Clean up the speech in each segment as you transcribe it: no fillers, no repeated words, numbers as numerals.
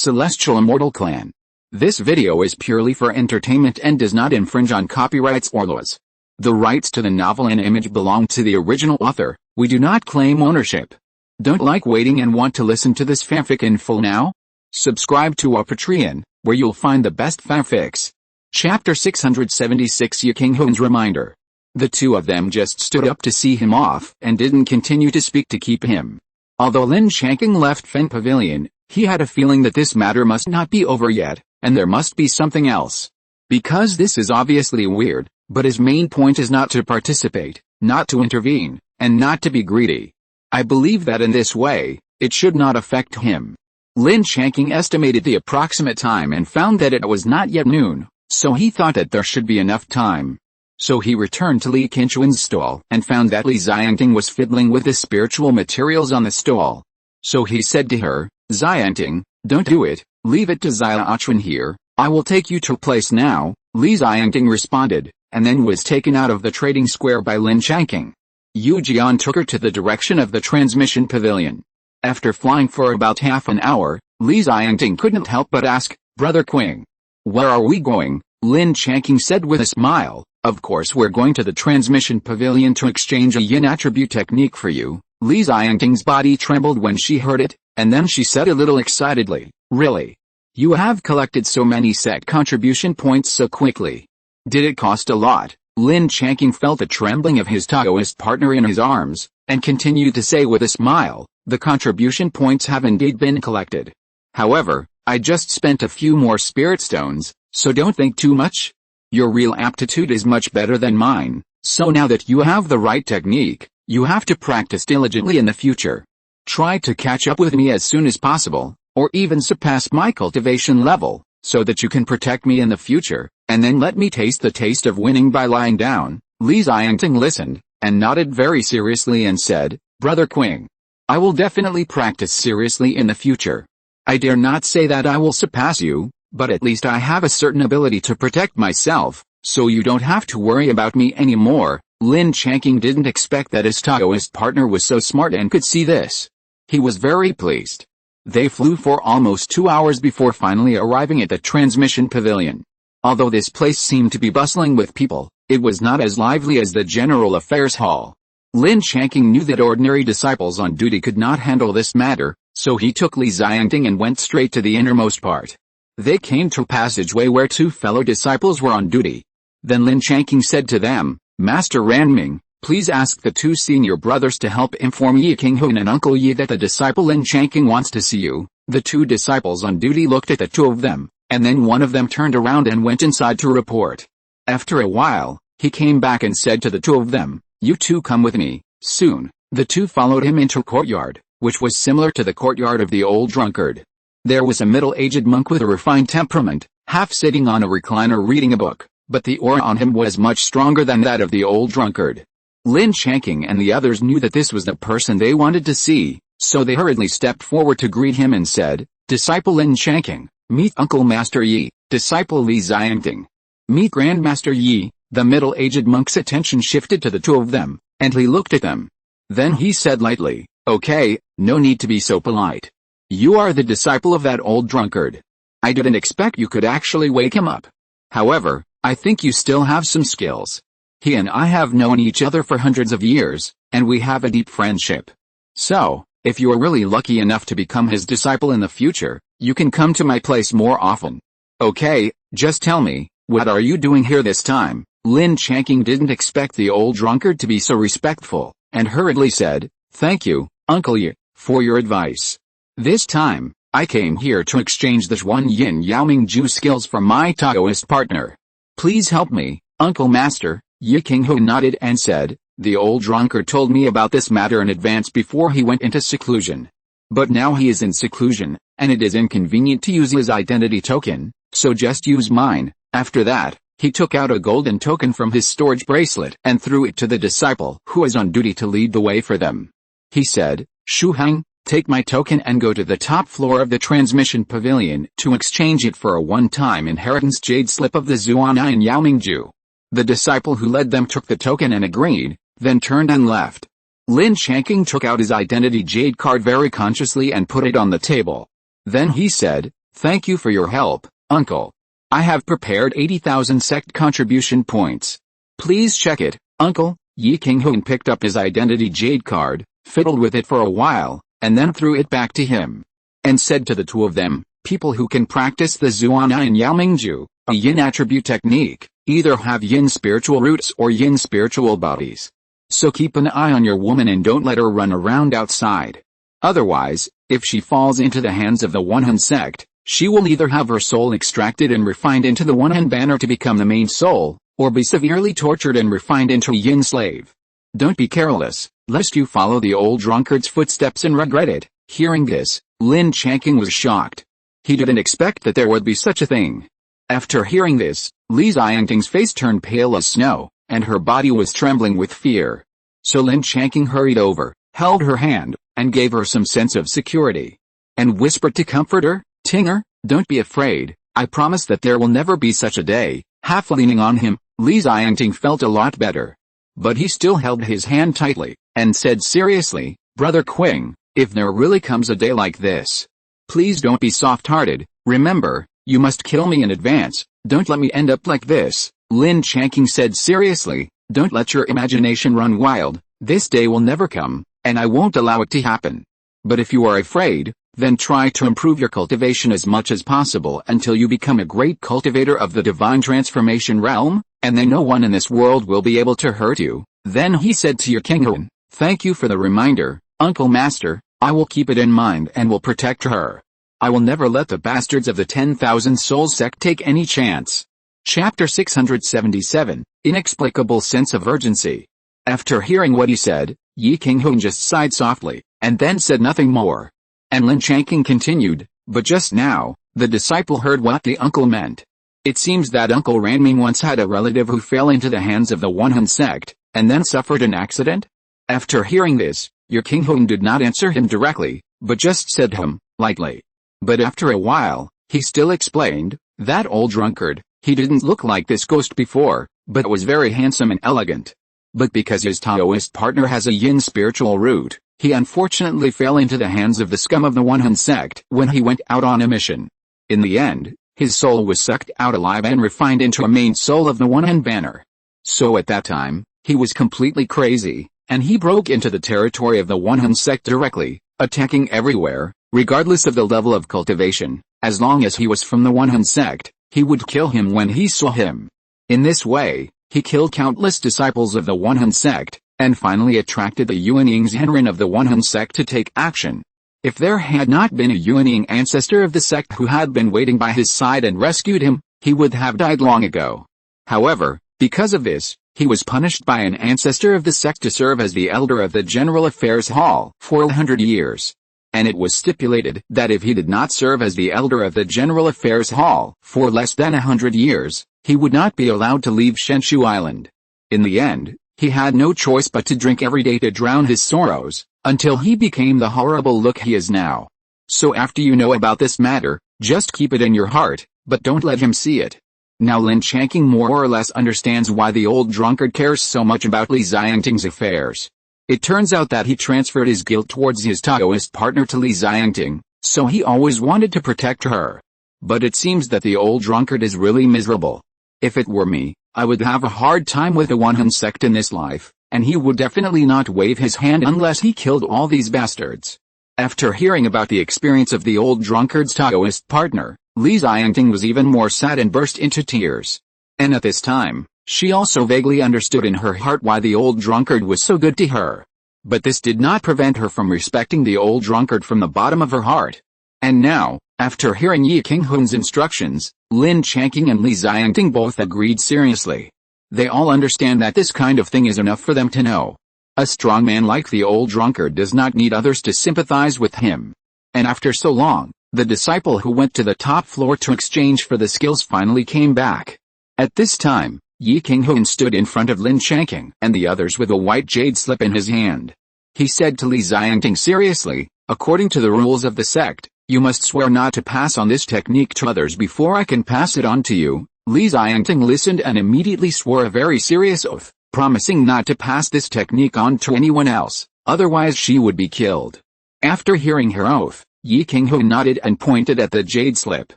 Celestial Immortal Clan. This video is purely for entertainment and does not infringe on copyrights or laws. The rights to the novel and image belong to the original author. We do not claim ownership. Don't like waiting and want to listen to this fanfic in full now? Subscribe to our Patreon, where you'll find the best fanfics. Chapter 676 Yi Qinghuan's Reminder. The two of them just stood up to see him off and didn't continue to speak to keep him. Although Lin Changqing left Feng Pavilion, he had a feeling that this matter must not be over yet, and there must be something else. Because this is obviously weird, but his main point is not to participate, not to intervene, and not to be greedy. I believe that in this way, it should not affect him. Lin Changqing estimated the approximate time and found that it was not yet noon, so he thought that there should be enough time. So he returned to Li Qinghuan's stall and found that Li Xiangting was fiddling with the spiritual materials on the stall. So he said to her, "Xiangting, don't do it, leave it to Xiaochuan here, I will take you to a place now." Li Xiangting responded, and then was taken out of the trading square by Lin Changqing. Yu Jian took her to the direction of the transmission pavilion. After flying for about half an hour, Li Xiangting couldn't help but ask, "Brother Qing, where are we going?" Lin Changqing said with a smile, "Of course we're going to the transmission pavilion to exchange a yin attribute technique for you." Li Xiangting's body trembled when she heard it, and then she said a little excitedly, "Really? You have collected so many set contribution points so quickly. Did it cost a lot?" Lin Changqing felt the trembling of his Taoist partner in his arms, and continued to say with a smile, "The contribution points have indeed been collected. However, I just spent a few more spirit stones, so don't think too much. Your real aptitude is much better than mine, so now that you have the right technique, you have to practice diligently in the future. Try to catch up with me as soon as possible, or even surpass my cultivation level, so that you can protect me in the future, and then let me taste the taste of winning by lying down." Li Xiangting listened, and nodded very seriously and said, "Brother Qing, I will definitely practice seriously in the future. I dare not say that I will surpass you, but at least I have a certain ability to protect myself, so you don't have to worry about me anymore." Lin Changqing didn't expect that his Taoist partner was so smart and could see this. He was very pleased. They flew for almost 2 hours before finally arriving at the transmission pavilion. Although this place seemed to be bustling with people, it was not as lively as the General Affairs Hall. Lin Changqing knew that ordinary disciples on duty could not handle this matter, so he took Li Xiangting and went straight to the innermost part. They came to a passageway where two fellow disciples were on duty. Then Lin Changqing said to them, "Master Ranming, please ask the two senior brothers to help inform Yi Qinghuan and Uncle Yi that the disciple Lin Changqing wants to see you." The two disciples on duty looked at the two of them, and then one of them turned around and went inside to report. After a while, he came back and said to the two of them, "You two come with me." Soon, the two followed him into a courtyard, which was similar to the courtyard of the old drunkard. There was a middle-aged monk with a refined temperament, half sitting on a recliner reading a book, but the aura on him was much stronger than that of the old drunkard. Lin Changqing and the others knew that this was the person they wanted to see, so they hurriedly stepped forward to greet him and said, "Disciple Lin Changqing, meet Uncle Master Yi." "Disciple Li Xiangting, meet Grandmaster Yi." The middle-aged monk's attention shifted to the two of them, and he looked at them. Then he said lightly, "Okay, no need to be so polite. You are the disciple of that old drunkard. I didn't expect you could actually wake him up. However, I think you still have some skills. He and I have known each other for hundreds of years, and we have a deep friendship. So, if you are really lucky enough to become his disciple in the future, you can come to my place more often. Okay, just tell me, what are you doing here this time?" Lin Changqing didn't expect the old drunkard to be so respectful, and hurriedly said, "Thank you, Uncle Yi, for your advice. This time, I came here to exchange the Zhuan Yin Yaoming Ju skills for my Taoist partner. Please help me, Uncle Master." Yi Qinghuan nodded and said, "The old drunkard told me about this matter in advance before he went into seclusion. But now he is in seclusion, and it is inconvenient to use his identity token, so just use mine." After that, he took out a golden token from his storage bracelet and threw it to the disciple who was on duty to lead the way for them. He said, "Shu Hang, take my token and go to the top floor of the transmission pavilion to exchange it for a one-time inheritance jade slip of the Zhuan Yaoming Ju." The disciple who led them took the token and agreed, then turned and left. Lin Changqing took out his identity jade card very consciously and put it on the table. Then he said, Thank you for your help, uncle. I have prepared 80,000 sect contribution points. Please check it, uncle. Yi Qinghun picked up his identity jade card, fiddled with it for a while, and then threw it back to him. And said to the two of them, people who can practice the Zuan and Yaomingju, a yin attribute technique, either have yin spiritual roots or yin spiritual bodies. So keep an eye on your woman and don't let her run around outside. Otherwise, if she falls into the hands of the One-Han sect, she will either have her soul extracted and refined into the One-Han banner to become the main soul, or be severely tortured and refined into a yin slave. Don't be careless, lest you follow the old drunkard's footsteps and regret it. Hearing this, Lin Changqing was shocked. He didn't expect that there would be such a thing. After hearing this, Li Xiangting's face turned pale as snow, and her body was trembling with fear. So Lin Changqing hurried over, held her hand, and gave her some sense of security. And whispered to comfort her, Tinger, don't be afraid, I promise that there will never be such a day. Half leaning on him, Li Xiangting felt a lot better. But he still held his hand tightly, and said seriously, Brother Qing, if there really comes a day like this, please don't be soft-hearted, remember, you must kill me in advance, don't let me end up like this. Lin Changqing said seriously, don't let your imagination run wild, this day will never come, and I won't allow it to happen. But if you are afraid, then try to improve your cultivation as much as possible until you become a great cultivator of the divine transformation realm, and then no one in this world will be able to hurt you. Then he said to Yi Qinghun, thank you for the reminder, Uncle Master, I will keep it in mind and will protect her. I will never let the bastards of the 10,000 Souls sect take any chance. Chapter 677, Inexplicable Sense of Urgency. After hearing what he said, Yi Qinghun just sighed softly, and then said nothing more. And Lin Changqing continued, but just now, the disciple heard what the uncle meant. It seems that Uncle Ranming once had a relative who fell into the hands of the One-Han sect, and then suffered an accident? After hearing this, Yi Qinghun did not answer him directly, but just said lightly. But after a while, he still explained, that old drunkard, he didn't look like this ghost before, but was very handsome and elegant. But because his Taoist partner has a yin spiritual root, he unfortunately fell into the hands of the scum of the One-Han sect when he went out on a mission. In the end, his soul was sucked out alive and refined into a main soul of the One-Han banner. So at that time, he was completely crazy, and he broke into the territory of the One-Han sect directly, attacking everywhere, regardless of the level of cultivation. As long as he was from the One-Han sect, he would kill him when he saw him. In this way, he killed countless disciples of the One-Han sect, and finally attracted the Yuanying Zhenren of the One-Han sect to take action. If there had not been a Yuanying ancestor of the sect who had been waiting by his side and rescued him, he would have died long ago. However, because of this, he was punished by an ancestor of the sect to serve as the elder of the General Affairs Hall for 100 years. And it was stipulated that if he did not serve as the elder of the General Affairs Hall for less than 100 years, he would not be allowed to leave Shenshu Island. In the end, he had no choice but to drink every day to drown his sorrows, until he became the horrible look he is now. So after you know about this matter, just keep it in your heart, but don't let him see it. Now Lin Changqing more or less understands why the old drunkard cares so much about Li Xiangting's affairs. It turns out that he transferred his guilt towards his Taoist partner to Li Xiangting, so he always wanted to protect her. But it seems that the old drunkard is really miserable. If it were me, I would have a hard time with the One-Han sect in this life, and he would definitely not wave his hand unless he killed all these bastards. After hearing about the experience of the old drunkard's Taoist partner, Li Xiangting was even more sad and burst into tears. And at this time, she also vaguely understood in her heart why the old drunkard was so good to her. But this did not prevent her from respecting the old drunkard from the bottom of her heart. And now, after hearing Yi Qinghun's instructions, Lin Changqing and Li Xiangting both agreed seriously. They all understand that this kind of thing is enough for them to know. A strong man like the old drunkard does not need others to sympathize with him. And after so long, the disciple who went to the top floor to exchange for the skills finally came back. At this time, Yi Qinghun stood in front of Lin Changqing and the others with a white jade slip in his hand. He said to Li Xiangting seriously, according to the rules of the sect, you must swear not to pass on this technique to others before I can pass it on to you. Li Xiangting listened and immediately swore a very serious oath, promising not to pass this technique on to anyone else, otherwise she would be killed. After hearing her oath, Yi Qinghu nodded and pointed at the jade slip.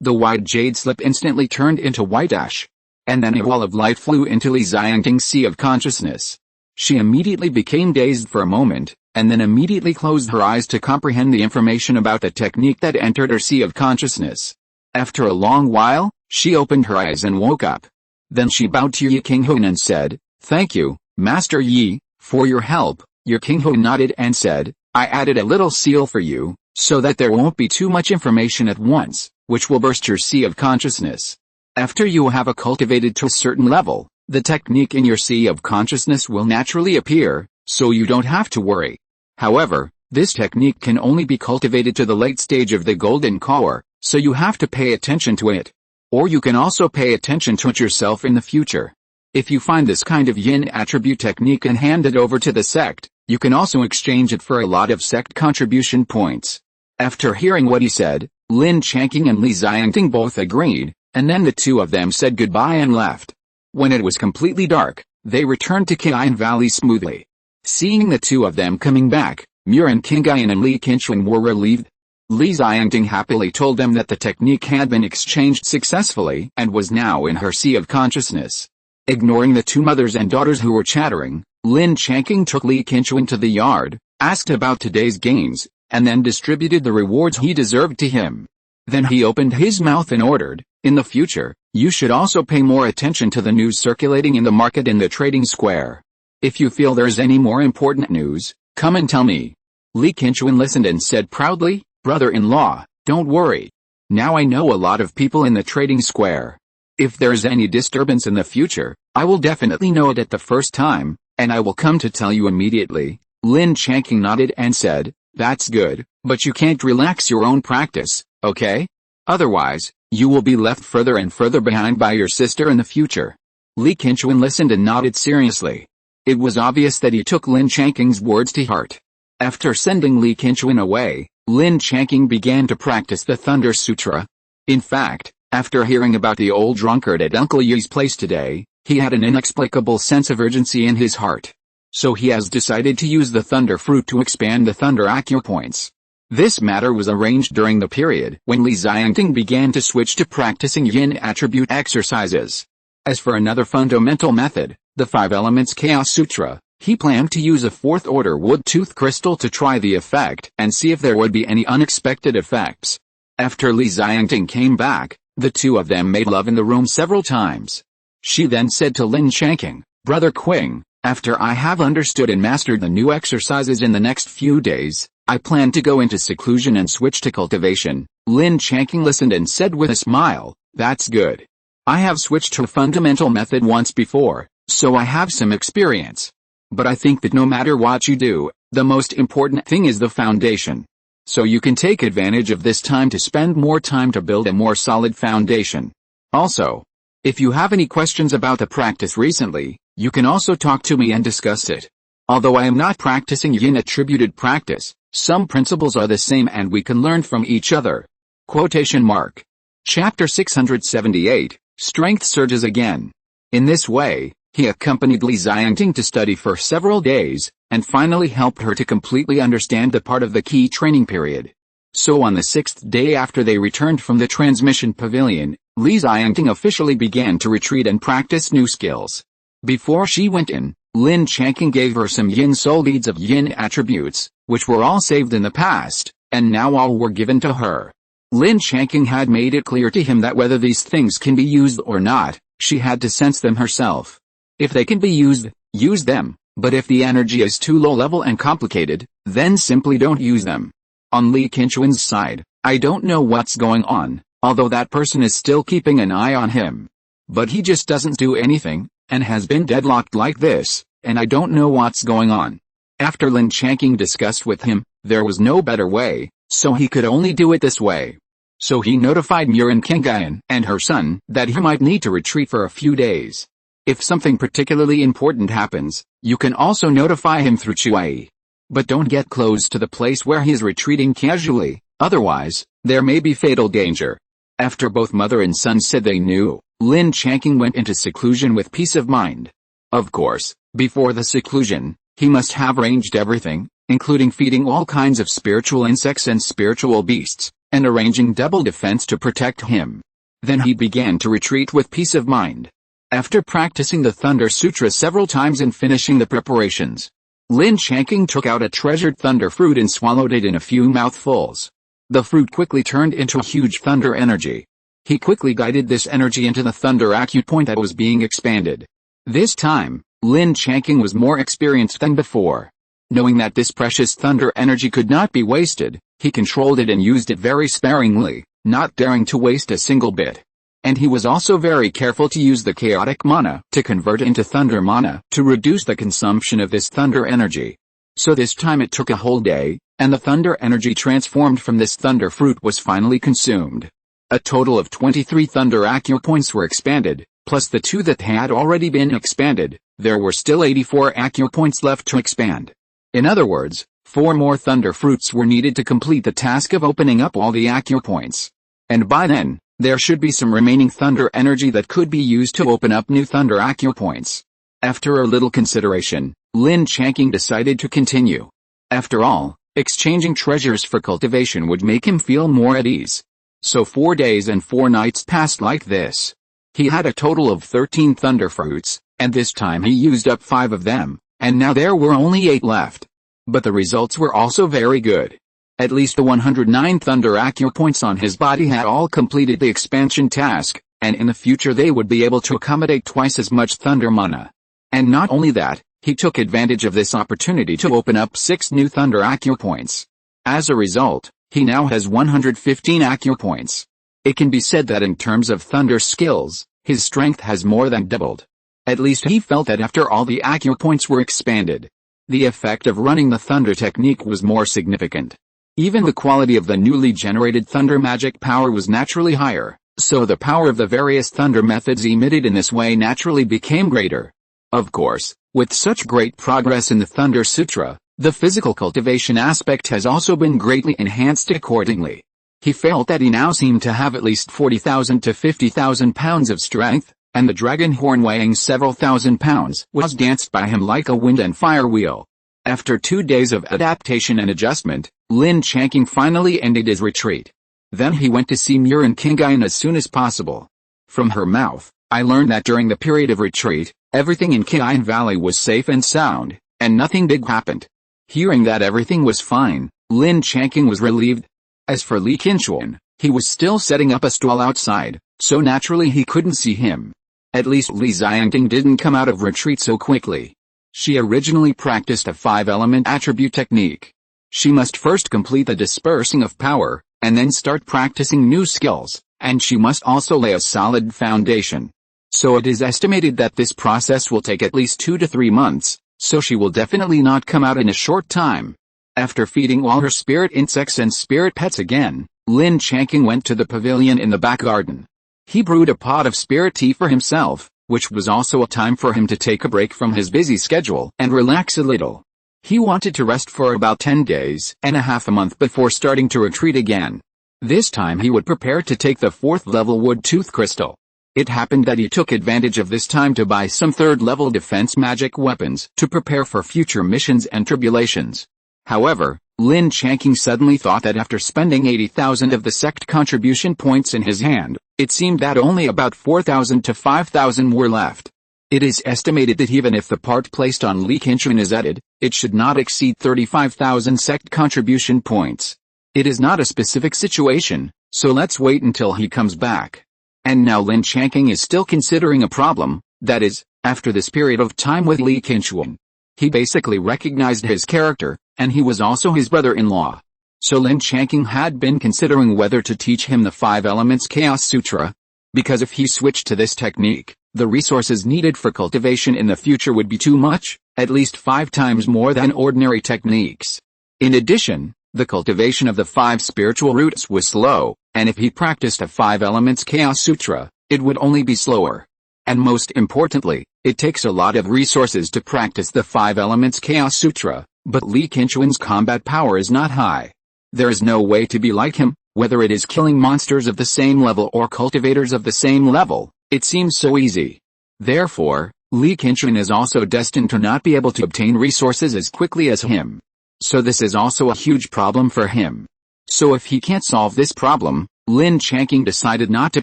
The white jade slip instantly turned into white ash. And then a wall of light flew into Li Xiangting's sea of consciousness. She immediately became dazed for a moment, and then immediately closed her eyes to comprehend the information about the technique that entered her sea of consciousness. After a long while, she opened her eyes and woke up. Then she bowed to Yi Qinghu and said, "Thank you, Master Yi, for your help." Yi Qinghu nodded and said, "I added a little seal for you, so that there won't be too much information at once, which will burst your sea of consciousness. After you have cultivated to a certain level, the technique in your sea of consciousness will naturally appear, so you don't have to worry. However, this technique can only be cultivated to the late stage of the golden core, so you have to pay attention to it. Or you can also pay attention to it yourself in the future. If you find this kind of yin attribute technique and hand it over to the sect, you can also exchange it for a lot of sect contribution points." After hearing what he said, Lin Changqing and Li Xiangting both agreed, and then the two of them said goodbye and left. When it was completely dark, they returned to Qian Valley smoothly. Seeing the two of them coming back, Reincarnated and Li Changqing were relieved. Li Xiangting happily told them that the technique had been exchanged successfully and was now in her sea of consciousness. Ignoring the two mothers and daughters who were chattering, Lin Changqing took Li Changqing to the yard, asked about today's gains, and then distributed the rewards he deserved to him. Then he opened his mouth and ordered, "In the future, you should also pay more attention to the news circulating in the market and the trading square. If you feel there's any more important news, come and tell me." Li Changqing listened and said proudly, "Brother-in-law, don't worry. Now I know a lot of people in the trading square. If there's any disturbance in the future, I will definitely know it at the first time, and I will come to tell you immediately." Lin Changqing nodded and said, "That's good, but you can't relax your own practice, okay? Otherwise, you will be left further and further behind by your sister in the future." Li Changqing listened and nodded seriously. It was obvious that he took Lin Changqing's words to heart. After sending Li Changqing away, Lin Changqing began to practice the Thunder Sutra. In fact, after hearing about the old drunkard at Uncle Yi's place today, he had an inexplicable sense of urgency in his heart. So he has decided to use the Thunder Fruit to expand the Thunder acupoints. This matter was arranged during the period when Li Xiangting began to switch to practicing yin attribute exercises. As for another fundamental method, the Five Elements Chaos Sutra, he planned to use a fourth-order wood tooth crystal to try the effect and see if there would be any unexpected effects. After Li Xiangting came back, the two of them made love in the room several times. She then said to Lin Changqing, "Brother Qing, after I have understood and mastered the new exercises in the next few days, I plan to go into seclusion and switch to cultivation." Lin Changqing listened and said with a smile, "That's good. I have switched to a fundamental method once before, so I have some experience. But I think that no matter what you do, the most important thing is the foundation. So you can take advantage of this time to spend more time to build a more solid foundation. Also, if you have any questions about the practice recently, you can also talk to me and discuss it. Although I am not practicing yin attributed practice, some principles are the same and we can learn from each other." Quotation mark. Chapter 678, Strength Surges Again. In this way, he accompanied Li Xiangting to study for several days, and finally helped her to completely understand the part of the key training period. So on the sixth day after they returned from the transmission pavilion, Li Xiangting officially began to retreat and practice new skills. Before she went in, Lin Changqing gave her some yin soul beads of yin attributes, which were all saved in the past, and now all were given to her. Lin Changqing had made it clear to him that whether these things can be used or not, she had to sense them herself. If they can be used, use them, but if the energy is too low level and complicated, then simply don't use them. On Li Changqing's side, I don't know what's going on, although that person is still keeping an eye on him. But he just doesn't do anything, and has been deadlocked like this, and I don't know what's going on. After Lin Changqing discussed with him, there was no better way, so he could only do it this way. So he notified Reincarnated and her son that he might need to retreat for a few days. If something particularly important happens, you can also notify him through Chui. But don't get close to the place where he is retreating casually, otherwise, there may be fatal danger. After both mother and son said they knew, Lin Changqing went into seclusion with peace of mind. Of course, before the seclusion, he must have arranged everything, including feeding all kinds of spiritual insects and spiritual beasts, and arranging double defense to protect him. Then he began to retreat with peace of mind. After practicing the Thunder Sutra several times and finishing the preparations, Lin Changqing took out a treasured thunder fruit and swallowed it in a few mouthfuls. The fruit quickly turned into huge thunder energy. He quickly guided this energy into the thunder acupoint that was being expanded. This time, Lin Changqing was more experienced than before. Knowing that this precious thunder energy could not be wasted, he controlled it and used it very sparingly, not daring to waste a single bit. And he was also very careful to use the chaotic mana to convert into thunder mana to reduce the consumption of this thunder energy. So this time it took a whole day, and the thunder energy transformed from this thunder fruit was finally consumed. A total of 23 thunder acupoints were expanded, plus the 2 that had already been expanded. There were still 84 acupoints left to expand. In other words, 4 more thunder fruits were needed to complete the task of opening up all the acupoints. And by then, there should be some remaining thunder energy that could be used to open up new thunder acupoints. After a little consideration, Lin Changqing decided to continue. After all, exchanging treasures for cultivation would make him feel more at ease. So 4 days and 4 nights passed like this. He had a total of 13 thunder fruits, and this time he used up 5 of them, and now there were only 8 left. But the results were also very good. At least the 109 thunder acupoints on his body had all completed the expansion task, and in the future they would be able to accommodate twice as much thunder mana. And not only that, he took advantage of this opportunity to open up 6 new thunder acupoints. As a result, he now has 115 acupoints. It can be said that in terms of thunder skills, his strength has more than doubled. At least he felt that after all the acupoints were expanded, the effect of running the thunder technique was more significant. Even the quality of the newly generated thunder magic power was naturally higher, so the power of the various thunder methods emitted in this way naturally became greater. Of course, with such great progress in the Thunder Sutra, the physical cultivation aspect has also been greatly enhanced accordingly. He felt that he now seemed to have at least 40,000 to 50,000 pounds of strength, and the dragon horn weighing several thousand pounds was danced by him like a wind and fire wheel. After 2 days of adaptation and adjustment, Lin Changqing finally ended his retreat. Then he went to see Murin Kingayan as soon as possible. From her mouth, I learned that during the period of retreat, everything in Kingayan Valley was safe and sound, and nothing big happened. Hearing that everything was fine, Lin Changqing was relieved. As for Li Qinchuan, he was still setting up a stall outside, so naturally he couldn't see him. At least Li Xiangting didn't come out of retreat so quickly. She originally practiced a 5-element attribute technique. She must first complete the dispersing of power, and then start practicing new skills, and she must also lay a solid foundation. So it is estimated that this process will take at least 2 to 3 months, so she will definitely not come out in a short time. After feeding all her spirit insects and spirit pets again, Lin Changqing went to the pavilion in the back garden. He brewed a pot of spirit tea for himself, which was also a time for him to take a break from his busy schedule and relax a little. He wanted to rest for about 10 days and a half a month before starting to retreat again. This time he would prepare to take the 4th level wood tooth crystal. It happened that he took advantage of this time to buy some 3rd level defense magic weapons to prepare for future missions and tribulations. However, Lin Changqing suddenly thought that after spending 80,000 of the sect contribution points in his hand, it seemed that only about 4,000 to 5,000 were left. It is estimated that even if the part placed on Li Qinchuan is added, it should not exceed 35,000 sect contribution points. It is not a specific situation, so let's wait until he comes back. And now Lin Changqing is still considering a problem, that is, after this period of time with Li Qinchuan. He basically recognized his character, and he was also his brother-in-law. So Lin Changqing had been considering whether to teach him the 5 Elements Chaos Sutra. Because if he switched to this technique, the resources needed for cultivation in the future would be too much, at least 5 times more than ordinary techniques. In addition, the cultivation of the 5 spiritual roots was slow, and if he practiced a 5 Elements Chaos Sutra, it would only be slower. And most importantly, it takes a lot of resources to practice the 5 Elements Chaos Sutra, but Li Qinchuan's combat power is not high. There is no way to be like him, whether it is killing monsters of the same level or cultivators of the same level, it seems so easy. Therefore, Li Qinchuan is also destined to not be able to obtain resources as quickly as him. So this is also a huge problem for him. So if he can't solve this problem, Lin Changqing decided not to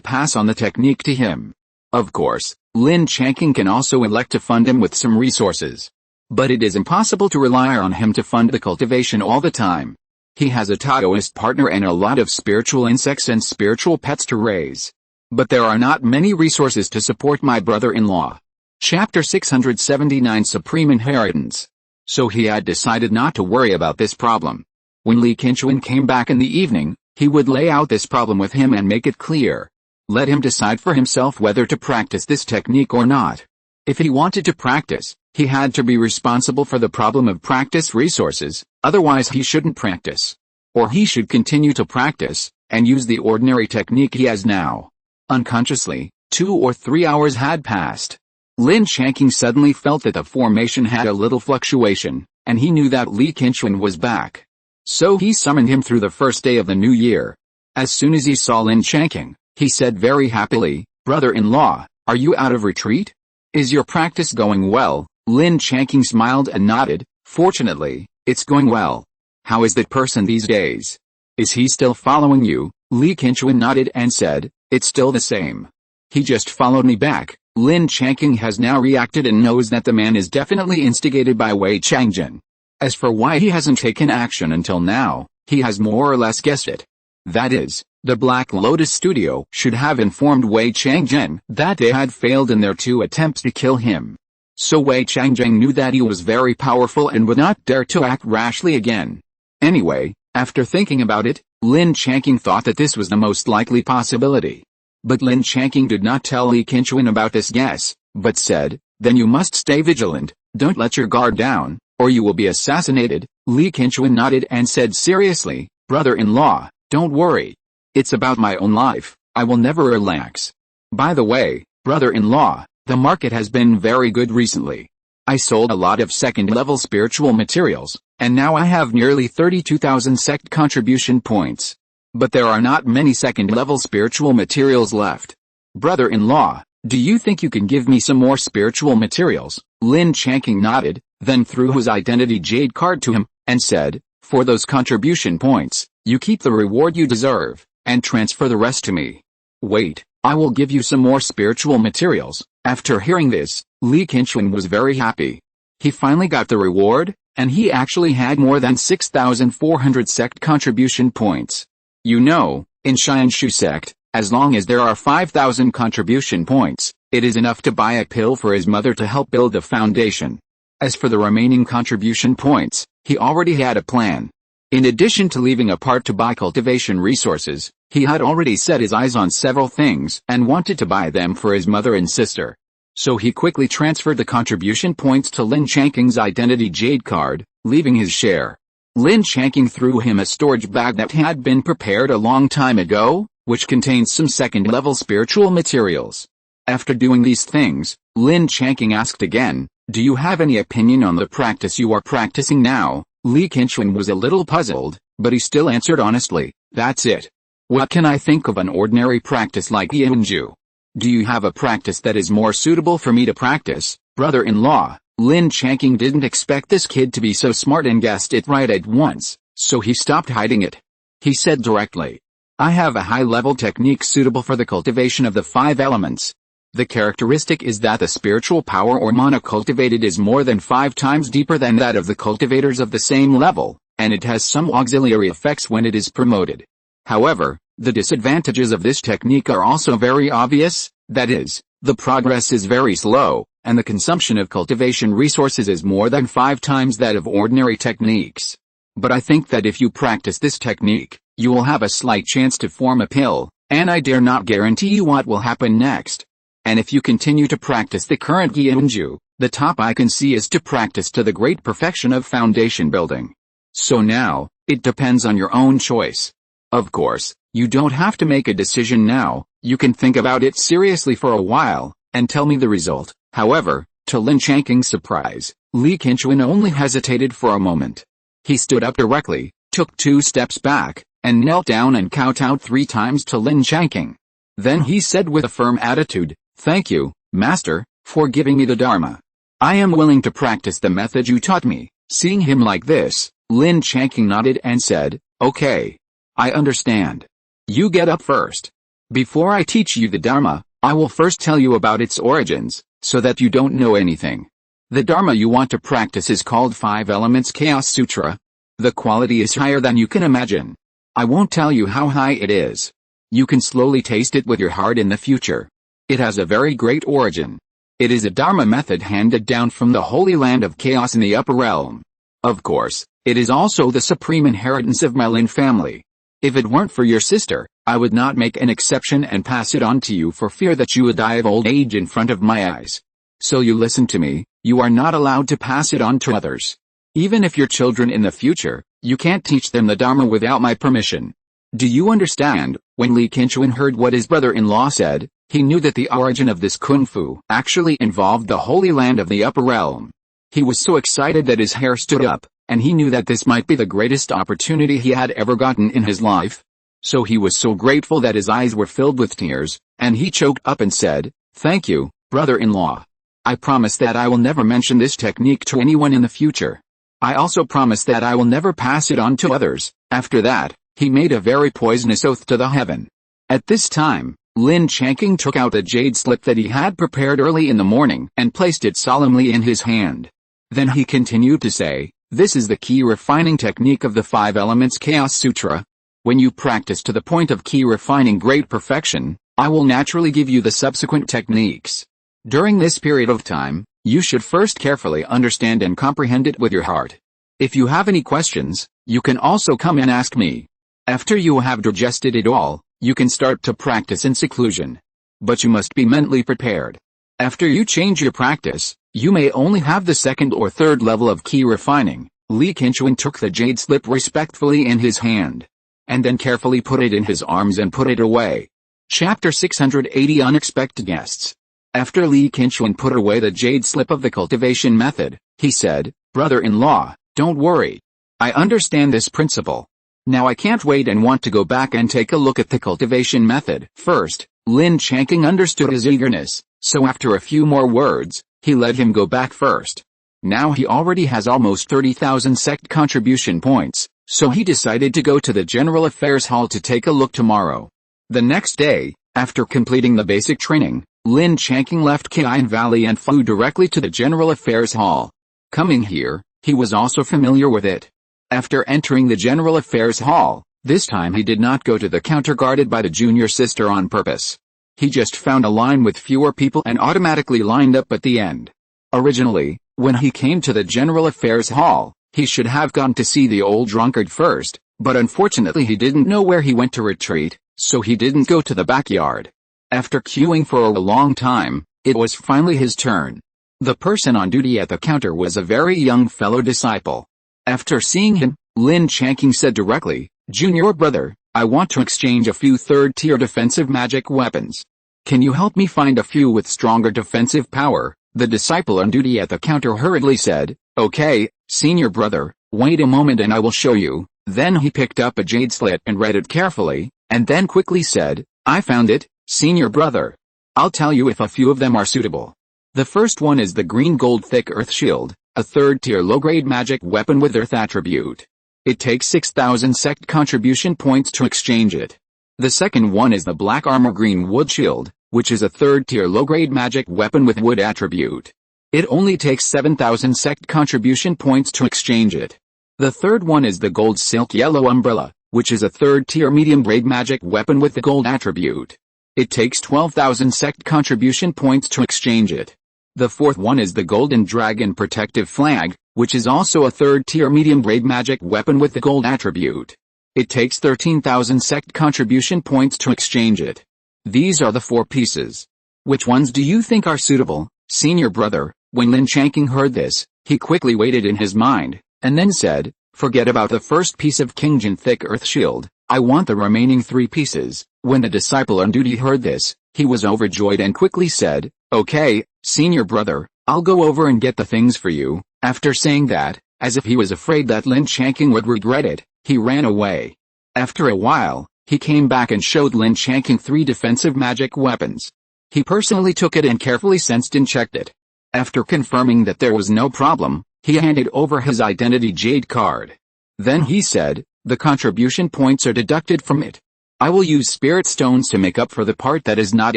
pass on the technique to him. Of course, Lin Changqing can also elect to fund him with some resources. But it is impossible to rely on him to fund the cultivation all the time. He has a Taoist partner and a lot of spiritual insects and spiritual pets to raise. But there are not many resources to support my brother-in-law. Chapter 679 Supreme Inheritance. So he had decided not to worry about this problem. When Lin Changqing came back in the evening, he would lay out this problem with him and make it clear. Let him decide for himself whether to practice this technique or not. If he wanted to practice, he had to be responsible for the problem of practice resources, otherwise he shouldn't practice. Or he should continue to practice, and use the ordinary technique he has now. Unconsciously, 2 or 3 hours had passed. Lin Changqing suddenly felt that the formation had a little fluctuation, and he knew that Lin Changqing was back. So he summoned him through the first day of the new year. As soon as he saw Lin Changqing, he said very happily, "Brother-in-law, are you out of retreat? Is your practice going well?" Lin Changqing smiled and nodded. "Fortunately, it's going well. How is that person these days? Is he still following you?" Lin Changqing nodded and said, "It's still the same. He just followed me back." Lin Changqing has now reacted and knows that the man is definitely instigated by Wei Changjin. As for why he hasn't taken action until now, he has more or less guessed it. That is, the Black Lotus Studio should have informed Wei Changjin that they had failed in their 2 attempts to kill him. So Wei Changjin knew that he was very powerful and would not dare to act rashly again. Anyway, after thinking about it, Lin Changqing thought that this was the most likely possibility. But Lin Changqing did not tell Lin Changqing about this guess, but said, "Then you must stay vigilant, don't let your guard down, or you will be assassinated." Lin Changqing nodded and said seriously, "Brother-in-law, don't worry. It's about my own life, I will never relax. By the way, brother-in-law, the market has been very good recently. I sold a lot of second-level spiritual materials, and now I have nearly 32,000 sect contribution points. But there are not many second-level spiritual materials left. Brother-in-law, do you think you can give me some more spiritual materials?" Lin Changqing nodded, then threw his identity jade card to him, and said, "For those contribution points, you keep the reward you deserve, and transfer the rest to me. Wait, I will give you some more spiritual materials." After hearing this, Lin Changqing was very happy. He finally got the reward, and he actually had more than 6,400 sect contribution points. You know, in Xianshu sect, as long as there are 5,000 contribution points, it is enough to buy a pill for his mother to help build the foundation. As for the remaining contribution points, he already had a plan. In addition to leaving a part to buy cultivation resources, he had already set his eyes on several things and wanted to buy them for his mother and sister. So he quickly transferred the contribution points to Lin Changqing's identity jade card, leaving his share. Lin Changqing threw him a storage bag that had been prepared a long time ago, which contained some second-level spiritual materials. After doing these things, Lin Changqing asked again, "Do you have any opinion on the practice you are practicing now?" Lin Changqing was a little puzzled, but he still answered honestly, "That's it. What can I think of an ordinary practice like Yinju? Do you have a practice that is more suitable for me to practice, brother-in-law?" Lin Changqing didn't expect this kid to be so smart and guessed it right at once, so he stopped hiding it. He said directly, "I have a high-level technique suitable for the cultivation of the 5 elements. The characteristic is that the spiritual power or mana cultivated is more than 5 times deeper than that of the cultivators of the same level, and it has some auxiliary effects when it is promoted. However, the disadvantages of this technique are also very obvious, that is, the progress is very slow, and the consumption of cultivation resources is more than 5 times that of ordinary techniques. But I think that if you practice this technique, you will have a slight chance to form a pill, and I dare not guarantee you what will happen next. And if you continue to practice the current Yinju, the top I can see is to practice to the great perfection of foundation building. So now, it depends on your own choice. Of course, you don't have to make a decision now, you can think about it seriously for a while, and tell me the result." However, to Lin Changqing's surprise, Lin Changqing only hesitated for a moment. He stood up directly, took 2 steps back, and knelt down and kowtowed 3 times to Lin Changqing. Then he said with a firm attitude, "Thank you, Master, for giving me the Dharma. I am willing to practice the method you taught me." Seeing him like this, Lin Changqing nodded and said, "Okay. I understand. You get up first. Before I teach you the Dharma, I will first tell you about its origins, so that you don't know anything. The Dharma you want to practice is called Five Elements Chaos Sutra. The quality is higher than you can imagine. I won't tell you how high it is. You can slowly taste it with your heart in the future. It has a very great origin. It is a Dharma method handed down from the Holy Land of Chaos in the Upper Realm. Of course, it is also the supreme inheritance of my Lin family. If it weren't for your sister, I would not make an exception and pass it on to you for fear that you would die of old age in front of my eyes. So you listen to me, you are not allowed to pass it on to others. Even if your children in the future, you can't teach them the Dharma without my permission. Do you understand?" When Lin Changqing heard what his brother-in-law said, he knew that the origin of this kung fu actually involved the Holy Land of the Upper Realm. He was so excited that his hair stood up, and he knew that this might be the greatest opportunity he had ever gotten in his life. So he was so grateful that his eyes were filled with tears, and he choked up and said, "Thank you, brother-in-law. I promise that I will never mention this technique to anyone in the future. I also promise that I will never pass it on to others." After that, he made a very poisonous oath to the heaven. At this time, Lin Changqing took out a jade slip that he had prepared early in the morning and placed it solemnly in his hand. Then he continued to say, "This is the key refining technique of the Five Elements Chaos Sutra. When you practice to the point of key refining great perfection, I will naturally give you the subsequent techniques. During this period of time, you should first carefully understand and comprehend it with your heart. If you have any questions, you can also come and ask me. After you have digested it all, you can start to practice in seclusion. But you must be mentally prepared. After you change your practice, you may only have the second or third level of key refining." Lin Changqing took the jade slip respectfully in his hand, and then carefully put it in his arms and put it away. Chapter 680 Unexpected Guests. After Lin Changqing put away the jade slip of the cultivation method, he said, "Brother-in-law, don't worry. I understand this principle. Now I can't wait and want to go back and take a look at the cultivation method." First, Lin Changqing understood his eagerness, so after a few more words, he let him go back first. Now he already has almost 30,000 sect contribution points, so he decided to go to the General Affairs Hall to take a look tomorrow. The next day, after completing the basic training, Lin Changqing left Qian Valley and flew directly to the General Affairs Hall. Coming here, he was also familiar with it. After entering the General Affairs Hall, this time he did not go to the counter guarded by the junior sister on purpose. He just found a line with fewer people and automatically lined up at the end. Originally, when he came to the General Affairs Hall, he should have gone to see the old drunkard first, but unfortunately he didn't know where he went to retreat, so he didn't go to the backyard. After queuing for a long time, it was finally his turn. The person on duty at the counter was a very young fellow disciple. After seeing him, Lin Changqing said directly, "Junior brother, I want to exchange a few third-tier defensive magic weapons. Can you help me find a few with stronger defensive power?" The disciple on duty at the counter hurriedly said, "Okay, senior brother, wait a moment and I will show you." Then he picked up a jade slip and read it carefully, and then quickly said, "I found it, senior brother. I'll tell you if a few of them are suitable. The first one is the green gold thick earth shield, a third-tier low-grade magic weapon with earth attribute. It takes 6,000 sect contribution points to exchange it. The second one is the black armor green wood shield, which is a third-tier low-grade magic weapon with wood attribute. It only takes 7,000 sect contribution points to exchange it. The third one is the gold silk yellow umbrella, which is a third-tier medium-grade magic weapon with the gold attribute. It takes 12,000 sect contribution points to exchange it. The fourth one is the golden dragon protective flag, which is also a third-tier medium-grade magic weapon with the gold attribute. It takes 13,000 sect contribution points to exchange it. These are the four pieces. Which ones do you think are suitable, senior brother?" When Lin Changqing heard this, he quickly weighed it in his mind, and then said, "Forget about the first piece of Kingjin thick earth shield, I want the remaining 3 pieces." When the disciple on duty heard this, he was overjoyed and quickly said, "Okay, senior brother, I'll go over and get the things for you." After saying that, as if he was afraid that Lin Changqing would regret it, he ran away. After a while, he came back and showed Lin Changqing 3 defensive magic weapons. He personally took it and carefully sensed and checked it. After confirming that there was no problem, he handed over his identity jade card. Then he said, the contribution points are deducted from it. I will use spirit stones to make up for the part that is not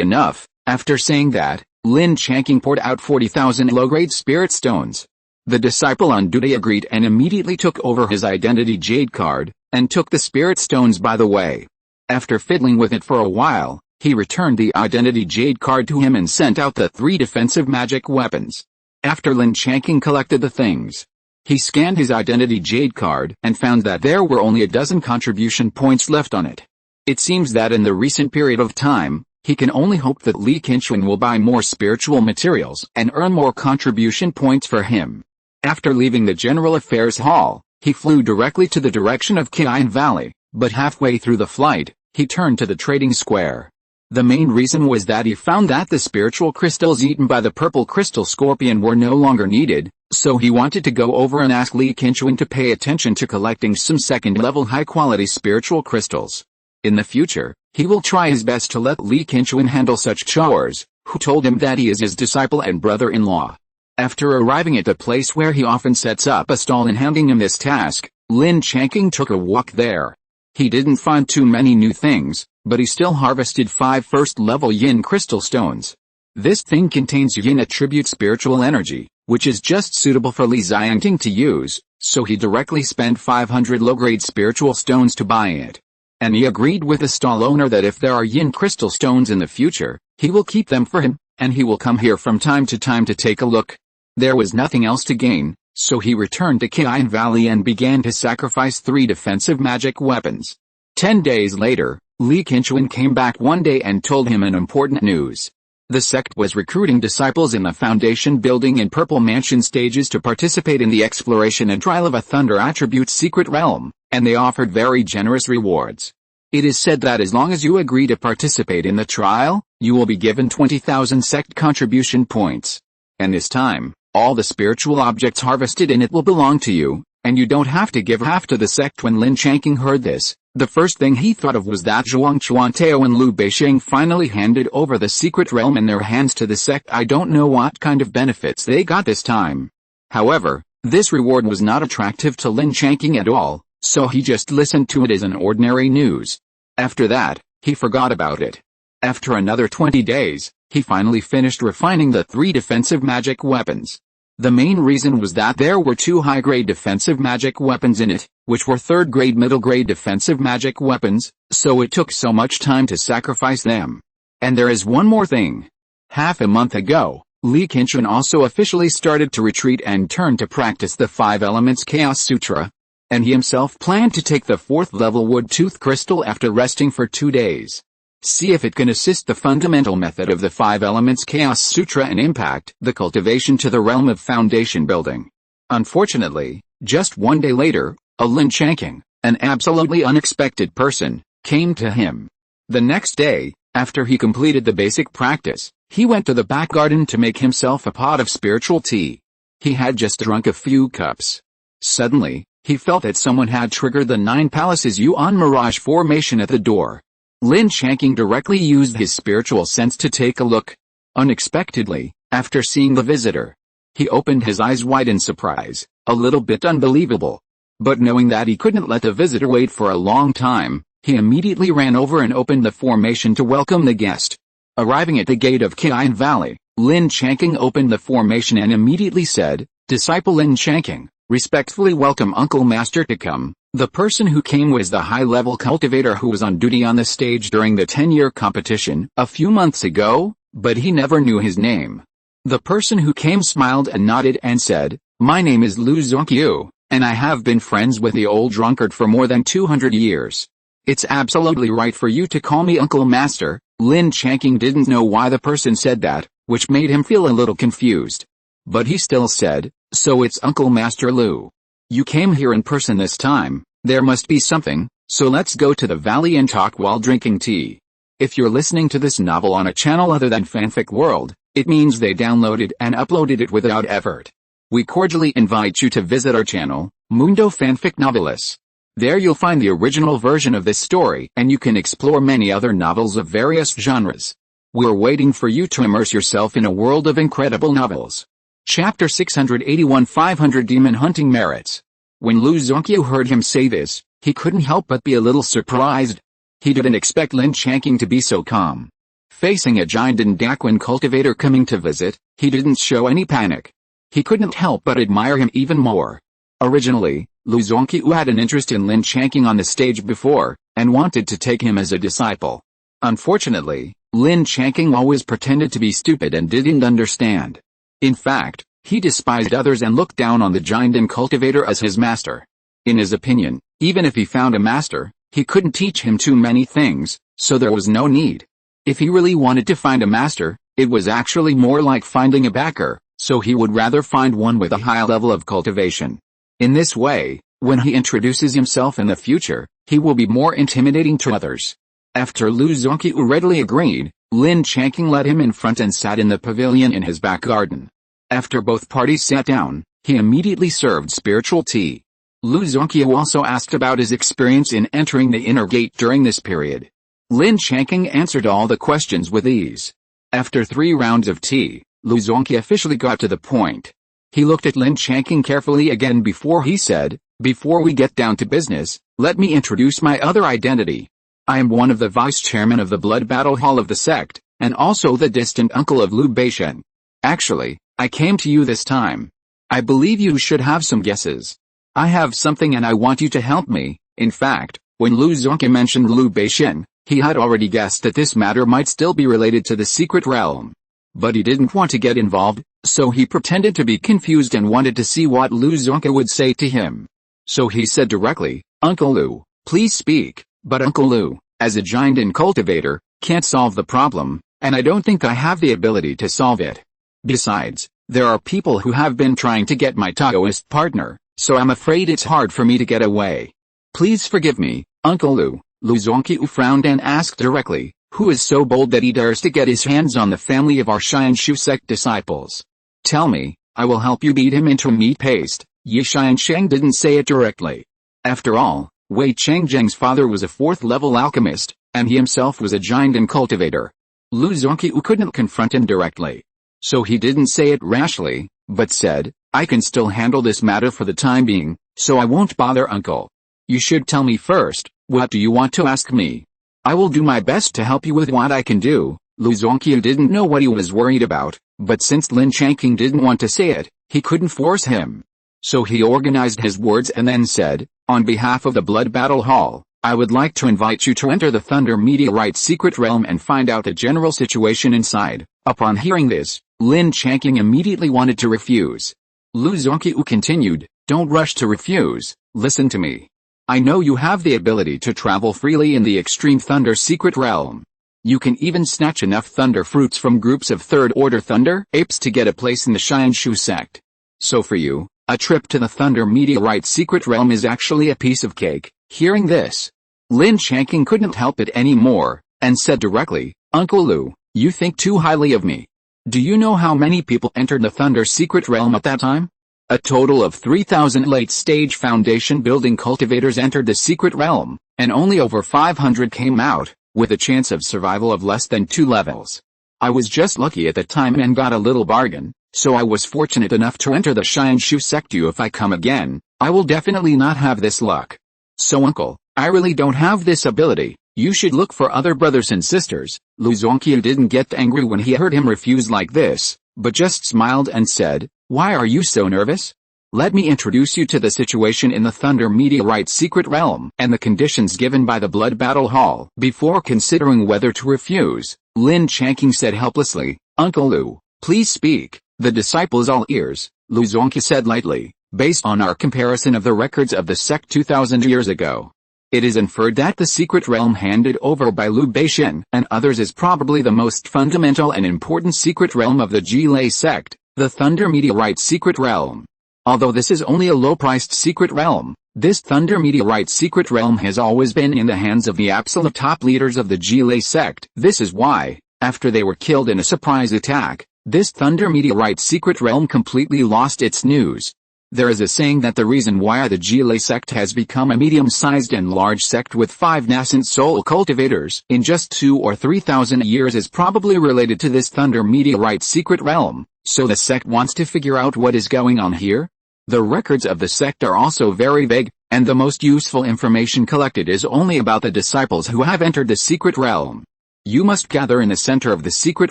enough. After saying that, Lin Changqing poured out 40,000 low-grade spirit stones. The disciple on duty agreed and immediately took over his identity jade card, and took the spirit stones by the way. After fiddling with it for a while, he returned the identity jade card to him and sent out the 3 defensive magic weapons. After Lin Changqing collected the things, he scanned his identity jade card and found that there were only a dozen contribution points left on it. It seems that in the recent period of time, he can only hope that Lin Changqing will buy more spiritual materials and earn more contribution points for him. After leaving the General Affairs Hall, he flew directly to the direction of Qian Valley, but halfway through the flight, he turned to the trading square. The main reason was that he found that the spiritual crystals eaten by the purple crystal scorpion were no longer needed, so he wanted to go over and ask Lin Changqing to pay attention to collecting some second-level high-quality spiritual crystals. In the future, he will try his best to let Lin Changqing handle such chores, who told him that he is his disciple and brother-in-law. After arriving at the place where he often sets up a stall and handing him this task, Lin Changqing took a walk there. He didn't find too many new things, but he still harvested 5 first-level yin crystal stones. This thing contains yin attribute spiritual energy, which is just suitable for Lin Changqing to use, so he directly spent 500 low-grade spiritual stones to buy it. And he agreed with the stall owner that if there are yin crystal stones in the future, he will keep them for him, and he will come here from time to time to take a look. There was nothing else to gain, so he returned to Qian Valley and began to sacrifice 3 defensive magic weapons. 10 days later, Lin Changqing came back one day and told him an important news. The sect was recruiting disciples in the Foundation building in Purple Mansion stages to participate in the exploration and trial of a Thunder Attribute secret realm, and they offered very generous rewards. It is said that as long as you agree to participate in the trial, you will be given 20,000 sect contribution points. And this time, all the spiritual objects harvested in it will belong to you, and you don't have to give half to the sect. When Lin Changqing heard this, the first thing he thought of was that Zhuang Chuantao and Liu Beisheng finally handed over the secret realm in their hands to the sect. I don't know what kind of benefits they got this time. However, this reward was not attractive to Lin Changqing at all, so he just listened to it as an ordinary news. After that, he forgot about it. After another 20 days, he finally finished refining the 3 defensive magic weapons. The main reason was that there were 2 high-grade defensive magic weapons in it, which were 3rd-grade middle-grade defensive magic weapons, so it took so much time to sacrifice them. And there is one more thing. Half a month ago, Lin Changqing also officially started to retreat and turn to practice the 5 Elements Chaos Sutra. And he himself planned to take the 4th-level wood tooth crystal after resting for 2 days. See if it can assist the fundamental method of the 5 Elements Chaos Sutra and impact the cultivation to the realm of foundation building. Unfortunately, just 1 day later, a Lin Changqing, an absolutely unexpected person, came to him. The next day, after he completed the basic practice, he went to the back garden to make himself a pot of spiritual tea. He had just drunk a few cups. Suddenly, he felt that someone had triggered the 9 Palaces Yuan Mirage formation at the door. Lin Changqing directly used his spiritual sense to take a look. Unexpectedly, after seeing the visitor, he opened his eyes wide in surprise, a little bit unbelievable. But knowing that he couldn't let the visitor wait for a long time, he immediately ran over and opened the formation to welcome the guest. Arriving at the gate of Qian Valley, Lin Changqing opened the formation and immediately said, "Disciple Lin Changqing, respectfully welcome Uncle Master to come." The person who came was the high-level cultivator who was on duty on the stage during the 10-year competition a few months ago, but he never knew his name. The person who came smiled and nodded and said, "My name is Liu Zongqiu, and I have been friends with the old drunkard for more than 200 years. It's absolutely right for you to call me Uncle Master." Lin Changqing didn't know why the person said that, which made him feel a little confused. But he still said, "So it's Uncle Master Liu. You came here in person this time, there must be something, so let's go to the valley and talk while drinking tea." If you're listening to this novel on a channel other than Fanfic World, it means they downloaded and uploaded it without effort. We cordially invite you to visit our channel, Mundo Fanfic Novelis. There you'll find the original version of this story and you can explore many other novels of various genres. We're waiting for you to immerse yourself in a world of incredible novels. Chapter 681 500 Demon Hunting Merits. When Lu Zongqiu heard him say this, he couldn't help but be a little surprised. He didn't expect Lin Changqing to be so calm. Facing a giant Daquan cultivator coming to visit, he didn't show any panic. He couldn't help but admire him even more. Originally, Lu Zongqiu had an interest in Lin Changqing on the stage before, and wanted to take him as a disciple. Unfortunately, Lin Changqing always pretended to be stupid and didn't understand. In fact, he despised others and looked down on the giant cultivator as his master. In his opinion, even if he found a master, he couldn't teach him too many things, so there was no need. If he really wanted to find a master, it was actually more like finding a backer, so he would rather find one with a high level of cultivation. In this way, when he introduces himself in the future, he will be more intimidating to others. After Lu Zongqiu readily agreed, Lin Changqing led him in front and sat in the pavilion in his back garden. After both parties sat down, he immediately served spiritual tea. Lu Zongqiu also asked about his experience in entering the inner gate during this period. Lin Changqing answered all the questions with ease. After 3 rounds of tea, Lu Zongqiu officially got to the point. He looked at Lin Changqing carefully again before he said, "Before we get down to business, let me introduce my other identity. I am one of the vice-chairmen of the Blood Battle Hall of the sect, and also the distant uncle of Liu Beishen. Actually, I came to you this time. I believe you should have some guesses. I have something and I want you to help me." In fact, when Lu Zongqiu mentioned Liu Beishen, he had already guessed that this matter might still be related to the secret realm. But he didn't want to get involved, so he pretended to be confused and wanted to see what Lu Zongqiu would say to him. So he said directly, "Uncle Lu, please speak." But Uncle Lu, as a giant cultivator, can't solve the problem, and I don't think I have the ability to solve it. Besides, there are people who have been trying to get my Taoist partner, so I'm afraid it's hard for me to get away. Please forgive me, Uncle Lu." Lu Zongqiu frowned and asked directly, "Who is so bold that he dares to get his hands on the family of our Xianshu sect disciples? Tell me, I will help you beat him into meat paste." Yi Xiansheng didn't say it directly. After all, Wei Changzheng's father was a 4th-level alchemist, and he himself was a giant cultivator. Lu Zongqiu couldn't confront him directly. So he didn't say it rashly, but said, "I can still handle this matter for the time being, so I won't bother Uncle. You should tell me first, what do you want to ask me? I will do my best to help you with what I can do." Lu Zongqiu didn't know what he was worried about, but since Lin Changqing didn't want to say it, he couldn't force him. So he organized his words and then said, "On behalf of the Blood Battle Hall, I would like to invite you to enter the Thunder Meteorite secret realm and find out the general situation inside." Upon hearing this, Lin Changqing immediately wanted to refuse. Lu Zongqiu continued, "Don't rush to refuse, listen to me. I know you have the ability to travel freely in the extreme Thunder secret realm. You can even snatch enough thunder fruits from groups of 3rd-order thunder apes to get a place in the Xianshu sect. So for you, a trip to the Thunder Meteorite secret realm is actually a piece of cake." Hearing this, Lin Changqing couldn't help it anymore, and said directly, "Uncle Lu, you think too highly of me. Do you know how many people entered the Thunder secret realm at that time? A total of 3,000 late-stage foundation building cultivators entered the secret realm, and only over 500 came out, with a chance of survival of less than 2 levels. I was just lucky at the time and got a little bargain, so I was fortunate enough to enter the Xianshu sect. If I come again, I will definitely not have this luck. So Uncle, I really don't have this ability. You should look for other brothers and sisters." Lu Zongqiu didn't get angry when he heard him refuse like this, but just smiled and said, "Why are you so nervous? Let me introduce you to the situation in the Thunder Meteorite secret realm and the conditions given by the Blood Battle Hall." Before considering whether to refuse, Lin Changqing said helplessly, "Uncle Lu, please speak. The disciple is all ears." Lu Zongqiu said lightly, "Based on our comparison of the records of the sect 2,000 years ago, it is inferred that the secret realm handed over by Liu Beishen and others is probably the most fundamental and important secret realm of the Jilei sect, the Thunder Meteorite secret realm. Although this is only a low-priced secret realm, this Thunder Meteorite secret realm has always been in the hands of the absolute top leaders of the Jilei sect. This is why, after they were killed in a surprise attack, this Thunder Meteorite secret realm completely lost its news. There is a saying that the reason why the Jilei sect has become a medium-sized and large sect with 5 nascent soul cultivators in just 2 or 3,000 years is probably related to this Thunder Meteorite secret realm. So the sect wants to figure out what is going on here? The records of the sect are also very vague, and the most useful information collected is only about the disciples who have entered the secret realm. You must gather in the center of the secret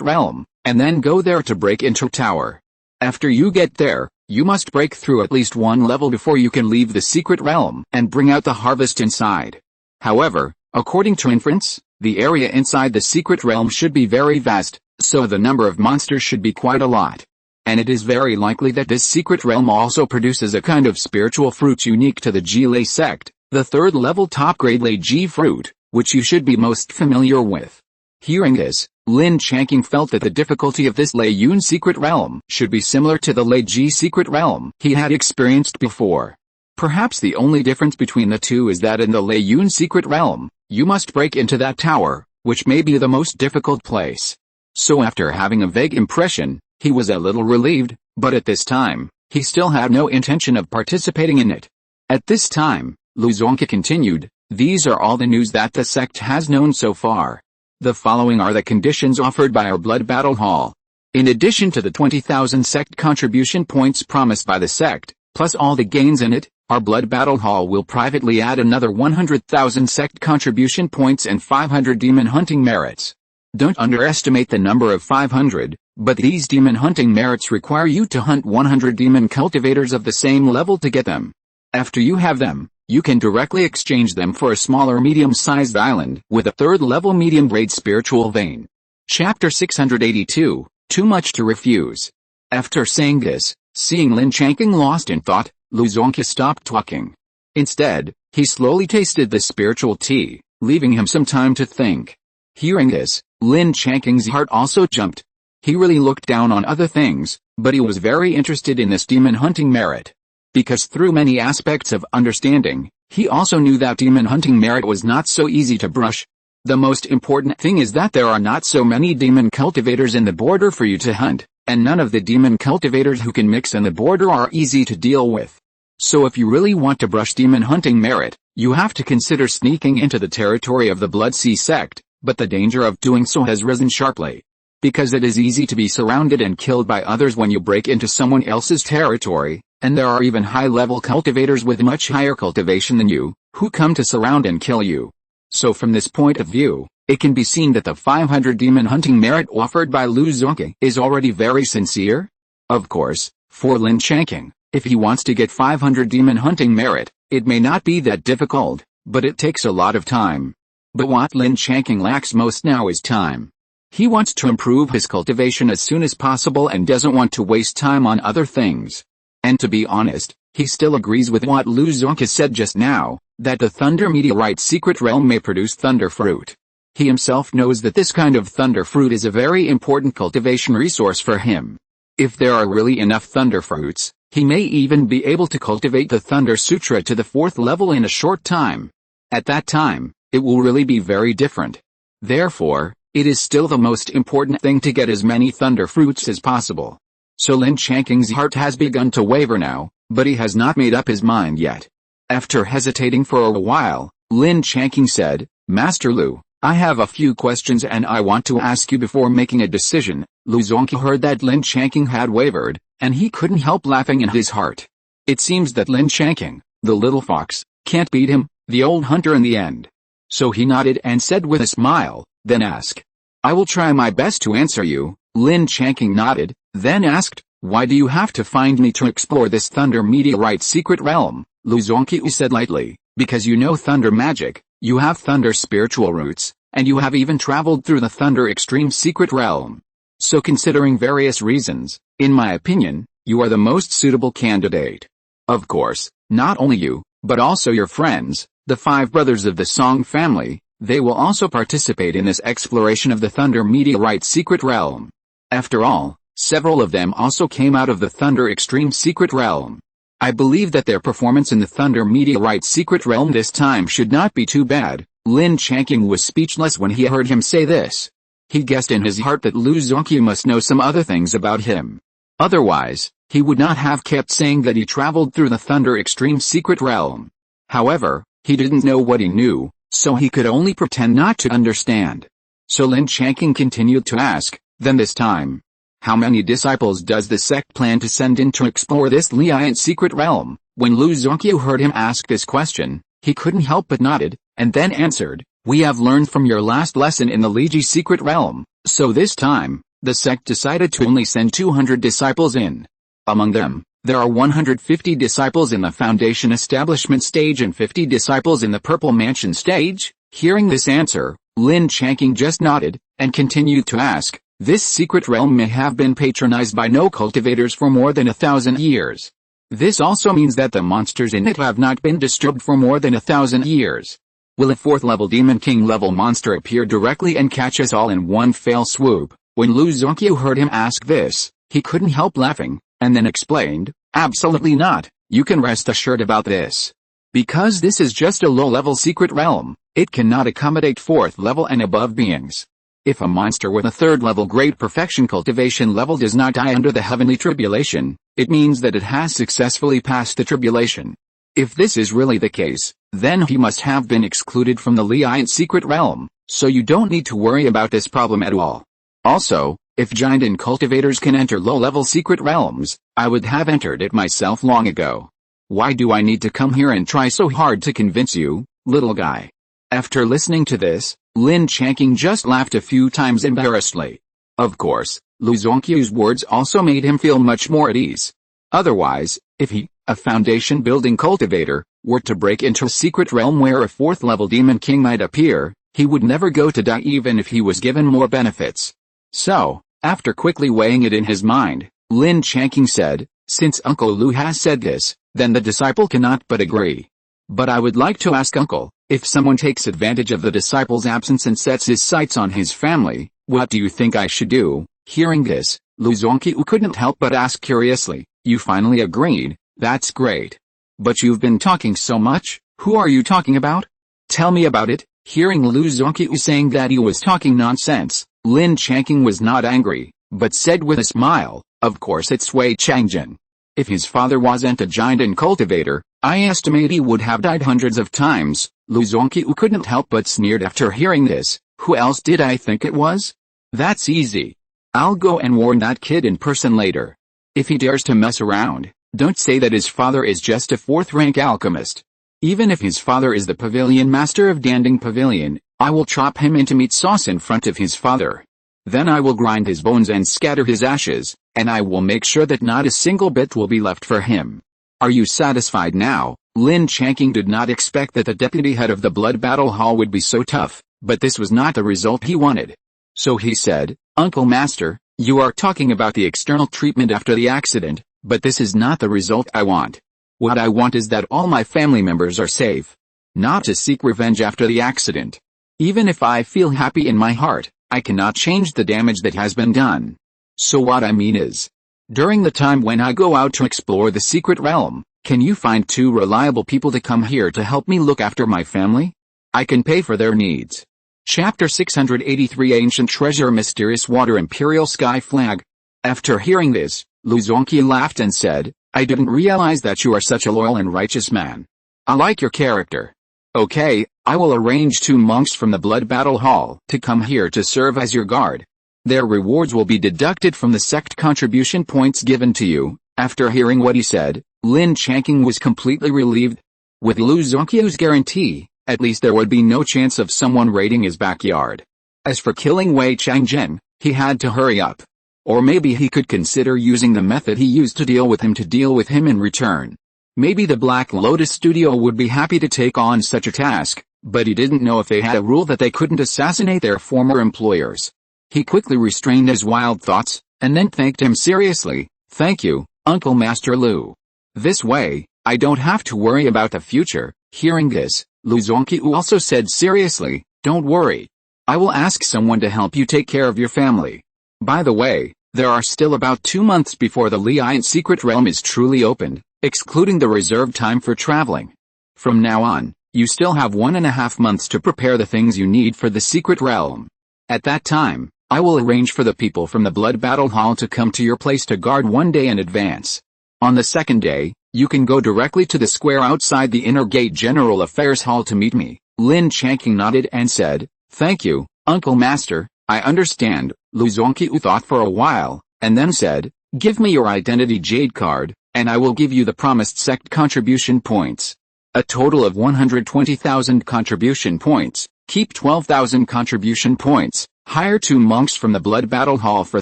realm, and then go there to break into a tower. After you get there, you must break through at least one level before you can leave the secret realm and bring out the harvest inside. However, according to inference, the area inside the secret realm should be very vast, so the number of monsters should be quite a lot. And it is very likely that this secret realm also produces a kind of spiritual fruit unique to the Ji sect, the third level top grade Lei Ji fruit, which you should be most familiar with. Hearing this, Lin Changqing felt that the difficulty of this Lei Yun secret realm should be similar to the Lei Ji secret realm he had experienced before. Perhaps the only difference between the two is that in the Lei Yun secret realm, you must break into that tower, which may be the most difficult place. So after having a vague impression, he was a little relieved, but at this time, he still had no intention of participating in it. At this time, Lu Zongke continued, these are all the news that the sect has known so far. The following are the conditions offered by our blood battle hall. In addition to the 20,000 sect contribution points promised by the sect, plus all the gains in it, our blood battle hall will privately add another 100,000 sect contribution points and 500 demon hunting merits. Don't underestimate the number of 500, but these demon hunting merits require you to hunt 100 demon cultivators of the same level to get them. After you have them, you can directly exchange them for a smaller medium-sized island with a third-level medium-grade spiritual vein. Chapter 682, Too Much to Refuse. After saying this, seeing Lin Changqing lost in thought, Lu Zongke stopped talking. Instead, he slowly tasted the spiritual tea, leaving him some time to think. Hearing this, Lin Changqing's heart also jumped. He really looked down on other things, but he was very interested in this demon hunting merit. Because through many aspects of understanding, he also knew that demon hunting merit was not so easy to brush. The most important thing is that there are not so many demon cultivators in the border for you to hunt, and none of the demon cultivators who can mix in the border are easy to deal with. So if you really want to brush demon hunting merit, you have to consider sneaking into the territory of the Blood Sea sect, but the danger of doing so has risen sharply. Because it is easy to be surrounded and killed by others when you break into someone else's territory, and there are even high-level cultivators with much higher cultivation than you, who come to surround and kill you. So from this point of view, it can be seen that the 500 demon hunting merit offered by Lu Zongke is already very sincere. Of course, for Lin Changqing, if he wants to get 500 demon hunting merit, it may not be that difficult, but it takes a lot of time. But what Lin Changqing lacks most now is time. He wants to improve his cultivation as soon as possible and doesn't want to waste time on other things. And to be honest, he still agrees with what Lu Zongke said just now, that the thunder meteorite secret realm may produce thunder fruit. He himself knows that this kind of thunder fruit is a very important cultivation resource for him. If there are really enough thunder fruits, he may even be able to cultivate the Thunder Sutra to the 4th level in a short time. At that time, it will really be very different. Therefore, it is still the most important thing to get as many thunder fruits as possible. So Lin Changqing's heart has begun to waver now, but he has not made up his mind yet. After hesitating for a while, Lin Changqing said, Master Lu, I have a few questions and I want to ask you before making a decision. Lu Zongke heard that Lin Changqing had wavered, and he couldn't help laughing in his heart. It seems that Lin Changqing, the little fox, can't beat him, the old hunter in the end. So he nodded and said with a smile, then asked. I will try my best to answer you. Lin Changqing nodded, then asked, why do you have to find me to explore this thunder meteorite secret realm? Lu Zongke said lightly, because you know thunder magic, you have thunder spiritual roots, and you have even traveled through the thunder extreme secret realm. So considering various reasons, in my opinion, you are the most suitable candidate. Of course, not only you, but also your friends, the 5 brothers of the Song family, they will also participate in this exploration of the thunder meteorite secret realm. After all, several of them also came out of the thunder extreme secret realm. I believe that their performance in the thunder meteorite secret realm this time should not be too bad. Lin Changqing was speechless when he heard him say this. He guessed in his heart that Lu Zongke must know some other things about him. Otherwise, he would not have kept saying that he traveled through the thunder extreme secret realm. However, he didn't know what he knew, so he could only pretend not to understand. So Lin Changqing continued to ask, then this time, How many disciples does the sect plan to send in to explore this Liant secret realm? When Lu Zongqiu heard him ask this question, he couldn't help but nodded, and then answered, "We have learned from your last lesson in the Liji secret realm, so this time, the sect decided to only send 200 disciples in. Among them, there are 150 disciples in the foundation establishment stage and 50 disciples in the purple mansion stage." Hearing this answer, Lin Changqing just nodded, and continued to ask, "This secret realm may have been patronized by no cultivators for more than 1,000 years. This also means that the monsters in it have not been disturbed for more than 1,000 years. Will a 4th level Demon King level monster appear directly and catch us all in one fell swoop?" When Lu Zongqiu heard him ask this, he couldn't help laughing, and then explained, "Absolutely not, you can rest assured about this. Because this is just a low-level secret realm, it cannot accommodate 4th level and above beings. If a monster with a 3rd level Great Perfection cultivation level does not die under the heavenly tribulation, it means that it has successfully passed the tribulation. If this is really the case, then he must have been excluded from the Liant secret realm, so you don't need to worry about this problem at all. Also, if giant and cultivators can enter low-level secret realms, I would have entered it myself long ago. Why do I need to come here and try so hard to convince you, little guy?" After listening to this, Lin Changqing just laughed a few times embarrassedly. Of course, Lu Zongqiu's words also made him feel much more at ease. Otherwise, if he, a foundation-building cultivator, were to break into a secret realm where a 4th level Demon King might appear, he would never go to die even if he was given more benefits. So, after quickly weighing it in his mind, Lin Changqing said, "Since Uncle Lu has said this, then the disciple cannot but agree. But I would like to ask Uncle, if someone takes advantage of the disciple's absence and sets his sights on his family, what do you think I should do?" Hearing this, Lu Zongqiu couldn't help but ask curiously, "You finally agreed, that's great. But you've been talking so much, who are you talking about? Tell me about it." Hearing Lu Zongqiu saying that he was talking nonsense, Lin Changqing was not angry, but said with a smile, "Of course it's Wei Changjin. If his father wasn't a giant and cultivator, I estimate he would have died hundreds of times." Lu Zongqiu couldn't help but sneered after hearing this. "Who else did I think it was? That's easy. I'll go and warn that kid in person later. If he dares to mess around, don't say that his father is just a 4th-rank alchemist. Even if his father is the pavilion master of Danding Pavilion, I will chop him into meat sauce in front of his father. Then I will grind his bones and scatter his ashes, and I will make sure that not a single bit will be left for him. Are you satisfied now?" Lin Changqing did not expect that the deputy head of the Blood Battle Hall would be so tough, but this was not the result he wanted. So he said, "Uncle Master, you are talking about the external treatment after the accident, but this is not the result I want. What I want is that all my family members are safe. Not to seek revenge after the accident. Even if I feel happy in my heart, I cannot change the damage that has been done. So what I mean is, during the time when I go out to explore the secret realm, can you find 2 reliable people to come here to help me look after my family? I can pay for their needs." Chapter 683 Ancient Treasure Mysterious Water Imperial Sky Flag. After hearing this, Lu Zongqiu laughed and said, "I didn't realize that you are such a loyal and righteous man. I like your character. Okay, I will arrange 2 monks from the Blood Battle Hall to come here to serve as your guard. Their rewards will be deducted from the sect contribution points given to you." After hearing what he said, Lin Changqing was completely relieved. With Lu Zongqiu's guarantee, at least there would be no chance of someone raiding his backyard. As for killing Wei Changjin, he had to hurry up. Or maybe he could consider using the method he used to deal with him in return. Maybe the Black Lotus Studio would be happy to take on such a task, but he didn't know if they had a rule that they couldn't assassinate their former employers. He quickly restrained his wild thoughts, and then thanked him seriously. "Thank you, Uncle Master Lu. This way, I don't have to worry about the future." Hearing this, Lu Zongqiu also said seriously, "Don't worry. I will ask someone to help you take care of your family. By the way, there are still about 2 months before the Liant secret realm is truly opened, excluding the reserved time for traveling. From now on, you still have 1.5 months to prepare the things you need for the secret realm. At that time, I will arrange for the people from the Blood Battle Hall to come to your place to guard 1 day in advance. On the 2nd day, you can go directly to the square outside the inner gate General Affairs Hall to meet me." Lin Changqing nodded and said, "Thank you, Uncle Master, I understand." Lu Zongqiu thought for a while, and then said, "Give me your identity jade card, and I will give you the promised sect contribution points. A total of 120,000 contribution points, keep 12,000 contribution points, hire 2 monks from the Blood Battle Hall for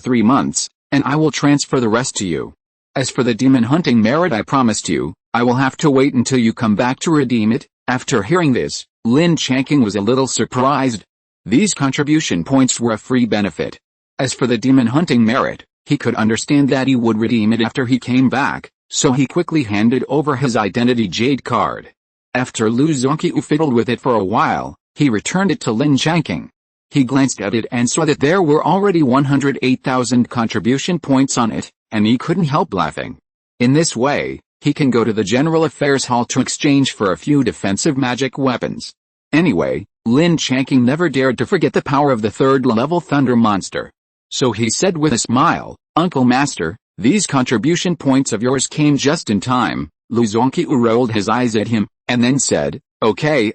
3 months, and I will transfer the rest to you. As for the demon hunting merit I promised you, I will have to wait until you come back to redeem it." After hearing this, Lin Changqing was a little surprised. These contribution points were a free benefit. As for the demon hunting merit, he could understand that he would redeem it after he came back, so he quickly handed over his identity jade card. After Lu Zongqiu fiddled with it for a while, he returned it to Lin Changqing. He glanced at it and saw that there were already 108,000 contribution points on it, and he couldn't help laughing. In this way, he can go to the General Affairs Hall to exchange for a few defensive magic weapons. Anyway, Lin Changqing never dared to forget the power of the 3rd-level thunder monster. So he said with a smile, "Uncle Master, these contribution points of yours came just in time." Lu Zongqiu rolled his eyes at him, and then said, Okay,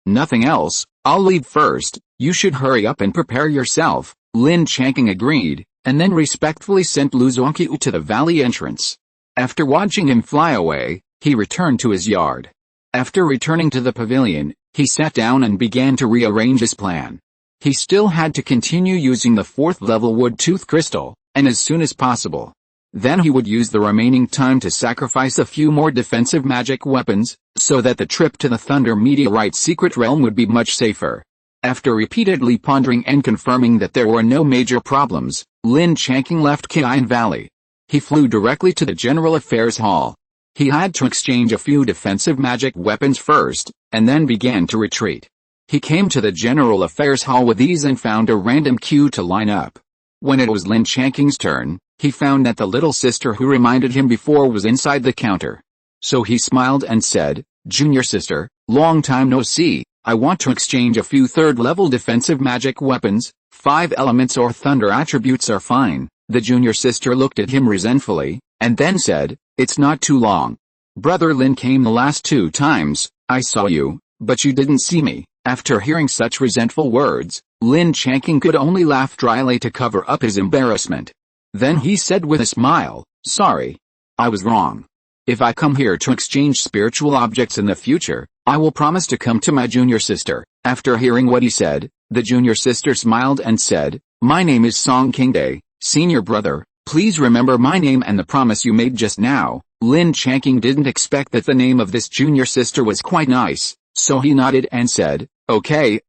nothing else, I'll leave first, you should hurry up and prepare yourself." Lin Changqing agreed, and then respectfully sent Lu Zongqiu to the valley entrance. After watching him fly away, he returned to his yard. After returning to the pavilion, he sat down and began to rearrange his plan. He still had to continue using the 4th-level wood tooth crystal, and as soon as possible. Then he would use the remaining time to sacrifice a few more defensive magic weapons, so that the trip to the Thunder Meteorite Secret Realm would be much safer. After repeatedly pondering and confirming that there were no major problems, Lin Changqing left Qian Valley. He flew directly to the General Affairs Hall. He had to exchange a few defensive magic weapons first, and then began to retreat. He came to the General Affairs Hall with ease and found a random queue to line up. When it was Lin Changqing's turn, he found that the little sister who reminded him before was inside the counter. So he smiled and said, "Junior sister, long time no see, I want to exchange a few 3rd-level defensive magic weapons, 5 elements or thunder attributes are fine." The junior sister looked at him resentfully, and then said, "It's not too long. Brother Lin came the last 2 times, I saw you, but you didn't see me." After hearing such resentful words, Lin Changqing could only laugh dryly to cover up his embarrassment. Then he said with a smile, "Sorry. I was wrong. If I come here to exchange spiritual objects in the future, I will promise to come to my junior sister." After hearing what he said, the junior sister smiled and said, "My name is Song Qingde, senior brother, please remember my name and the promise you made just now." Lin Changqing didn't expect that the name of this junior sister was quite nice, so he nodded and said, Okay,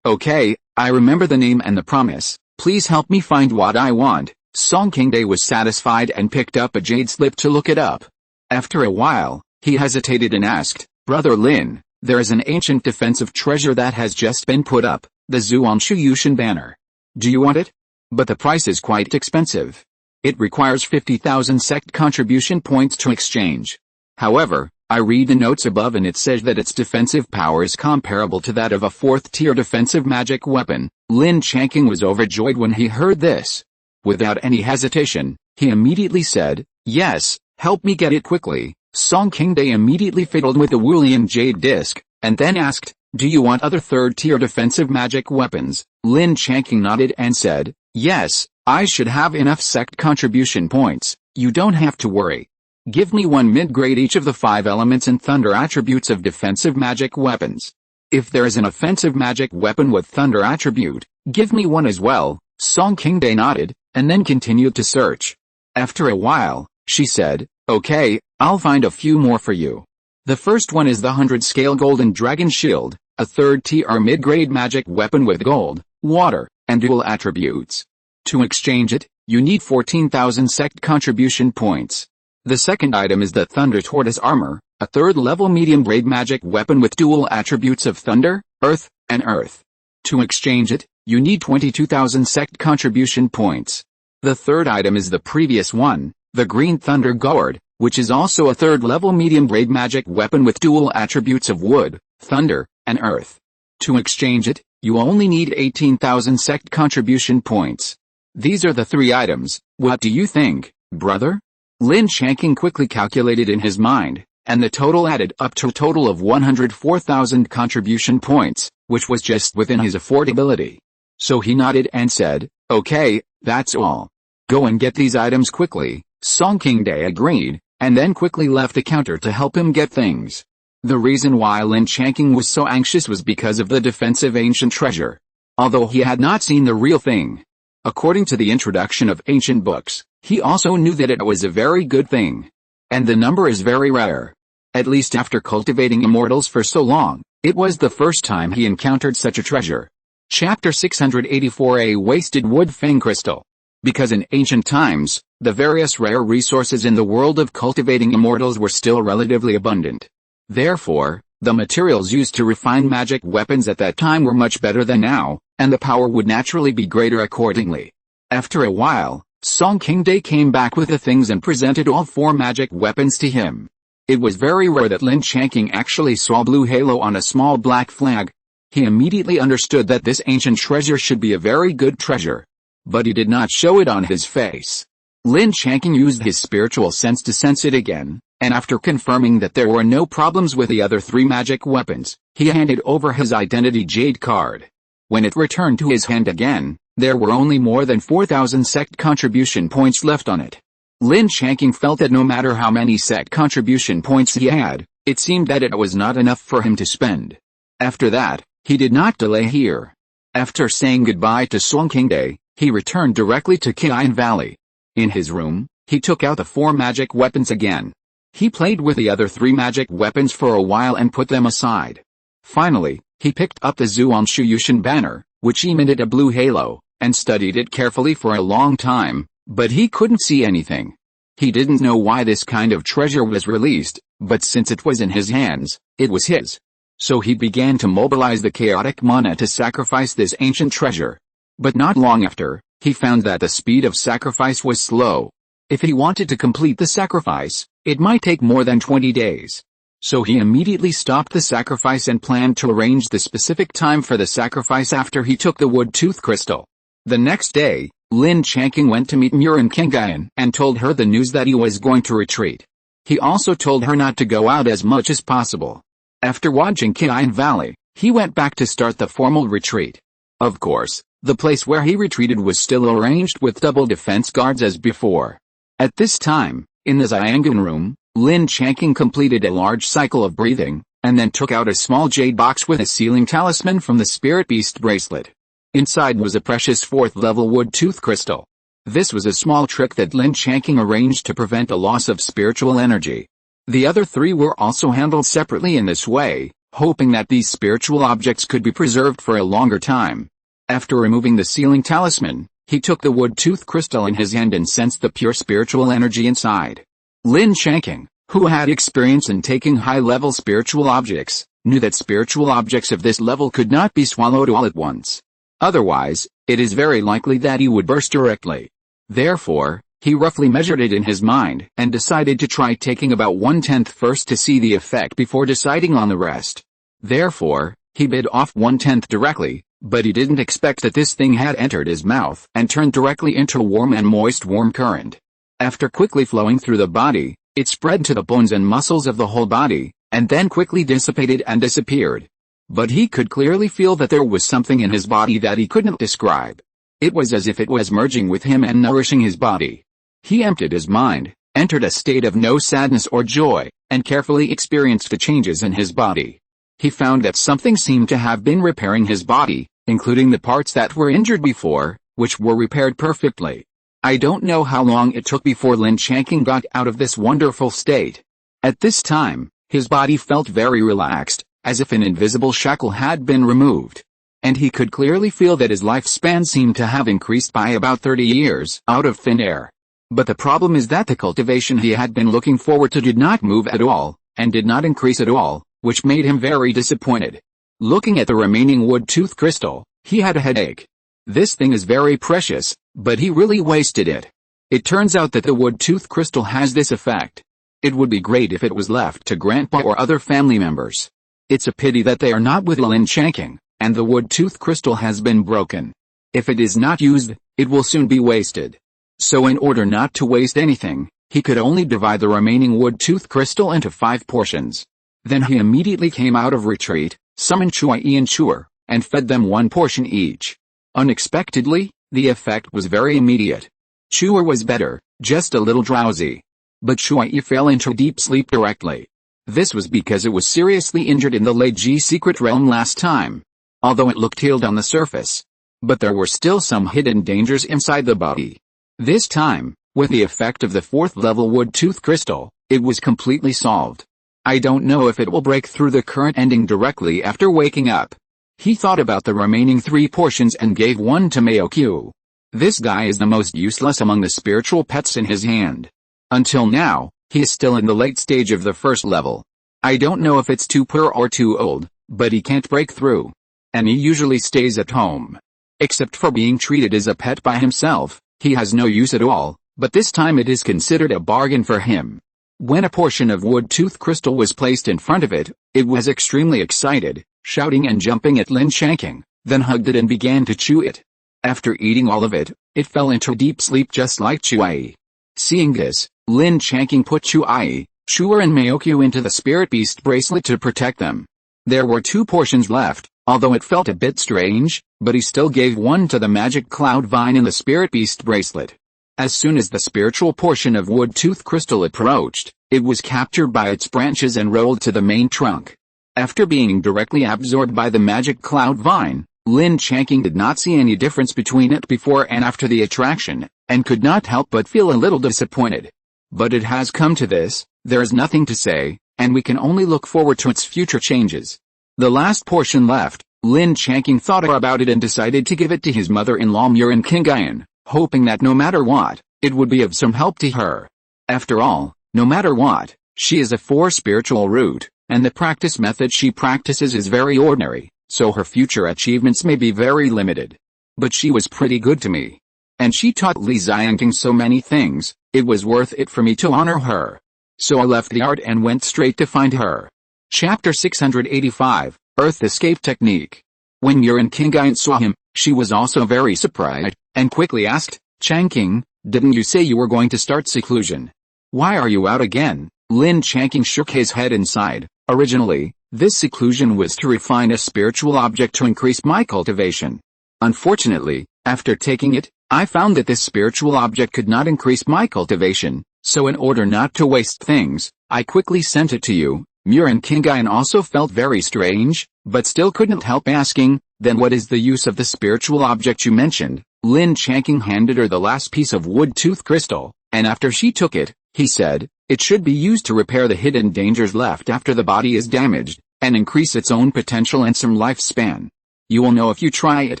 I remember the name and the promise, please help me find what I want." Song Qingde was satisfied and picked up a jade slip to look it up. After a while, he hesitated and asked, "Brother Lin, there is an ancient defensive treasure that has just been put up, the Zhuangshu Yushan banner. Do you want it? But the price is quite expensive. It requires 50,000 sect contribution points to exchange. However, I read the notes above and it says that its defensive power is comparable to that of a 4th-tier defensive magic weapon." Lin Changqing was overjoyed when he heard this. Without any hesitation, he immediately said, "Yes, help me get it quickly." Song Qingde immediately fiddled with the Wulian jade disc, and then asked, "Do you want other 3rd-tier defensive magic weapons?" Lin Changqing nodded and said, "Yes, I should have enough sect contribution points, you don't have to worry. Give me 1 mid-grade each of the 5 elements and thunder attributes of defensive magic weapons. If there is an offensive magic weapon with thunder attribute, give me 1 as well." Song Qingde nodded, and then continued to search. After a while, she said, "Okay, I'll find a few more for you. The first one is the 100-scale Golden Dragon Shield, a 3rd-tier mid-grade magic weapon with gold, water, and dual attributes. To exchange it, you need 14,000 sect contribution points. The second item is the Thunder Tortoise Armor, a 3rd-level medium-grade magic weapon with dual attributes of thunder, earth, and earth. To exchange it, you need 22,000 sect contribution points. The third item is the previous one, the Green Thunder Gourd, which is also a 3rd-level medium-grade magic weapon with dual attributes of wood, thunder, and earth. To exchange it, you only need 18,000 sect contribution points. These are the 3 items. What do you think, brother? Lin Changqing quickly calculated in his mind, and the total added up to a total of 104,000 contribution points, which was just within his affordability. So he nodded and said, "Okay, that's all." Go and get these items quickly. Song Qingde agreed, and then quickly left the counter to help him get things. The reason why Lin Changqing was so anxious was because of the defensive ancient treasure. Although he had not seen the real thing, according to the introduction of ancient books, he also knew that it was a very good thing. And the number is very rare. At least after cultivating immortals for so long, it was the first time he encountered such a treasure. Chapter 684, A Wasted Wood Fang Crystal. Because in ancient times, the various rare resources in the world of cultivating immortals were still relatively abundant. Therefore, the materials used to refine magic weapons at that time were much better than now, and the power would naturally be greater accordingly. After a while, Song Qingde came back with the things and presented all 4 magic weapons to him. It was very rare that Lin Changqing actually saw blue halo on a small black flag. He immediately understood that this ancient treasure should be a very good treasure. But he did not show it on his face. Lin Changqing used his spiritual sense to sense it again, and after confirming that there were no problems with the other 3 magic weapons, he handed over his identity jade card. When it returned to his hand again, there were only more than 4,000 sect contribution points left on it. Lin Changqing felt that no matter how many sect contribution points he had, it seemed that it was not enough for him to spend. After that, he did not delay here. After saying goodbye to Song Qingde, he returned directly to Qian Valley. In his room, he took out the 4 magic weapons again. He played with the other 3 magic weapons for a while and put them aside. Finally, he picked up the Zhuan Shuyushan banner, which emitted a blue halo, and studied it carefully for a long time, but he couldn't see anything. He didn't know why this kind of treasure was released, but since it was in his hands, it was his. So he began to mobilize the chaotic mana to sacrifice this ancient treasure. But not long after, he found that the speed of sacrifice was slow. If he wanted to complete the sacrifice, it might take more than 20 days. So he immediately stopped the sacrifice and planned to arrange the specific time for the sacrifice after he took the wood tooth crystal. The next day, Lin Changqing went to meet Reincarnated and told her the news that he was going to retreat. He also told her not to go out as much as possible. After watching Qian Valley, he went back to start the formal retreat. Of course, the place where he retreated was still arranged with double defense guards as before. At this time, in the Xiangun room, Lin Changqing completed a large cycle of breathing, and then took out a small jade box with a sealing talisman from the spirit beast bracelet. Inside was a precious 4th-level wood tooth crystal. This was a small trick that Lin Changqing arranged to prevent a loss of spiritual energy. The other 3 were also handled separately in this way, hoping that these spiritual objects could be preserved for a longer time. After removing the sealing talisman, he took the wood tooth crystal in his hand and sensed the pure spiritual energy inside. Lin Changqing, who had experience in taking high-level spiritual objects, knew that spiritual objects of this level could not be swallowed all at once. Otherwise, it is very likely that he would burst directly. Therefore, he roughly measured it in his mind and decided to try taking about 1/10 first to see the effect before deciding on the rest. Therefore, he bit off 1/10 directly, but he didn't expect that this thing had entered his mouth and turned directly into a warm and moist warm current. After quickly flowing through the body, it spread to the bones and muscles of the whole body, and then quickly dissipated and disappeared. But he could clearly feel that there was something in his body that he couldn't describe. It was as if it was merging with him and nourishing his body. He emptied his mind, entered a state of no sadness or joy, and carefully experienced the changes in his body. He found that something seemed to have been repairing his body, including the parts that were injured before, which were repaired perfectly. I don't know how long it took before Lin Changqing got out of this wonderful state. At this time, his body felt very relaxed, as if an invisible shackle had been removed. And he could clearly feel that his lifespan seemed to have increased by about 30 years out of thin air. But the problem is that the cultivation he had been looking forward to did not move at all, and did not increase at all, which made him very disappointed. Looking at the remaining wood tooth crystal, he had a headache. This thing is very precious, but he really wasted it. It turns out that the wood tooth crystal has this effect. It would be great if it was left to Grandpa or other family members. It's a pity that they are not with Lin Changqing, and the wood tooth crystal has been broken. If it is not used, it will soon be wasted. So in order not to waste anything, he could only divide the remaining wood tooth crystal into 5 portions. Then he immediately came out of retreat, summoned Chui and Chuer, and fed them 1 portion each. Unexpectedly, the effect was very immediate. Chua was better, just a little drowsy. But Shuai fell into deep sleep directly. This was because it was seriously injured in the Lei Ji secret realm last time. Although it looked healed on the surface. But there were still some hidden dangers inside the body. This time, with the effect of the 4th level wood tooth crystal, it was completely solved. I don't know if it will break through the current ending directly after waking up. He thought about the remaining 3 portions and gave one to Maokyu. This guy is the most useless among the spiritual pets in his hand. Until now, he is still in the late stage of the 1st level. I don't know if it's too poor or too old, but he can't break through. And he usually stays at home. Except for being treated as a pet by himself, he has no use at all, but this time it is considered a bargain for him. When a portion of wood tooth crystal was placed in front of it, it was extremely excited, shouting and jumping at Lin Changqing, then hugged it and began to chew it. After eating all of it, it fell into deep sleep just like Chuai. Seeing this, Lin Changqing put Chuai, Chua and Maokyu into the spirit beast bracelet to protect them. There were 2 portions left, although it felt a bit strange, but he still gave one to the magic cloud vine in the spirit beast bracelet. As soon as the spiritual portion of wood tooth crystal approached, it was captured by its branches and rolled to the main trunk. After being directly absorbed by the magic cloud vine, Lin Changqing did not see any difference between it before and after the attraction, and could not help but feel a little disappointed. But it has come to this, there is nothing to say, and we can only look forward to its future changes. The last portion left, Lin Changqing thought about it and decided to give it to his mother-in-law Reincarnated, hoping that no matter what, it would be of some help to her. After all, no matter what, she is a 4 spiritual root, and the practice method she practices is very ordinary, so her future achievements may be very limited. But she was pretty good to me. And she taught Li Xiangting so many things, it was worth it for me to honor her. So I left the art and went straight to find her. Chapter 685, Earth Escape Technique. When Reincarnated saw him, she was also very surprised, and quickly asked, Changqing, didn't you say you were going to start seclusion? Why are you out again? Lin Changqing shook his head and sighed. Originally, this seclusion was to refine a spiritual object to increase my cultivation. Unfortunately, after taking it, I found that this spiritual object could not increase my cultivation, so in order not to waste things, I quickly sent it to you. Reincarnated also felt very strange, but still couldn't help asking, then what is the use of the spiritual object you mentioned? Lin Changqing handed her the last piece of wood tooth crystal, and after she took it, he said, it should be used to repair the hidden dangers left after the body is damaged, and increase its own potential and some lifespan. You will know if you try it.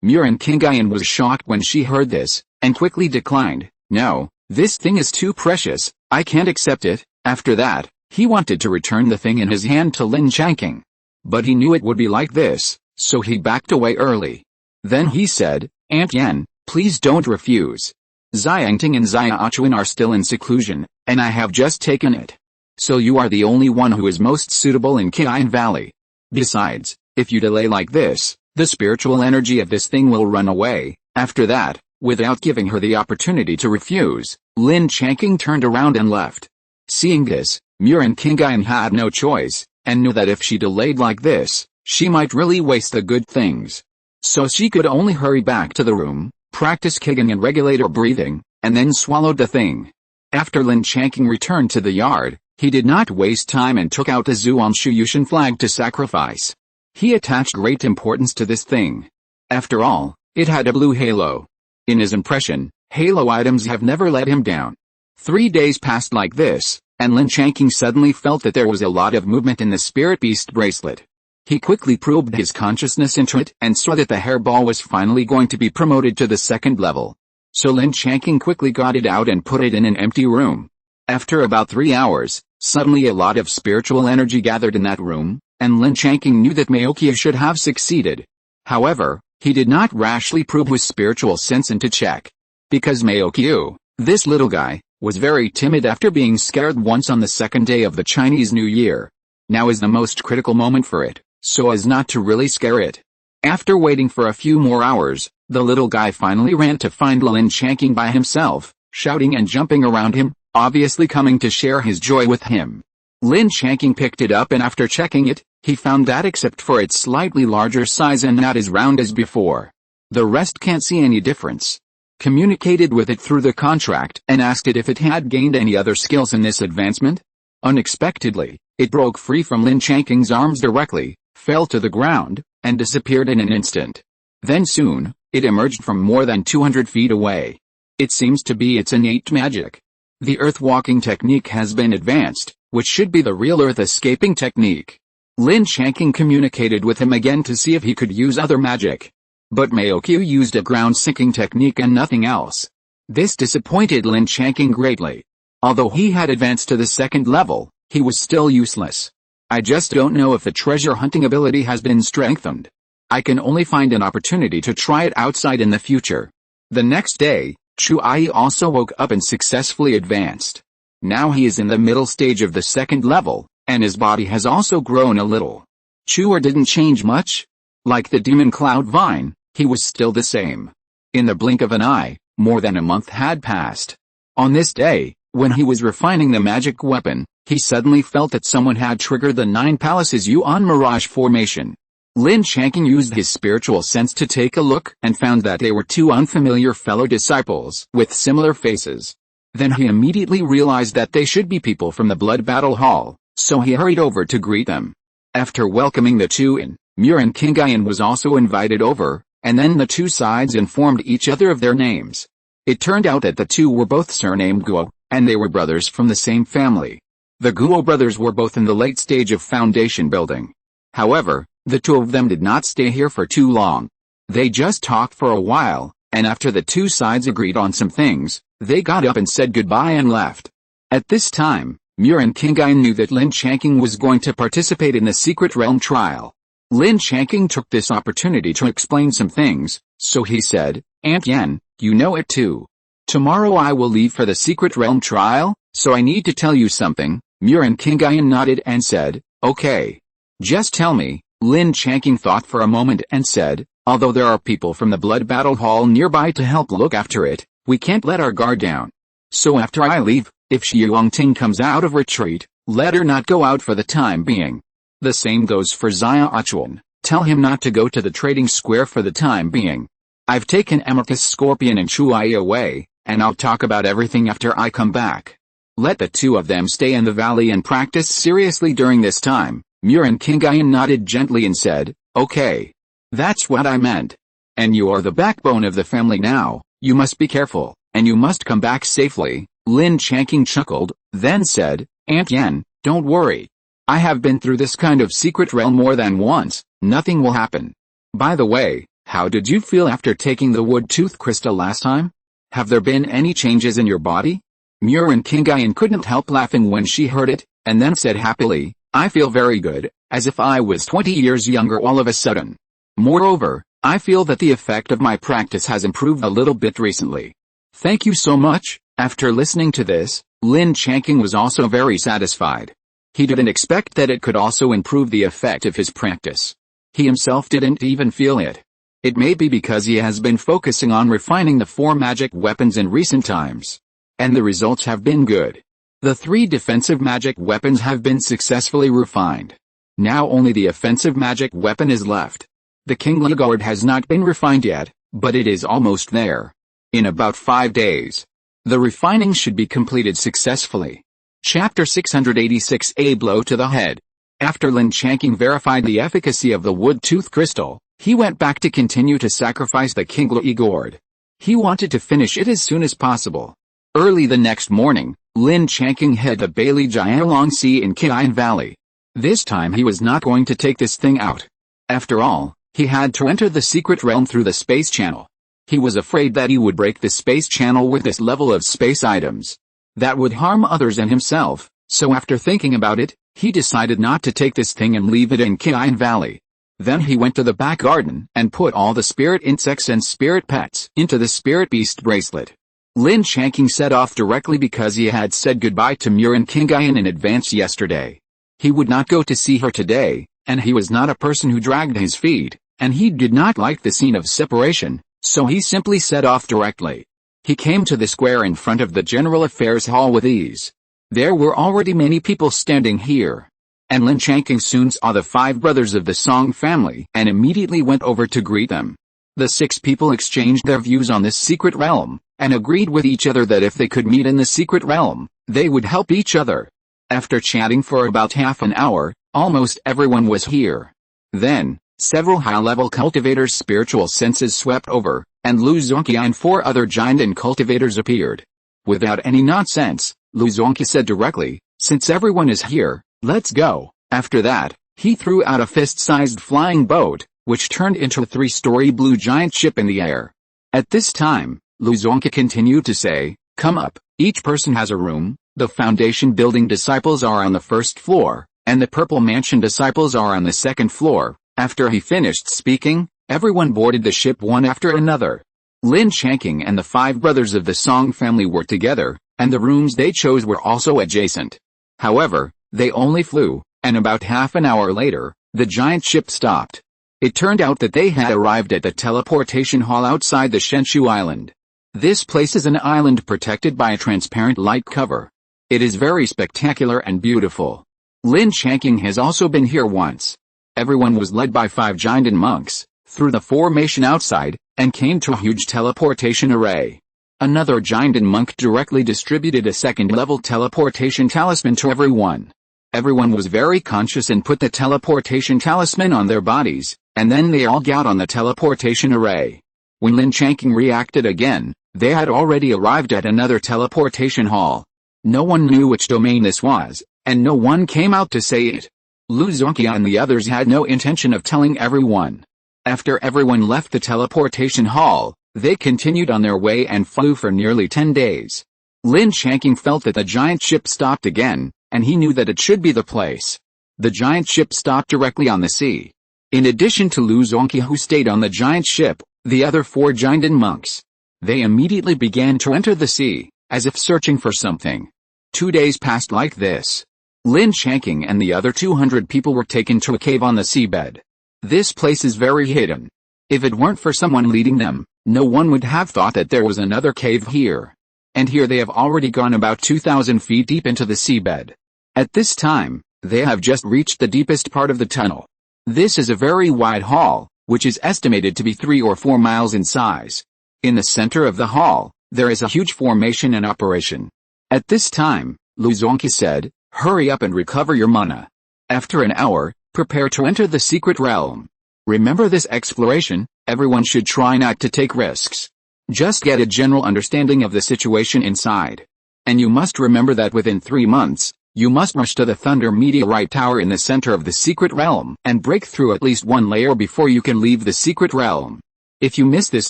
Reincarnated was shocked when she heard this, and quickly declined. No, this thing is too precious, I can't accept it. After that, he wanted to return the thing in his hand to Lin Changqing. But he knew it would be like this, so he backed away early. Then he said, Aunt Yan, please don't refuse. Xiangting and Xiaochuan are still in seclusion, and I have just taken it. So you are the only one who is most suitable in Qian Valley. Besides, if you delay like this, the spiritual energy of this thing will run away. After that, without giving her the opportunity to refuse, Lin Changqing turned around and left. Seeing this, Reincarnated had no choice, and knew that if she delayed like this, she might really waste the good things. So she could only hurry back to the room, practice Qigong and regulate her breathing, and then swallowed the thing. After Lin Changqing returned to the yard, he did not waste time and took out the Zhuang Shuyushan flag to sacrifice. He attached great importance to this thing. After all, it had a blue halo. In his impression, halo items have never let him down. 3 days passed like this, and Lin Changqing suddenly felt that there was a lot of movement in the spirit beast bracelet. He quickly probed his consciousness into it and saw that the hairball was finally going to be promoted to the 2nd level. So Lin Changqing quickly got it out and put it in an empty room. After about 3 hours, suddenly a lot of spiritual energy gathered in that room, and Lin Changqing knew that Maokyu should have succeeded. However, he did not rashly probe his spiritual sense into check. Because Maokyu, this little guy, was very timid after being scared once on the 2nd day of the Chinese New Year. Now is the most critical moment for it, so as not to really scare it. After waiting for a few more hours, the little guy finally ran to find Lin Changqing by himself, shouting and jumping around him, obviously coming to share his joy with him. Lin Changqing picked it up and after checking it, he found that except for its slightly larger size and not as round as before, the rest can't see any difference. communicated with it through the contract and asked it if it had gained any other skills in this advancement. Unexpectedly, it broke free from Lin Changqing's arms directly, fell to the ground, and disappeared in an instant. Then soon, it emerged from more than 200 feet away. It seems to be its innate magic. The earth-walking technique has been advanced, which should be the real earth-escaping technique. Lin Changqing communicated with him again to see if he could use other magic. But Maokyu used a ground-sinking technique and nothing else. This disappointed Lin Changqing greatly. Although he had advanced to the second level, he was still useless. I just don't know if the treasure hunting ability has been strengthened. I can only find an opportunity to try it outside in the future. The next day, Chu Ai also woke up and successfully advanced. Now he is in the middle stage of the second level, and his body has also grown a little. Chu didn't change much. Like the demon cloud vine, he was still the same. In the blink of an eye, more than a month had passed. On this day, when he was refining the magic weapon, he suddenly felt that someone had triggered the 9 Palaces Yuan Mirage formation. Lin Changqing used his spiritual sense to take a look and found that they were 2 unfamiliar fellow disciples with similar faces. Then he immediately realized that they should be people from the Blood Battle Hall, so he hurried over to greet them. After welcoming the 2 in, Reincarnated was also invited over, and then the 2 sides informed each other of their names. It turned out that the 2 were both surnamed Guo, and they were brothers from the same family. The Guo brothers were both in the late stage of foundation building. However, the 2 of them did not stay here for too long. They just talked for a while, and after the 2 sides agreed on some things, they got up and said goodbye and left. At this time, Reincarnated knew that Lin Changqing was going to participate in the Secret Realm trial. Lin Changqing took this opportunity to explain some things, so he said, "Aunt Yan, you know it too. Tomorrow I will leave for the Secret Realm trial, so I need to tell you something." Reincarnated nodded and said, "Okay. Just tell me." Lin Changqing thought for a moment and said, "Although there are people from the Blood Battle Hall nearby to help look after it, we can't let our guard down. So after I leave, if Xu Yongting comes out of retreat, let her not go out for the time being. The same goes for Xia Achuan, tell him not to go to the trading square for the time being. I've taken Amethyst Scorpion and Chu Ai away, and I'll talk about everything after I come back. Let the 2 of them stay in the valley and practice seriously during this time." Reincarnated nodded gently and said, "Okay. That's what I meant. And you are the backbone of the family now, you must be careful, and you must come back safely." Lin Changqing chuckled, then said, "Aunt Yan, don't worry. I have been through this kind of secret realm more than once, nothing will happen. By the way, how did you feel after taking the wood tooth crystal last time? Have there been any changes in your body?" Reincarnated couldn't help laughing when she heard it, and then said happily, "I feel very good, as if I was 20 years younger all of a sudden. Moreover, I feel that the effect of my practice has improved a little bit recently." "Thank you so much." After listening to this, Lin Changqing was also very satisfied. He didn't expect that it could also improve the effect of his practice. He himself didn't even feel it. It may be because he has been focusing on refining the 4 magic weapons in recent times. And the results have been good. The 3 defensive magic weapons have been successfully refined. Now only the offensive magic weapon is left. The Kingly Guard has not been refined yet, but it is almost there. In about 5 days, the refining should be completed successfully. Chapter 686, A Blow to the Head. After Lin Changqing verified the efficacy of the wood tooth crystal, he went back to continue to sacrifice the Kingly Guard. He wanted to finish it as soon as possible. Early the next morning, Lin Changqing hid the Bailey Jialong Sea in Qian Valley. This time he was not going to take this thing out. After all, he had to enter the secret realm through the space channel. He was afraid that he would break the space channel with this level of space items. That would harm others and himself, so after thinking about it, he decided not to take this thing and leave it in Qian Valley. Then he went to the back garden and put all the spirit insects and spirit pets into the spirit beast bracelet. Lin Changqing set off directly because he had said goodbye to Reincarnated in advance yesterday. He would not go to see her today, and he was not a person who dragged his feet, and he did not like the scene of separation, so he simply set off directly. He came to the square in front of the General Affairs Hall with ease. There were already many people standing here. And Lin Changqing soon saw the 5 brothers of the Song family and immediately went over to greet them. The 6 people exchanged their views on this secret realm, and agreed with each other that if they could meet in the secret realm, they would help each other. After chatting for about half an hour, almost everyone was here. Then, several high-level cultivators' spiritual senses swept over, and Lu Zongqi and 4 other giant cultivators appeared. Without any nonsense, Lu Zongqi said directly, "Since everyone is here, let's go." After that, he threw out a fist-sized flying boat, which turned into a 3-story blue giant ship in the air. At this time, Lu Zongqi continued to say, "Come up, each person has a room, the foundation building disciples are on the 1st floor, and the purple mansion disciples are on the 2nd floor." After he finished speaking, everyone boarded the ship one after another. Lin Changqing and the 5 brothers of the Song family were together, and the rooms they chose were also adjacent. However, they only flew, and about half an hour later, the giant ship stopped. It turned out that they had arrived at the teleportation hall outside the Shenshu Island. This place is an island protected by a transparent light cover. It is very spectacular and beautiful. Lin Changqing has also been here once. Everyone was led by 5 giant monks, through the formation outside, and came to a huge teleportation array. Another giant monk directly distributed a 2nd-level teleportation talisman to everyone. Everyone was very conscious and put the teleportation talisman on their bodies, and then they all got on the teleportation array. When Lin Changqing reacted again, they had already arrived at another teleportation hall. No one knew which domain this was, and no one came out to say it. Lu Zongqi and the others had no intention of telling everyone. After everyone left the teleportation hall, they continued on their way and flew for nearly 10 days. Lin Changqing felt that the giant ship stopped again, and he knew that it should be the place. The giant ship stopped directly on the sea. In addition to Lu Zongqi who stayed on the giant ship, the other 4 giant monks. They immediately began to enter the sea, as if searching for something. 2 days passed like this. Lin Changqing and the other 200 people were taken to a cave on the seabed. This place is very hidden. If it weren't for someone leading them, no one would have thought that there was another cave here. And here they have already gone about 2,000 feet deep into the seabed. At this time, they have just reached the deepest part of the tunnel. This is a very wide hall, which is estimated to be 3 or 4 miles in size. In the center of the hall, there is a huge formation in operation. At this time, Lu Zongqi said, "Hurry up and recover your mana. After an hour, prepare to enter the secret realm. Remember this exploration, everyone should try not to take risks. Just get a general understanding of the situation inside. And you must remember that within 3 months, you must rush to the Thunder Meteorite Tower in the center of the secret realm and break through at least 1 layer before you can leave the secret realm. If you miss this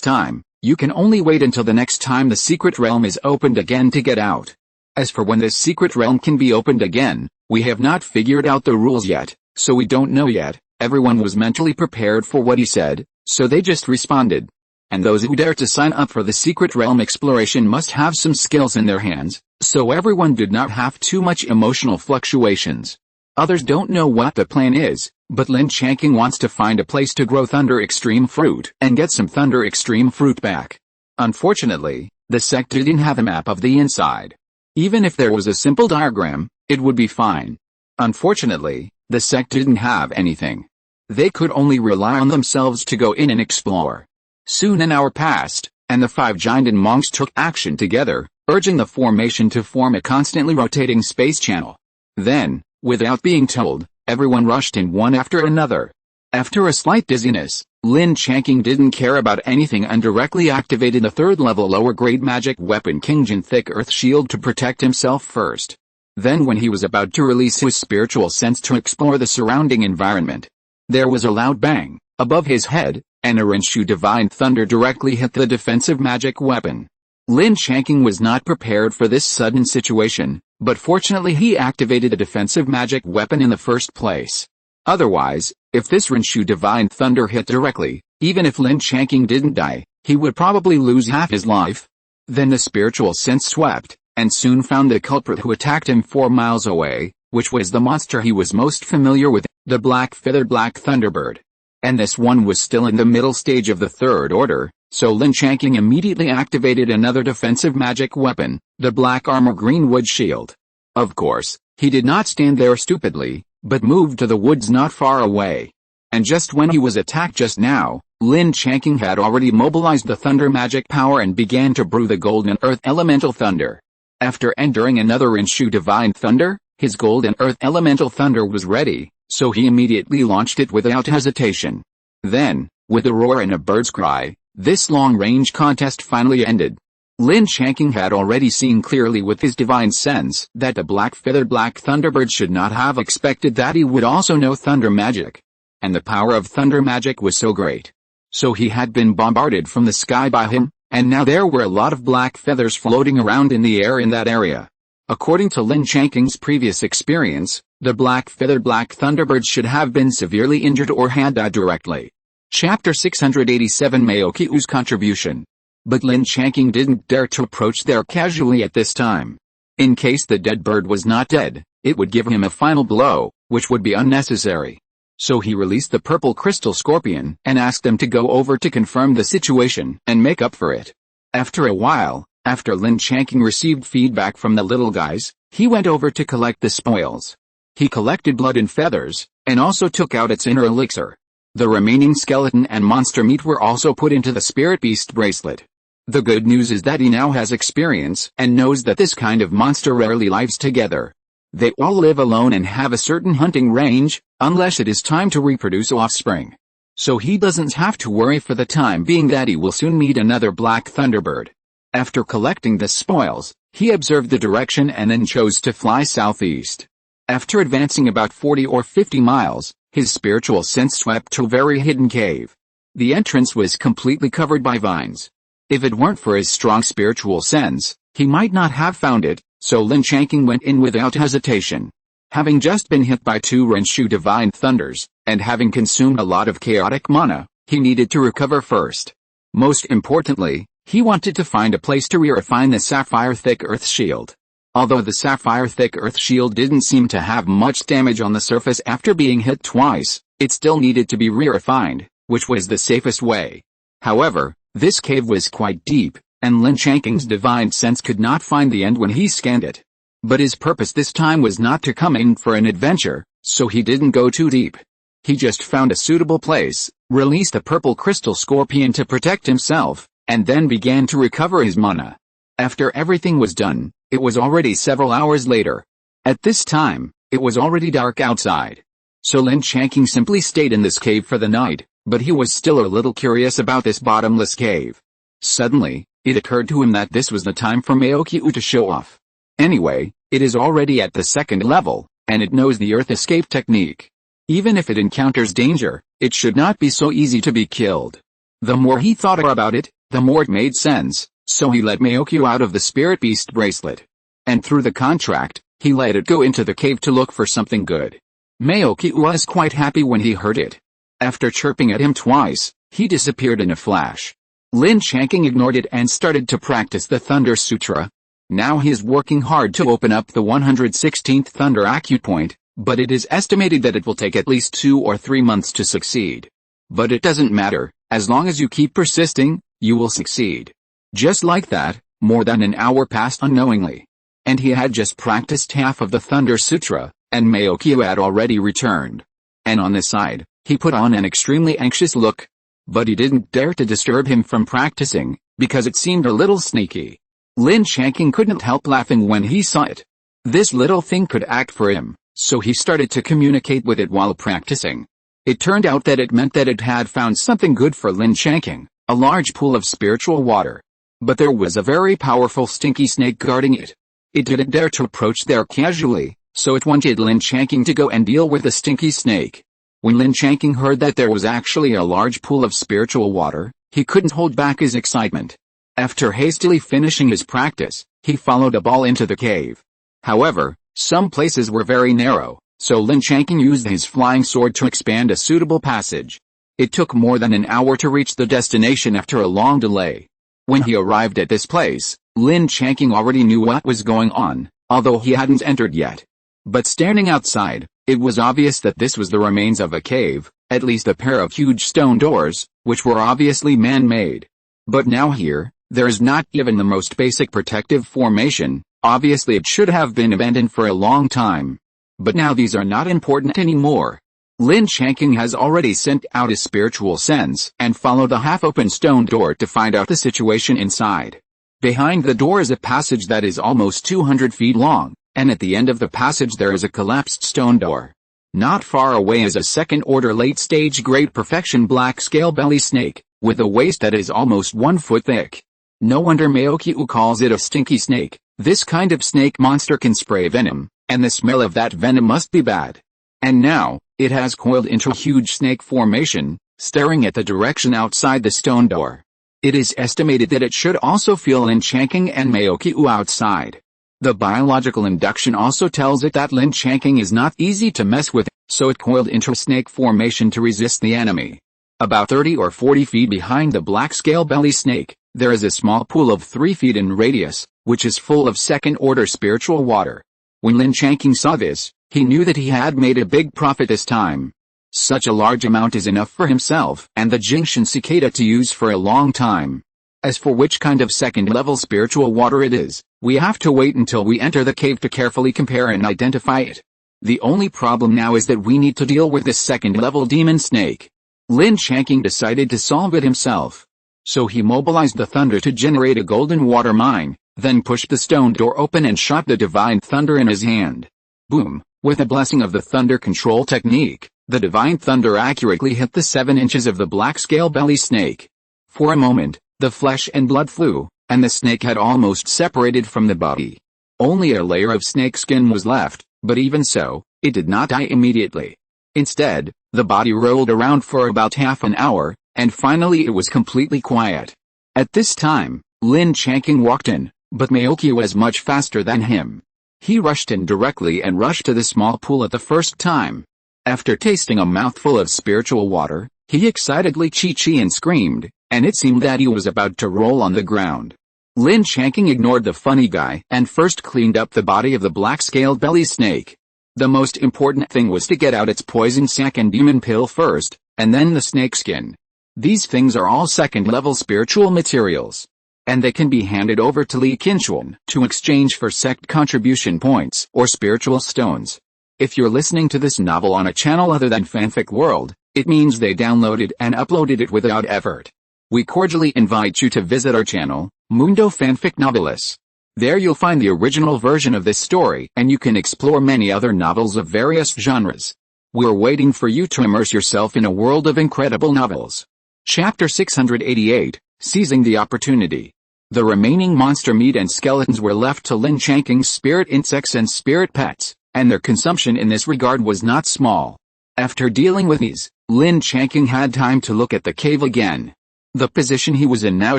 time, you can only wait until the next time the secret realm is opened again to get out. As for when this secret realm can be opened again, we have not figured out the rules yet, so we don't know yet." Everyone was mentally prepared for what he said, so they just responded. And those who dare to sign up for the secret realm exploration must have some skills in their hands, so everyone did not have too much emotional fluctuations. Others don't know what the plan is, but Lin Changqing wants to find a place to grow Thunder Extreme fruit and get some Thunder Extreme fruit back. Unfortunately, the sect didn't have a map of the inside. Even if there was a simple diagram, it would be fine. Unfortunately, the sect didn't have anything. They could only rely on themselves to go in and explore. Soon an hour passed, and the 5 giant monks took action together, urging the formation to form a constantly rotating space channel. Then, without being told, everyone rushed in one after another. After a slight dizziness, Lin Changqing didn't care about anything and directly activated a 3rd-level lower-grade magic weapon Qingjin Thick Earth Shield to protect himself first. Then when he was about to release his spiritual sense to explore the surrounding environment, there was a loud bang above his head, and a Renshu Divine Thunder directly hit the defensive magic weapon. Lin Changqing was not prepared for this sudden situation, but fortunately he activated a defensive magic weapon in the first place. Otherwise, if this Renshu Divine Thunder hit directly, even if Lin Changqing didn't die, he would probably lose half his life. Then the spiritual sense swept, and soon found the culprit who attacked him 4 miles away, which was the monster he was most familiar with, the black-feathered black thunderbird. And this one was still in the middle stage of the 3rd order, so Lin Changqing immediately activated another defensive magic weapon, the black armor greenwood shield. Of course, he did not stand there stupidly, but moved to the woods not far away. And just when he was attacked just now, Lin Changqing had already mobilized the thunder magic power and began to brew the golden earth elemental thunder. After entering another Rinshu divine thunder, his golden earth elemental thunder was ready, so he immediately launched it without hesitation. Then, with a roar and a bird's cry, this long-range contest finally ended. Lin Changqing had already seen clearly with his divine sense that the black-feathered black thunderbird should not have expected that he would also know thunder magic. And the power of thunder magic was so great. So he had been bombarded from the sky by him, and now there were a lot of black feathers floating around in the air in that area. According to Lin Changqing's previous experience, the black-feathered black thunderbird should have been severely injured or had died directly. Chapter 687 Maoqiu's contribution. But Lin Changqing didn't dare to approach there casually at this time. In case the dead bird was not dead, it would give him a final blow, which would be unnecessary. So he released the purple crystal scorpion and asked them to go over to confirm the situation and make up for it. After a while, after Lin Changqing received feedback from the little guys, he went over to collect the spoils. He collected blood and feathers, and also took out its inner elixir. The remaining skeleton and monster meat were also put into the spirit beast bracelet. The good news is that he now has experience and knows that this kind of monster rarely lives together. They all live alone and have a certain hunting range, unless it is time to reproduce offspring. So he doesn't have to worry for the time being that he will soon meet another black thunderbird. After collecting the spoils, he observed the direction and then chose to fly southeast. After advancing about 40 or 50 miles, his spiritual sense swept to a very hidden cave. The entrance was completely covered by vines. If it weren't for his strong spiritual sense, he might not have found it, so Lin Changqing went in without hesitation. Having just been hit by 2 Rinshu divine thunders, and having consumed a lot of chaotic mana, he needed to recover first. Most importantly, he wanted to find a place to refine the sapphire thick earth shield. Although the sapphire thick earth shield didn't seem to have much damage on the surface after being hit twice, it still needed to be refined, which was the safest way. However, this cave was quite deep, and Lin Changqing's divine sense could not find the end when he scanned it. But his purpose this time was not to come in for an adventure, so he didn't go too deep. He just found a suitable place, released a purple crystal scorpion to protect himself, and then began to recover his mana. After everything was done, it was already several hours later. At this time, it was already dark outside. So Lin Changqing simply stayed in this cave for the night, but he was still a little curious about this bottomless cave. Suddenly, it occurred to him that this was the time for Maoqiu to show off. Anyway, it is already at the 2nd level, and it knows the earth escape technique. Even if it encounters danger, it should not be so easy to be killed. The more he thought about it, the more it made sense, so he let Maoqiu out of the spirit beast bracelet. And through the contract, he let it go into the cave to look for something good. Maoqiu was quite happy when he heard it. After chirping at him twice, he disappeared in a flash. Lin Changqing ignored it and started to practice the Thunder Sutra. Now he is working hard to open up the 116th Thunder Acupoint, but it is estimated that it will take at least 2 or 3 months to succeed. But it doesn't matter, as long as you keep persisting, you will succeed. Just like that, more than an hour passed unknowingly. And he had just practiced half of the Thunder Sutra, and Maoqiu had already returned. And on the side, he put on an extremely anxious look. But he didn't dare to disturb him from practicing, because it seemed a little sneaky. Lin Changqing couldn't help laughing when he saw it. This little thing could act for him, so he started to communicate with it while practicing. It turned out that it meant that it had found something good for Lin Changqing, a large pool of spiritual water. But there was a very powerful stinky snake guarding it. It didn't dare to approach there casually, so it wanted Lin Changqing to go and deal with the stinky snake. When Lin Changqing heard that there was actually a large pool of spiritual water, he couldn't hold back his excitement. After hastily finishing his practice, he followed a ball into the cave. However, some places were very narrow, so Lin Changqing used his flying sword to expand a suitable passage. It took more than an hour to reach the destination after a long delay. When he arrived at this place, Lin Changqing already knew what was going on, although he hadn't entered yet. But standing outside, it was obvious that this was the remains of a cave, at least a pair of huge stone doors, which were obviously man-made. But now here, there is not even the most basic protective formation. Obviously it should have been abandoned for a long time. But now these are not important anymore. Lin Changqing has already sent out his spiritual sense and followed the half-open stone door to find out the situation inside. Behind the door is a passage that is almost 200 feet long, and at the end of the passage there is a collapsed stone door. Not far away is a second-order late-stage great perfection black scale belly snake, with a waist that is almost 1 foot thick. No wonder Maokyu calls it a stinky snake. This kind of snake monster can spray venom, and the smell of that venom must be bad. And now, it has coiled into a huge snake formation, staring at the direction outside the stone door. It is estimated that it should also feel Lin Changqing and Maokyu outside. The biological induction also tells it that Lin Changqing is not easy to mess with, so it coiled into a snake formation to resist the enemy. About 30 or 40 feet behind the black scale belly snake, there is a small pool of 3 feet in radius, which is full of second-order spiritual water. When Lin Changqing saw this, he knew that he had made a big profit this time. Such a large amount is enough for himself and the Jingshan cicada to use for a long time. As for which kind of second-level spiritual water it is, we have to wait until we enter the cave to carefully compare and identify it. The only problem now is that we need to deal with this second-level demon snake. Lin Changqing decided to solve it himself. So he mobilized the thunder to generate a golden water mine, then pushed the stone door open and shot the divine thunder in his hand. Boom! With the blessing of the thunder control technique, the divine thunder accurately hit the 7 inches of the black scale belly snake. For a moment, the flesh and blood flew, and the snake had almost separated from the body. Only a layer of snake skin was left, but even so, it did not die immediately. Instead, the body rolled around for about half an hour, and finally it was completely quiet. At this time, Lin Changqing walked in, but Maokyu was much faster than him. He rushed in directly and rushed to the small pool at the first time. After tasting a mouthful of spiritual water, he excitedly chi-chi and screamed, and it seemed that he was about to roll on the ground. Lin Changqing ignored the funny guy and first cleaned up the body of the black-scaled belly snake. The most important thing was to get out its poison sac and demon pill first, and then the snake skin. These things are all second-level spiritual materials, and they can be handed over to Li Qinchuan to exchange for sect contribution points or spiritual stones. If you're listening to this novel on a channel other than Fanfic World, it means they downloaded and uploaded it without effort. We cordially invite you to visit our channel, Mundo Fanfic Novelis. There you'll find the original version of this story and you can explore many other novels of various genres. We're waiting for you to immerse yourself in a world of incredible novels. Chapter 688, Seizing the Opportunity. The remaining monster meat and skeletons were left to Lin Changqing's spirit insects and spirit pets, and their consumption in this regard was not small. After dealing with these, Lin Changqing had time to look at the cave again. The position he was in now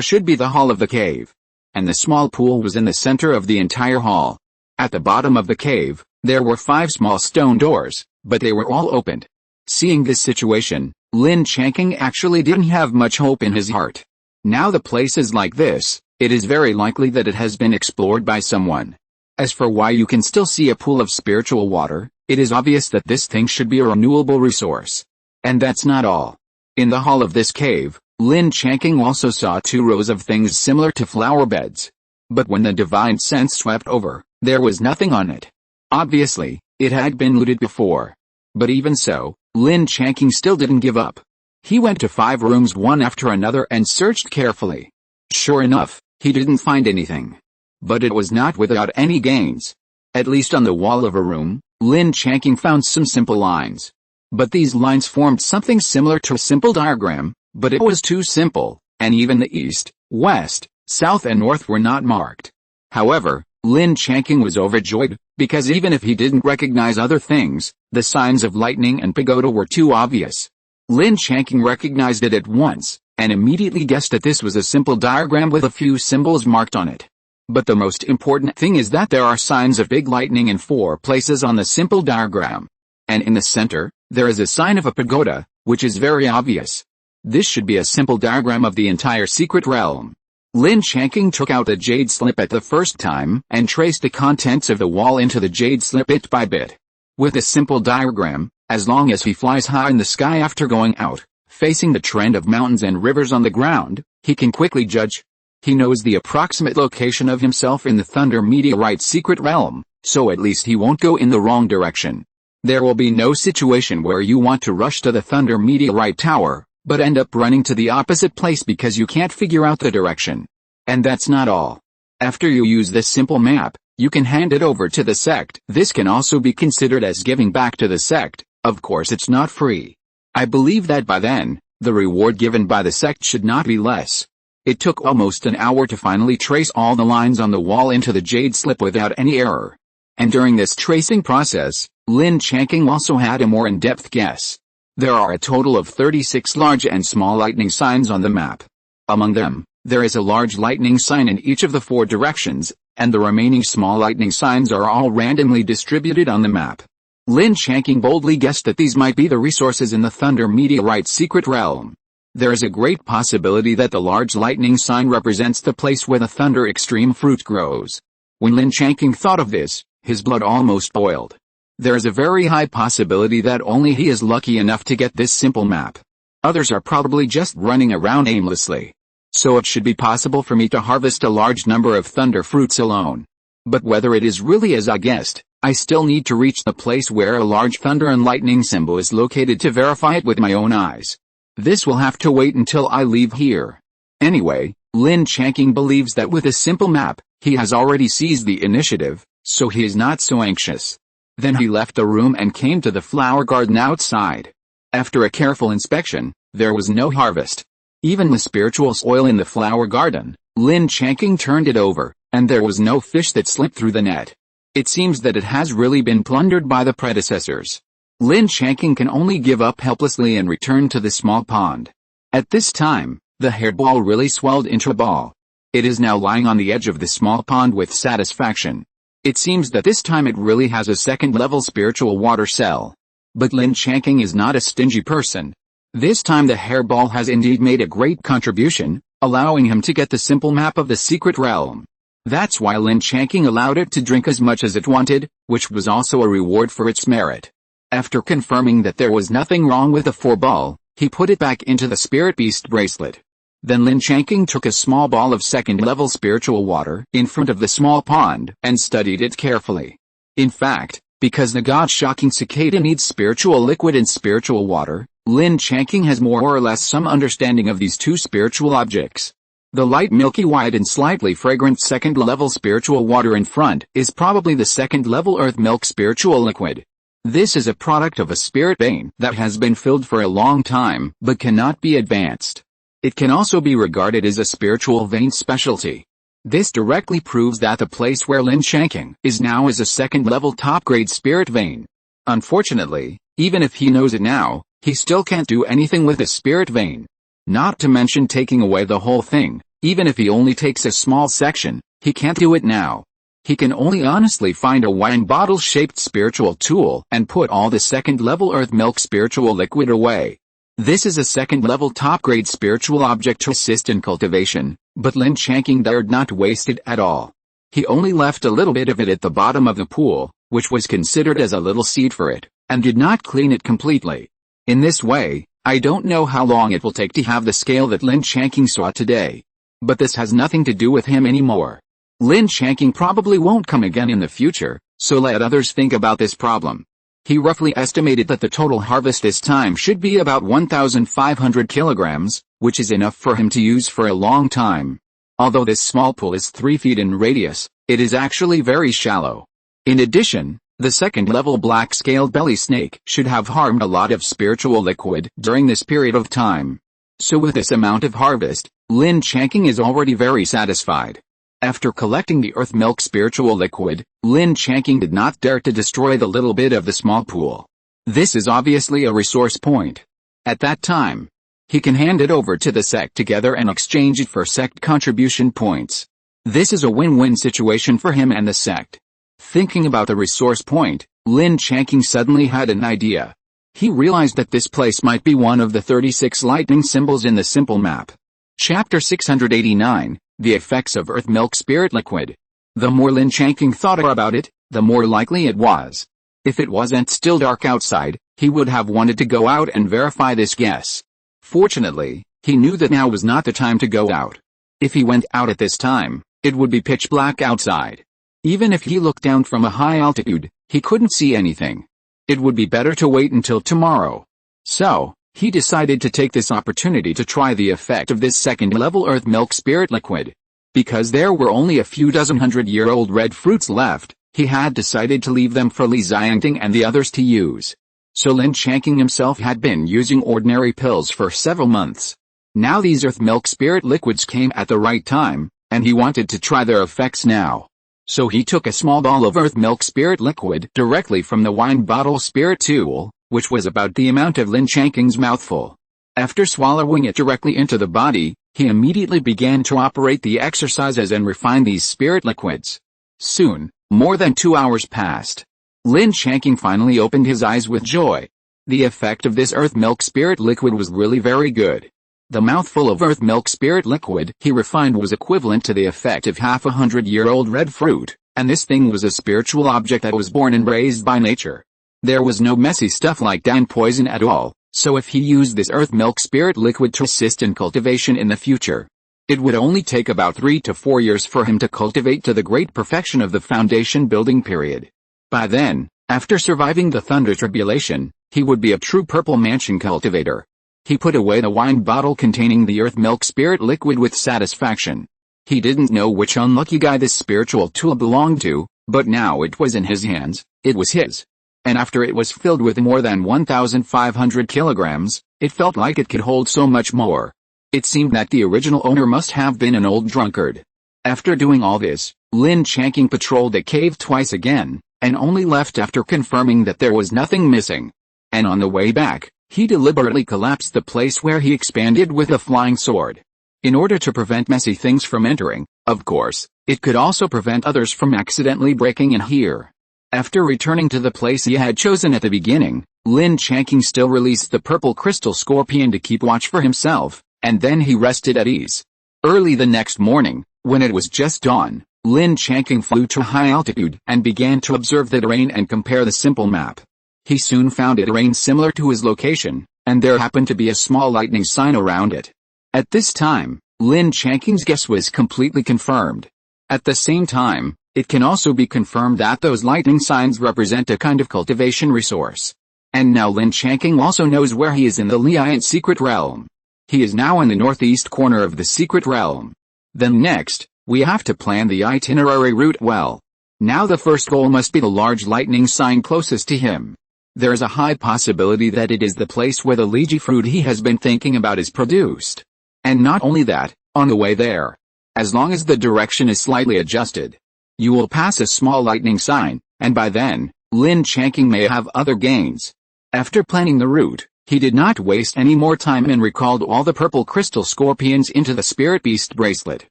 should be the hall of the cave. And the small pool was in the center of the entire hall. At the bottom of the cave, there were 5 small stone doors, but they were all opened. Seeing this situation, Lin Changqing actually didn't have much hope in his heart. Now the place is like this, it is very likely that it has been explored by someone. As for why you can still see a pool of spiritual water, it is obvious that this thing should be a renewable resource. And that's not all. In the hall of this cave, Lin Changqing also saw 2 rows of things similar to flower beds. But when the divine sense swept over, there was nothing on it. Obviously, it had been looted before. But even so, Lin Changqing still didn't give up. He went to 5 rooms one after another and searched carefully. Sure enough, he didn't find anything. But it was not without any gains. At least on the wall of a room, Lin Changqing found some simple lines. But these lines formed something similar to a simple diagram, but it was too simple, and even the east, west, south and north were not marked. However, Lin Changqing was overjoyed, because even if he didn't recognize other things, the signs of lightning and pagoda were too obvious. Lin Changqing recognized it at once, and immediately guessed that this was a simple diagram with a few symbols marked on it. But the most important thing is that there are signs of big lightning in 4 places on the simple diagram. And in the center, there is a sign of a pagoda, which is very obvious. This should be a simple diagram of the entire secret realm. Lin Changqing took out the jade slip at the first time and traced the contents of the wall into the jade slip bit by bit. With a simple diagram, as long as he flies high in the sky after going out, facing the trend of mountains and rivers on the ground, he can quickly judge. He knows the approximate location of himself in the Thunder Meteorite secret realm, so at least he won't go in the wrong direction. There will be no situation where you want to rush to the Thunder Meteorite Tower, but end up running to the opposite place because you can't figure out the direction. And that's not all. After you use this simple map, you can hand it over to the sect. This can also be considered as giving back to the sect. Of course it's not free. I believe that by then, the reward given by the sect should not be less. It took almost an hour to finally trace all the lines on the wall into the jade slip without any error. And during this tracing process, Lin Changqing also had a more in-depth guess. There are a total of 36 large and small lightning signs on the map. Among them, there is a large lightning sign in each of the 4 directions, and the remaining small lightning signs are all randomly distributed on the map. Lin Changqing boldly guessed that these might be the resources in the Thunder Meteorite secret realm. There is a great possibility that the large lightning sign represents the place where the Thunder Extreme fruit grows. When Lin Changqing thought of this, his blood almost boiled. There is a very high possibility that only he is lucky enough to get this simple map. Others are probably just running around aimlessly. So it should be possible for me to harvest a large number of thunder fruits alone. But whether it is really as I guessed, I still need to reach the place where a large thunder and lightning symbol is located to verify it with my own eyes. This will have to wait until I leave here. Anyway, Lin Changqing believes that with a simple map, he has already seized the initiative, so he is not so anxious. Then he left the room and came to the flower garden outside. After a careful inspection, there was no harvest. Even the spiritual soil in the flower garden, Lin Changqing turned it over, and there was no fish that slipped through the net. It seems that it has really been plundered by the predecessors. Lin Changqing can only give up helplessly and return to the small pond. At this time, the hairball really swelled into a ball. It is now lying on the edge of the small pond with satisfaction. It seems that this time it really has a second-level spiritual water cell. But Lin Changqing is not a stingy person. This time the hairball has indeed made a great contribution, allowing him to get the simple map of the secret realm. That's why Lin Changqing allowed it to drink as much as it wanted, which was also a reward for its merit. After confirming that there was nothing wrong with the 4-ball, he put it back into the Spirit Beast bracelet. Then Lin Changqing took a small ball of second-level spiritual water in front of the small pond and studied it carefully. In fact, because the God-shocking cicada needs spiritual liquid and spiritual water, Lin Changqing has more or less some understanding of these two spiritual objects. The light milky white and slightly fragrant second-level spiritual water in front is probably the second-level earth milk spiritual liquid. This is a product of a spirit vein that has been filled for a long time but cannot be advanced. It can also be regarded as a spiritual vein specialty. This directly proves that the place where Lin Changqing is now is a second-level top-grade spirit vein. Unfortunately, even if he knows it now, he still can't do anything with the spirit vein. Not to mention taking away the whole thing. Even if he only takes a small section, he can't do it now. He can only honestly find a wine bottle-shaped spiritual tool and put all the second-level earth milk spiritual liquid away. This is a second-level top-grade spiritual object to assist in cultivation, but Lin Changqing dared not waste it at all. He only left a little bit of it at the bottom of the pool, which was considered as a little seed for it, and did not clean it completely. In this way, I don't know how long it will take to have the scale that Lin Changqing saw today. But this has nothing to do with him anymore. Lin Changqing probably won't come again in the future, so let others think about this problem. He roughly estimated that the total harvest this time should be about 1,500 kilograms, which is enough for him to use for a long time. Although this small pool is 3 feet in radius, it is actually very shallow. In addition, the second-level black-scaled belly snake should have harmed a lot of spiritual liquid during this period of time. So with this amount of harvest, Lin Changqing is already very satisfied. After collecting the earth milk spiritual liquid, Lin Changqing did not dare to destroy the little bit of the small pool. This is obviously a resource point. At that time, he can hand it over to the sect together and exchange it for sect contribution points. This is a win-win situation for him and the sect. Thinking about the resource point, Lin Changqing suddenly had an idea. He realized that this place might be one of the 36 lightning symbols in the simple map. Chapter 689, The Effects of Earth Milk Spirit Liquid. The more Lin Changqing thought about it, the more likely it was. If it wasn't still dark outside, he would have wanted to go out and verify this guess. Fortunately, he knew that now was not the time to go out. If he went out at this time, it would be pitch black outside. Even if he looked down from a high altitude, he couldn't see anything. It would be better to wait until tomorrow. So, he decided to take this opportunity to try the effect of this second-level earth milk spirit liquid. Because there were only a few dozen 100-year-old red fruits left, he had decided to leave them for Lin Changqing and the others to use. So Lin Changqing himself had been using ordinary pills for several months. Now these earth milk spirit liquids came at the right time, and he wanted to try their effects now. So he took a small ball of earth milk spirit liquid directly from the wine bottle spirit tool, which was about the amount of Lin Changqing's mouthful. After swallowing it directly into the body, he immediately began to operate the exercises and refine these spirit liquids. Soon, more than 2 hours passed. Lin Changqing finally opened his eyes with joy. The effect of this earth milk spirit liquid was really very good. The mouthful of earth milk spirit liquid he refined was equivalent to the effect of half a 100-year-old red fruit, and this thing was a spiritual object that was born and raised by nature. There was no messy stuff like Dan poison at all, so if he used this earth milk spirit liquid to assist in cultivation in the future, it would only take about 3 to 4 years for him to cultivate to the great perfection of the foundation building period. By then, after surviving the thunder tribulation, he would be a true purple mansion cultivator. He put away the wine bottle containing the earth milk spirit liquid with satisfaction. He didn't know which unlucky guy this spiritual tool belonged to, but now it was in his hands, it was his. And after it was filled with more than 1,500 kilograms, it felt like it could hold so much more. It seemed that the original owner must have been an old drunkard. After doing all this, Lin Changqing patrolled the cave twice again, and only left after confirming that there was nothing missing. And on the way back, he deliberately collapsed the place where he expanded with a flying sword. In order to prevent messy things from entering, of course, it could also prevent others from accidentally breaking in here. After returning to the place he had chosen at the beginning, Lin Changqing still released the purple crystal scorpion to keep watch for himself, and then he rested at ease. Early the next morning, when it was just dawn, Lin Changqing flew to high altitude and began to observe the terrain and compare the simple map. He soon found a terrain similar to his location, and there happened to be a small lightning sign around it. At this time, Lin Changqing's guess was completely confirmed. At the same time, it can also be confirmed that those lightning signs represent a kind of cultivation resource. And now Lin Changqing also knows where he is in the Liant secret realm. He is now in the northeast corner of the secret realm. Then next, we have to plan the itinerary route well. Now the first goal must be the large lightning sign closest to him. There is a high possibility that it is the place where the lychee fruit he has been thinking about is produced. And not only that, on the way there, as long as the direction is slightly adjusted, you will pass a small lightning sign, and by then, Lin Changqing may have other gains. After planning the route, he did not waste any more time and recalled all the purple crystal scorpions into the spirit beast bracelet.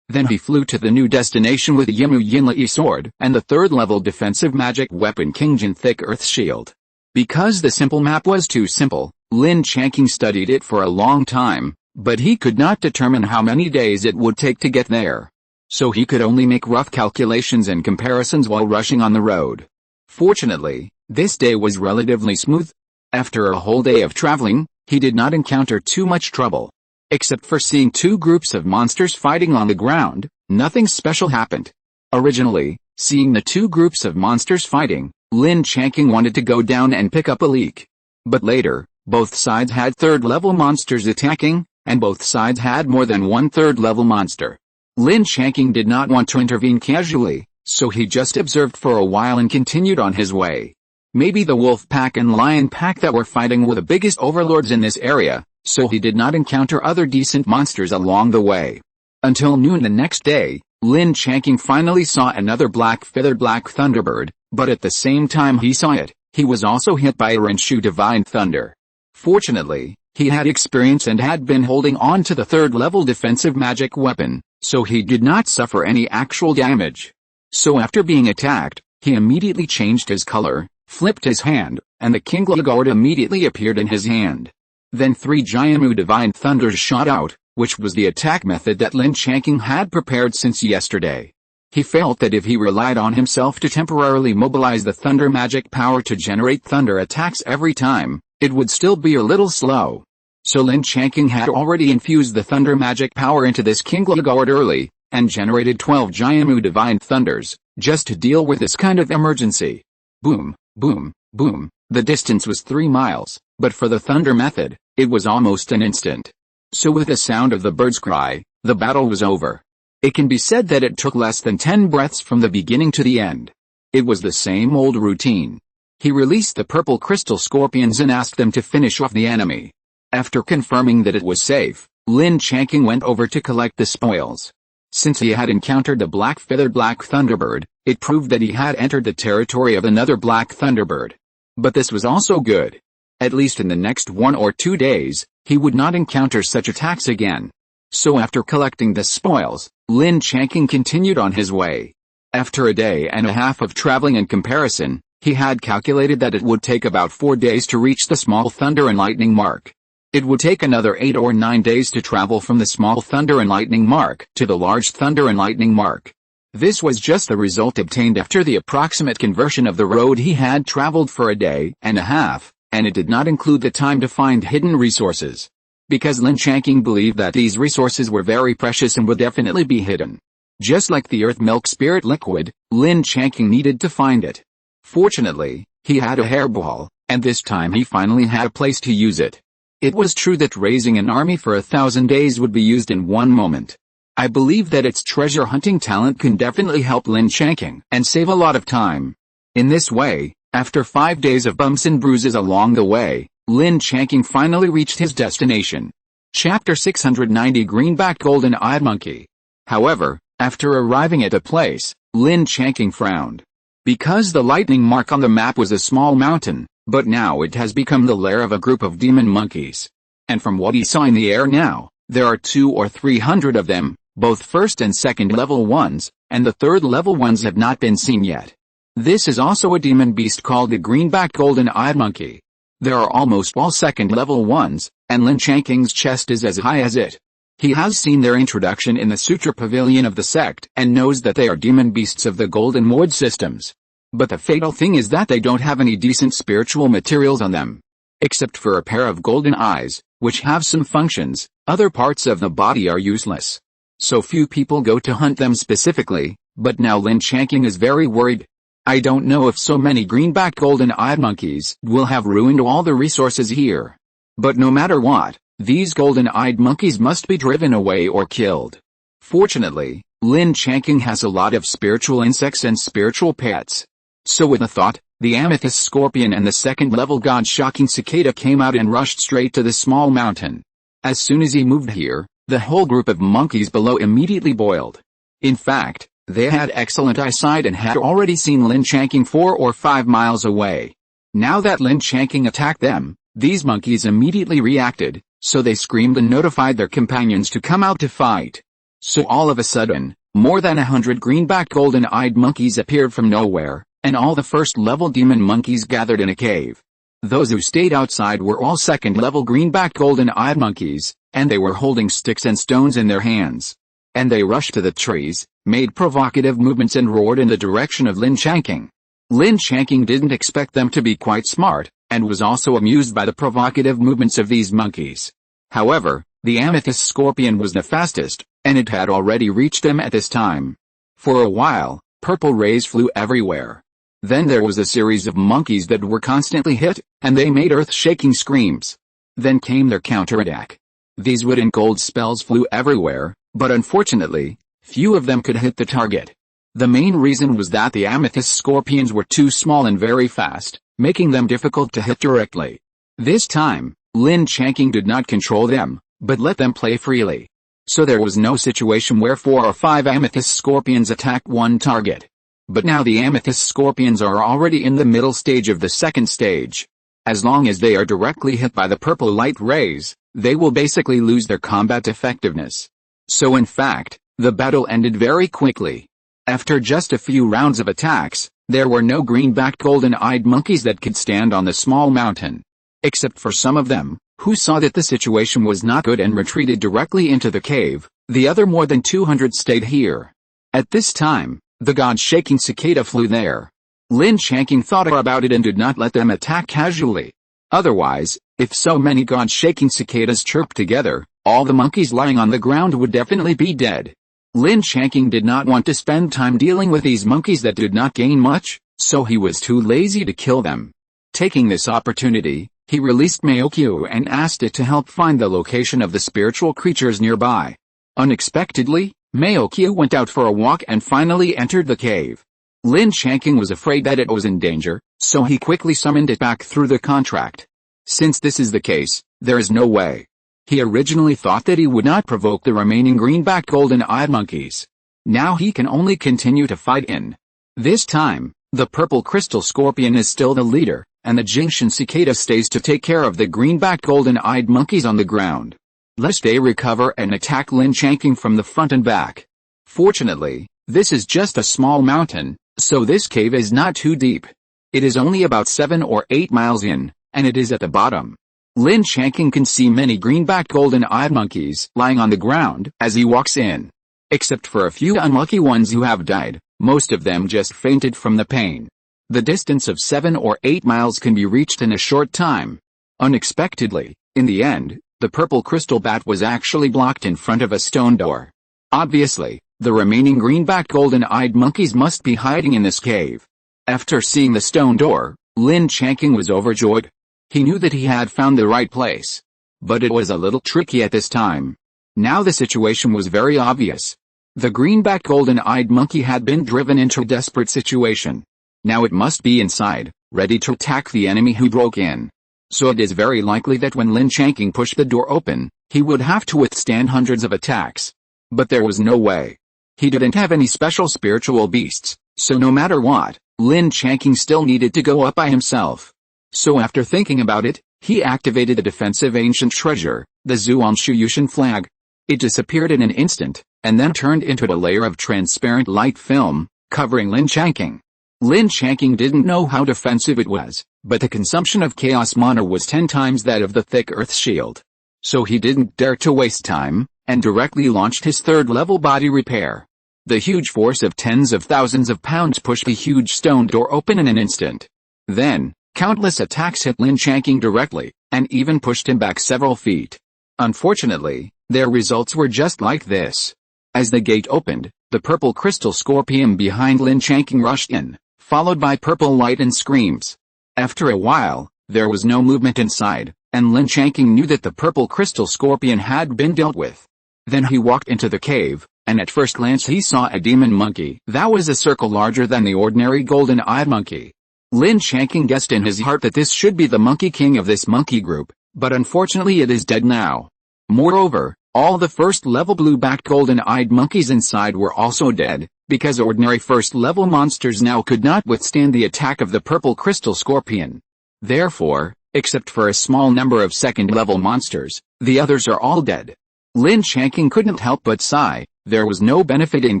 Then he flew to the new destination with the Yimu Yinlai sword and the third-level defensive magic weapon Qingjin Thick Earth Shield. Because the simple map was too simple, Lin Changqing studied it for a long time, but he could not determine how many days it would take to get there. So he could only make rough calculations and comparisons while rushing on the road. Fortunately, this day was relatively smooth. After a whole day of traveling, he did not encounter too much trouble. Except for seeing 2 groups of monsters fighting on the ground, nothing special happened. Originally, seeing the 2 groups of monsters fighting, Lin Changqing wanted to go down and pick up a leak. But later, both sides had third-level monsters attacking, and both sides had more than one third-level monster. Lin Changqing did not want to intervene casually, so he just observed for a while and continued on his way. Maybe the wolf pack and lion pack that were fighting were the biggest overlords in this area, so he did not encounter other decent monsters along the way. Until noon the next day, Lin Changqing finally saw another black-feathered black thunderbird, but at the same time he saw it, he was also hit by a Renshu divine thunder. Fortunately, he had experience and had been holding on to the third-level defensive magic weapon, so he did not suffer any actual damage. So after being attacked, he immediately changed his color, flipped his hand, and the Kingla Gourd immediately appeared in his hand. Then 3 Jiamu divine thunders shot out, which was the attack method that Lin Changqing had prepared since yesterday. He felt that if he relied on himself to temporarily mobilize the thunder magic power to generate thunder attacks every time, it would still be a little slow. So Lin Changqing had already infused the thunder magic power into this Kingla Gourd early, and generated 12 Jiamu divine thunders, just to deal with this kind of emergency. Boom, boom, boom, The distance was 3 miles, but for the thunder method, it was almost an instant. So with the sound of the bird's cry, the battle was over. It can be said that it took less than 10 breaths from the beginning to the end. It was the same old routine. He released the purple crystal scorpions and asked them to finish off the enemy. After confirming that it was safe, Lin Changqing went over to collect the spoils. Since he had encountered the black-feathered black thunderbird, it proved that he had entered the territory of another black thunderbird. But this was also good. At least in the next 1 or 2 days, he would not encounter such attacks again. So after collecting the spoils, Lin Changqing continued on his way. After a day and a half of traveling in comparison, he had calculated that it would take about 4 days to reach the small thunder and lightning mark. It would take another 8 or 9 days to travel from the small thunder and lightning mark to the large thunder and lightning mark. This was just the result obtained after the approximate conversion of the road he had traveled for a day and a half, and it did not include the time to find hidden resources. Because Lin Changqing believed that these resources were very precious and would definitely be hidden. Just like the earth milk spirit liquid, Lin Changqing needed to find it. Fortunately, he had a hairball, and this time he finally had a place to use it. It was true that raising an army for 1,000 days would be used in one moment. I believe that its treasure hunting talent can definitely help Lin Changqing and save a lot of time. In this way, after 5 days of bumps and bruises along the way, Lin Changqing finally reached his destination. Chapter 690 Greenback Golden-Eyed Monkey. However, after arriving at a place, Lin Changqing frowned. Because the lightning mark on the map was a small mountain, but now it has become the lair of a group of demon monkeys. And from what he saw in the air now, there are 200 or 300 of them, both first and second level ones, and the third level ones have not been seen yet. This is also a demon beast called the Greenback Golden-Eyed Monkey. There are almost all second level ones, and Lin Changqing's chest is as high as it. He has seen their introduction in the Sutra Pavilion of the sect and knows that they are demon beasts of the Golden Ward systems. But the fatal thing is that they don't have any decent spiritual materials on them. Except for a pair of golden eyes, which have some functions, other parts of the body are useless. So few people go to hunt them specifically, but now Lin Changqing is very worried. I don't know if so many greenback golden-eyed monkeys will have ruined all the resources here. But no matter what, these golden-eyed monkeys must be driven away or killed. Fortunately, Lin Changqing has a lot of spiritual insects and spiritual pets. So with a thought, the amethyst scorpion and the second-level god-shocking cicada came out and rushed straight to the small mountain. As soon as he moved here, the whole group of monkeys below immediately boiled. In fact, they had excellent eyesight and had already seen Lin Changqing 4 or 5 miles away. Now that Lin Changqing attacked them, these monkeys immediately reacted, so they screamed and notified their companions to come out to fight. So all of a sudden, more than 100 greenback golden-eyed monkeys appeared from nowhere, and all the first-level demon monkeys gathered in a cave. Those who stayed outside were all second-level greenback golden-eyed monkeys, and they were holding sticks and stones in their hands. And they rushed to the trees, made provocative movements and roared in the direction of Lin Changqing. Lin Changqing didn't expect them to be quite smart, and was also amused by the provocative movements of these monkeys. However, the amethyst scorpion was the fastest, and it had already reached them at this time. For a while, purple rays flew everywhere. Then there was a series of monkeys that were constantly hit, and they made earth-shaking screams. Then came their counterattack. These wood and gold spells flew everywhere, but unfortunately, few of them could hit the target. The main reason was that the amethyst scorpions were too small and very fast, making them difficult to hit directly. This time, Lin Changqing did not control them, but let them play freely. So there was no situation where 4 or 5 amethyst scorpions attacked one target. But now the amethyst scorpions are already in the middle stage of the second stage. As long as they are directly hit by the purple light rays, they will basically lose their combat effectiveness. So in fact, the battle ended very quickly. After just a few rounds of attacks, there were no greenback golden-eyed monkeys that could stand on the small mountain. Except for some of them, who saw that the situation was not good and retreated directly into the cave, the other more than 200 stayed here. At this time, the god-shaking cicada flew there. Lin Changqing thought about it and did not let them attack casually. Otherwise, if so many god-shaking cicadas chirped together, all the monkeys lying on the ground would definitely be dead. Lin Changqing did not want to spend time dealing with these monkeys that did not gain much, so he was too lazy to kill them. Taking this opportunity, he released Maokyu and asked it to help find the location of the spiritual creatures nearby. Unexpectedly, Maokyu went out for a walk and finally entered the cave. Lin Changqing was afraid that it was in danger, so he quickly summoned it back through the contract. Since this is the case, there is no way. He originally thought that he would not provoke the remaining green-backed golden-eyed monkeys. Now he can only continue to fight in. This time, the purple crystal scorpion is still the leader, and the Jingshan cicada stays to take care of the green-backed golden-eyed monkeys on the ground. Lest they recover and attack Lin Changqing from the front and back. Fortunately, this is just a small mountain, so this cave is not too deep. It is only about 7 or 8 miles in, and it is at the bottom. Lin Changqing can see many green-backed golden-eyed monkeys lying on the ground as he walks in. Except for a few unlucky ones who have died, most of them just fainted from the pain. The distance of 7 or 8 miles can be reached in a short time. Unexpectedly, in the end, the purple crystal bat was actually blocked in front of a stone door. Obviously, the remaining green-backed golden-eyed monkeys must be hiding in this cave. After seeing the stone door, Lin Changqing was overjoyed. He knew that he had found the right place. But it was a little tricky at this time. Now the situation was very obvious. The greenback golden-eyed monkey had been driven into a desperate situation. Now it must be inside, ready to attack the enemy who broke in. So it is very likely that when Lin Changqing pushed the door open, he would have to withstand hundreds of attacks. But there was no way. He didn't have any special spiritual beasts, so no matter what, Lin Changqing still needed to go up by himself. So after thinking about it, he activated the defensive ancient treasure, the Zhuanshu Yushan flag. It disappeared in an instant, and then turned into a layer of transparent light film, covering Lin Changqing. Lin Changqing didn't know how defensive it was, but the consumption of chaos mana was 10 times that of the thick earth shield. So he didn't dare to waste time, and directly launched his third-level body repair. The huge force of tens of thousands of pounds pushed the huge stone door open in an instant. Then, countless attacks hit Lin Changqing directly, and even pushed him back several feet. Unfortunately, their results were just like this. As the gate opened, the purple crystal scorpion behind Lin Changqing rushed in, followed by purple light and screams. After a while, there was no movement inside, and Lin Changqing knew that the purple crystal scorpion had been dealt with. Then he walked into the cave, and at first glance he saw a demon monkey that was a circle larger than the ordinary golden-eyed monkey. Lin Changqing guessed in his heart that this should be the monkey king of this monkey group, but unfortunately it is dead now. Moreover, all the first-level blue-backed golden-eyed monkeys inside were also dead, because ordinary first-level monsters now could not withstand the attack of the purple crystal scorpion. Therefore, except for a small number of second-level monsters, the others are all dead. Lin Changqing couldn't help but sigh. There was no benefit in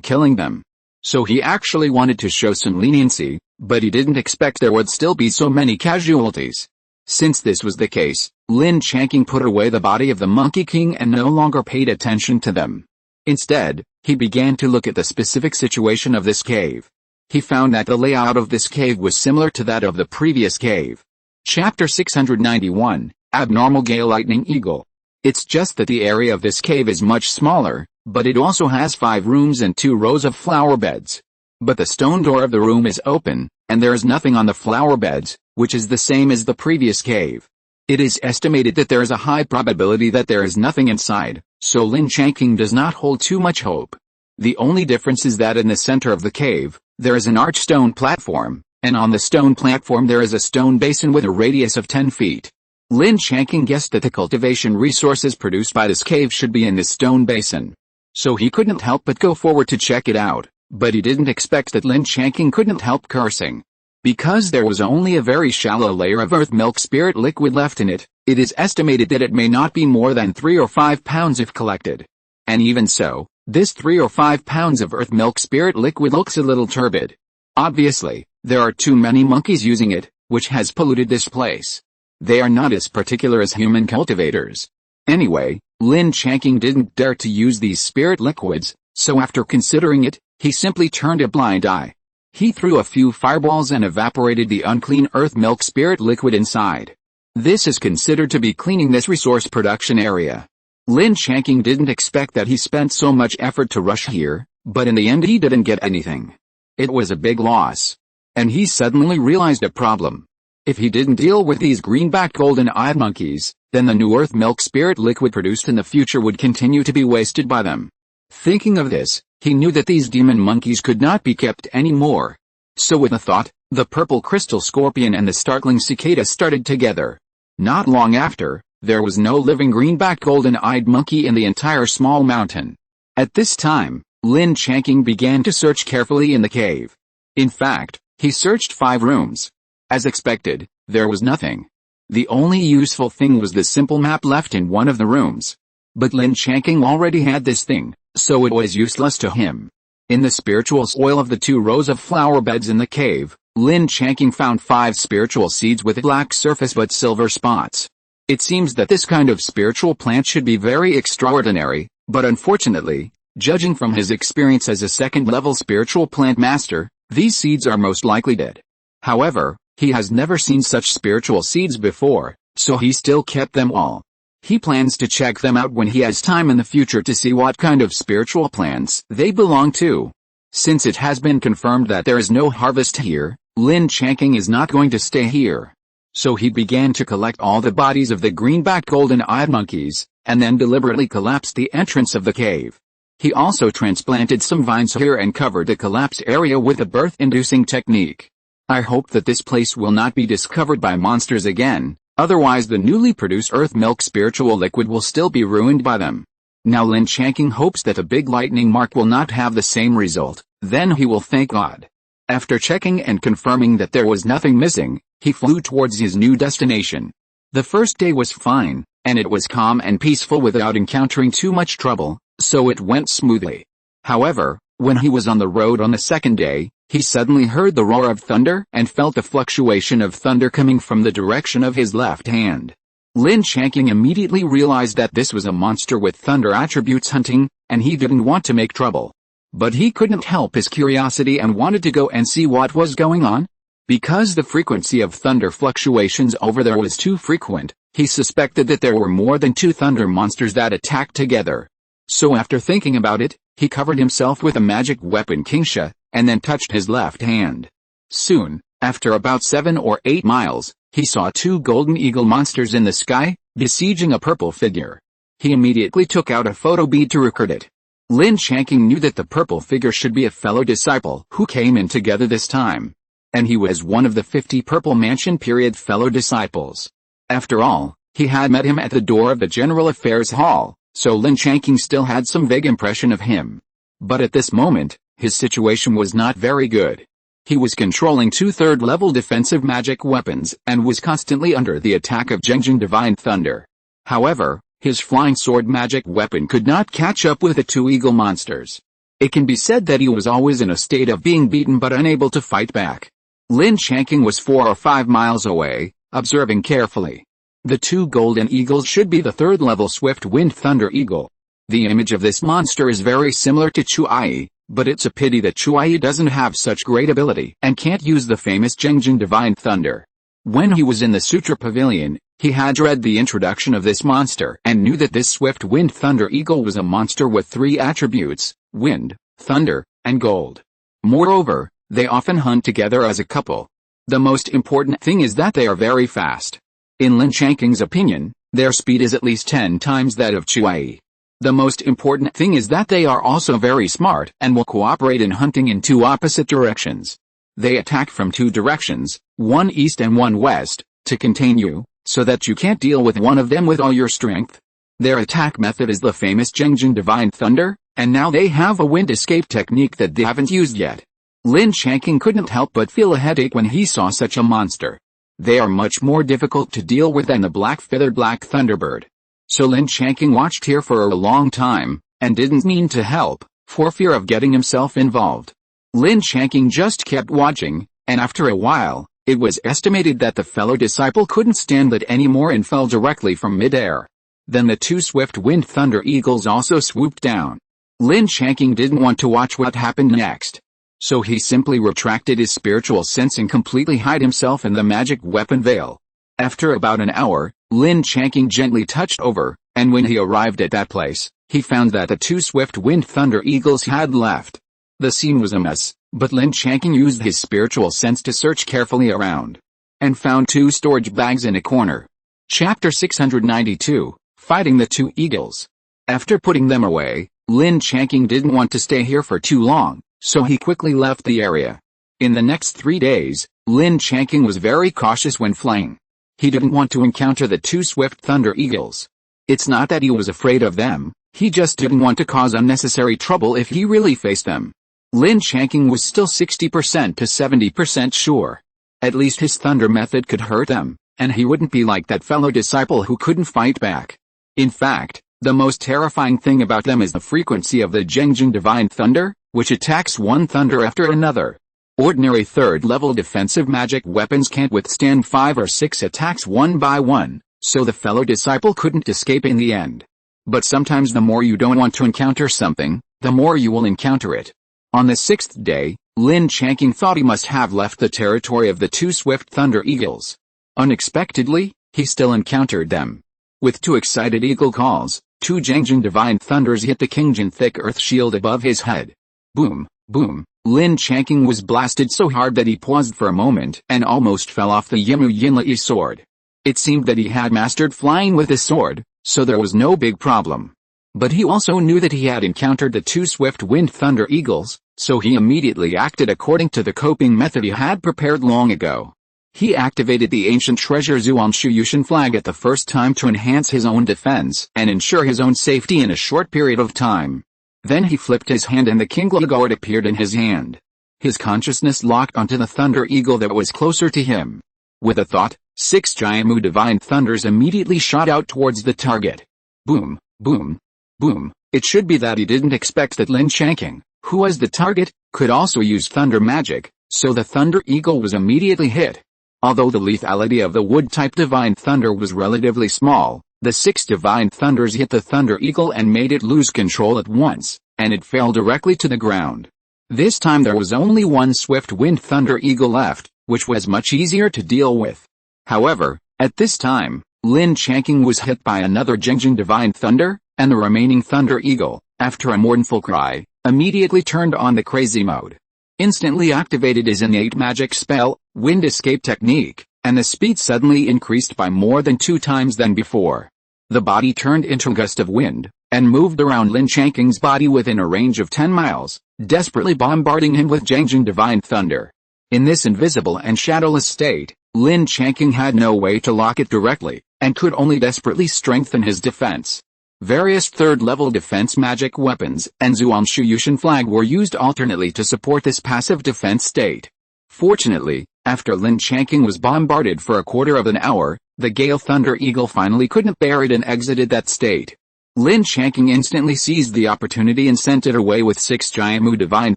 killing them. So he actually wanted to show some leniency, but he didn't expect there would still be so many casualties. Since this was the case, Lin Changqing put away the body of the Monkey King and no longer paid attention to them. Instead, he began to look at the specific situation of this cave. He found that the layout of this cave was similar to that of the previous cave. Chapter 691, Abnormal Gale Lightning Eagle. It's just that the area of this cave is much smaller, but it also has 5 rooms and 2 rows of flower beds. But the stone door of the room is open, and there is nothing on the flower beds, which is the same as the previous cave. It is estimated that there is a high probability that there is nothing inside, so Lin Changqing does not hold too much hope. The only difference is that in the center of the cave, there is an arched stone platform, and on the stone platform there is a stone basin with a radius of 10 feet. Lin Changqing guessed that the cultivation resources produced by this cave should be in this stone basin. So he couldn't help but go forward to check it out, but he didn't expect that Lin Changqing couldn't help cursing. Because there was only a very shallow layer of earth milk spirit liquid left in it, it is estimated that it may not be more than 3 or 5 pounds if collected. And even so, this 3 or 5 pounds of earth milk spirit liquid looks a little turbid. Obviously, there are too many monkeys using it, which has polluted this place. They are not as particular as human cultivators. Anyway, Lin Changqing didn't dare to use these spirit liquids, so after considering it, he simply turned a blind eye. He threw a few fireballs and evaporated the unclean earth milk spirit liquid inside. This is considered to be cleaning this resource production area. Lin Changqing didn't expect that he spent so much effort to rush here, but in the end he didn't get anything. It was a big loss. And he suddenly realized a problem. If he didn't deal with these greenback golden-eyed monkeys, then the new earth milk spirit liquid produced in the future would continue to be wasted by them. Thinking of this, he knew that these demon monkeys could not be kept anymore. So with a thought, the purple crystal scorpion and the startling cicada started together. Not long after, there was no living greenback golden-eyed monkey in the entire small mountain. At this time, Lin Changqing began to search carefully in the cave. In fact, he searched 5 rooms. As expected, there was nothing. The only useful thing was the simple map left in one of the rooms. But Lin Changqing already had this thing, so it was useless to him. In the spiritual soil of the 2 rows of flower beds in the cave, Lin Changqing found 5 spiritual seeds with a black surface but silver spots. It seems that this kind of spiritual plant should be very extraordinary, but unfortunately, judging from his experience as a second-level spiritual plant master, these seeds are most likely dead. However, he has never seen such spiritual seeds before, so he still kept them all. He plans to check them out when he has time in the future to see what kind of spiritual plants they belong to. Since it has been confirmed that there is no harvest here, Lin Changqing is not going to stay here. So he began to collect all the bodies of the greenback golden-eyed monkeys, and then deliberately collapsed the entrance of the cave. He also transplanted some vines here and covered the collapsed area with a birth-inducing technique. I hope that this place will not be discovered by monsters again, otherwise the newly produced earth milk spiritual liquid will still be ruined by them. Now Lin Changqing hopes that a big lightning mark will not have the same result, then he will thank God. After checking and confirming that there was nothing missing, he flew towards his new destination. The first day was fine, and it was calm and peaceful without encountering too much trouble, so it went smoothly. However, when he was on the road on the second day, he suddenly heard the roar of thunder and felt the fluctuation of thunder coming from the direction of his left hand. Lin Changqing immediately realized that this was a monster with thunder attributes hunting, and he didn't want to make trouble. But he couldn't help his curiosity and wanted to go and see what was going on. Because the frequency of thunder fluctuations over there was too frequent, he suspected that there were more than 2 thunder monsters that attacked together. So after thinking about it, he covered himself with a magic weapon Kingsha, and then touched his left hand. Soon, after about 7 or 8 miles, he saw 2 golden eagle monsters in the sky, besieging a purple figure. He immediately took out a photo bead to record it. Lin Changqing knew that the purple figure should be a fellow disciple who came in together this time. And he was one of the 50 Purple Mansion period fellow disciples. After all, he had met him at the door of the General Affairs Hall, so Lin Changqing still had some vague impression of him. But at this moment, his situation was not very good. He was controlling 2 third-level defensive magic weapons and was constantly under the attack of Zhengjing Divine Thunder. However, his flying sword magic weapon could not catch up with the 2 eagle monsters. It can be said that he was always in a state of being beaten but unable to fight back. Lin Changqing was 4 or 5 miles away, observing carefully. The 2 golden eagles should be the third-level swift wind thunder eagle. The image of this monster is very similar to Chuai, but it's a pity that Chuai doesn't have such great ability and can't use the famous Zhengjing Divine Thunder. When he was in the Sutra Pavilion, he had read the introduction of this monster and knew that this swift wind thunder eagle was a monster with 3 attributes: wind, thunder, and gold. Moreover, they often hunt together as a couple. The most important thing is that they are very fast. In Lin Changqing's opinion, their speed is at least 10 times that of Chuai. The most important thing is that they are also very smart and will cooperate in hunting in 2 opposite directions. They attack from 2 directions, one east and one west, to contain you, so that you can't deal with one of them with all your strength. Their attack method is the famous Zhengjing Divine Thunder, and now they have a wind escape technique that they haven't used yet. Lin Changqing couldn't help but feel a headache when he saw such a monster. They are much more difficult to deal with than the black-feathered black thunderbird. So Lin Changqing watched here for a long time, and didn't mean to help, for fear of getting himself involved. Lin Changqing just kept watching, and after a while, it was estimated that the fellow disciple couldn't stand it anymore and fell directly from midair. Then the 2 swift wind thunder eagles also swooped down. Lin Changqing didn't want to watch what happened next. So he simply retracted his spiritual sense and completely hid himself in the magic weapon veil. After about an hour, Lin Changqing gently touched over, and when he arrived at that place, he found that the 2 swift wind thunder eagles had left. The scene was a mess, but Lin Changqing used his spiritual sense to search carefully around. and found 2 storage bags in a corner. Chapter 692, Fighting the 2 Eagles. After putting them away, Lin Changqing didn't want to stay here for too long, so he quickly left the area. In the next 3 days, Lin Changqing was very cautious when flying. He didn't want to encounter the 2 swift thunder eagles. It's not that he was afraid of them, he just didn't want to cause unnecessary trouble if he really faced them. Lin Changqing was still 60% to 70% sure. At least his thunder method could hurt them, and he wouldn't be like that fellow disciple who couldn't fight back. In fact, the most terrifying thing about them is the frequency of the Jiufeng divine thunder, which attacks one thunder after another. Ordinary third-level defensive magic weapons can't withstand 5 or 6 attacks one by one, so the fellow disciple couldn't escape in the end. But sometimes the more you don't want to encounter something, the more you will encounter it. On the 6th day, Lin Changqing thought he must have left the territory of the 2 swift thunder eagles. Unexpectedly, he still encountered them. With 2 excited eagle calls, 2 Jiufeng divine thunders hit the Qingjin thick earth shield above his head. Boom, boom. Lin Changqing was blasted so hard that he paused for a moment and almost fell off the Yimu Yinlai sword. It seemed that he had mastered flying with his sword, so there was no big problem. But he also knew that he had encountered the 2 swift wind thunder eagles, so he immediately acted according to the coping method he had prepared long ago. He activated the ancient treasure Zhuangshu flag at the first time to enhance his own defense and ensure his own safety in a short period of time. Then he flipped his hand and the Qingli gourd appeared in his hand. His consciousness locked onto the thunder eagle that was closer to him. With a thought, 6 Jiamu divine thunders immediately shot out towards the target. Boom, boom, boom. It should be that he didn't expect that Lin Changqing, who was the target, could also use thunder magic, so the thunder eagle was immediately hit. Although the lethality of the wood-type divine thunder was relatively small, the 6 divine thunders hit the thunder eagle and made it lose control at once, and it fell directly to the ground. This time there was only 1 swift wind thunder eagle left, which was much easier to deal with. However, at this time, Lin Changqing was hit by another Jiufeng divine thunder, and the remaining thunder eagle, after a mournful cry, immediately turned on the crazy mode. Instantly activated his innate magic spell, Wind Escape Technique, and the speed suddenly increased by more than 2 times than before. The body turned into a gust of wind, and moved around Lin Changqing's body within a range of 10 miles, desperately bombarding him with Jiufeng divine thunder. In this invisible and shadowless state, Lin Changqing had no way to lock it directly, and could only desperately strengthen his defense. Various third-level defense magic weapons and Zhuangshu flag were used alternately to support this passive defense state. Fortunately, after Lin Changqing was bombarded for a quarter of an hour, the Gale Thunder Eagle finally couldn't bear it and exited that state. Lin Changqing instantly seized the opportunity and sent it away with 6 Jiamu divine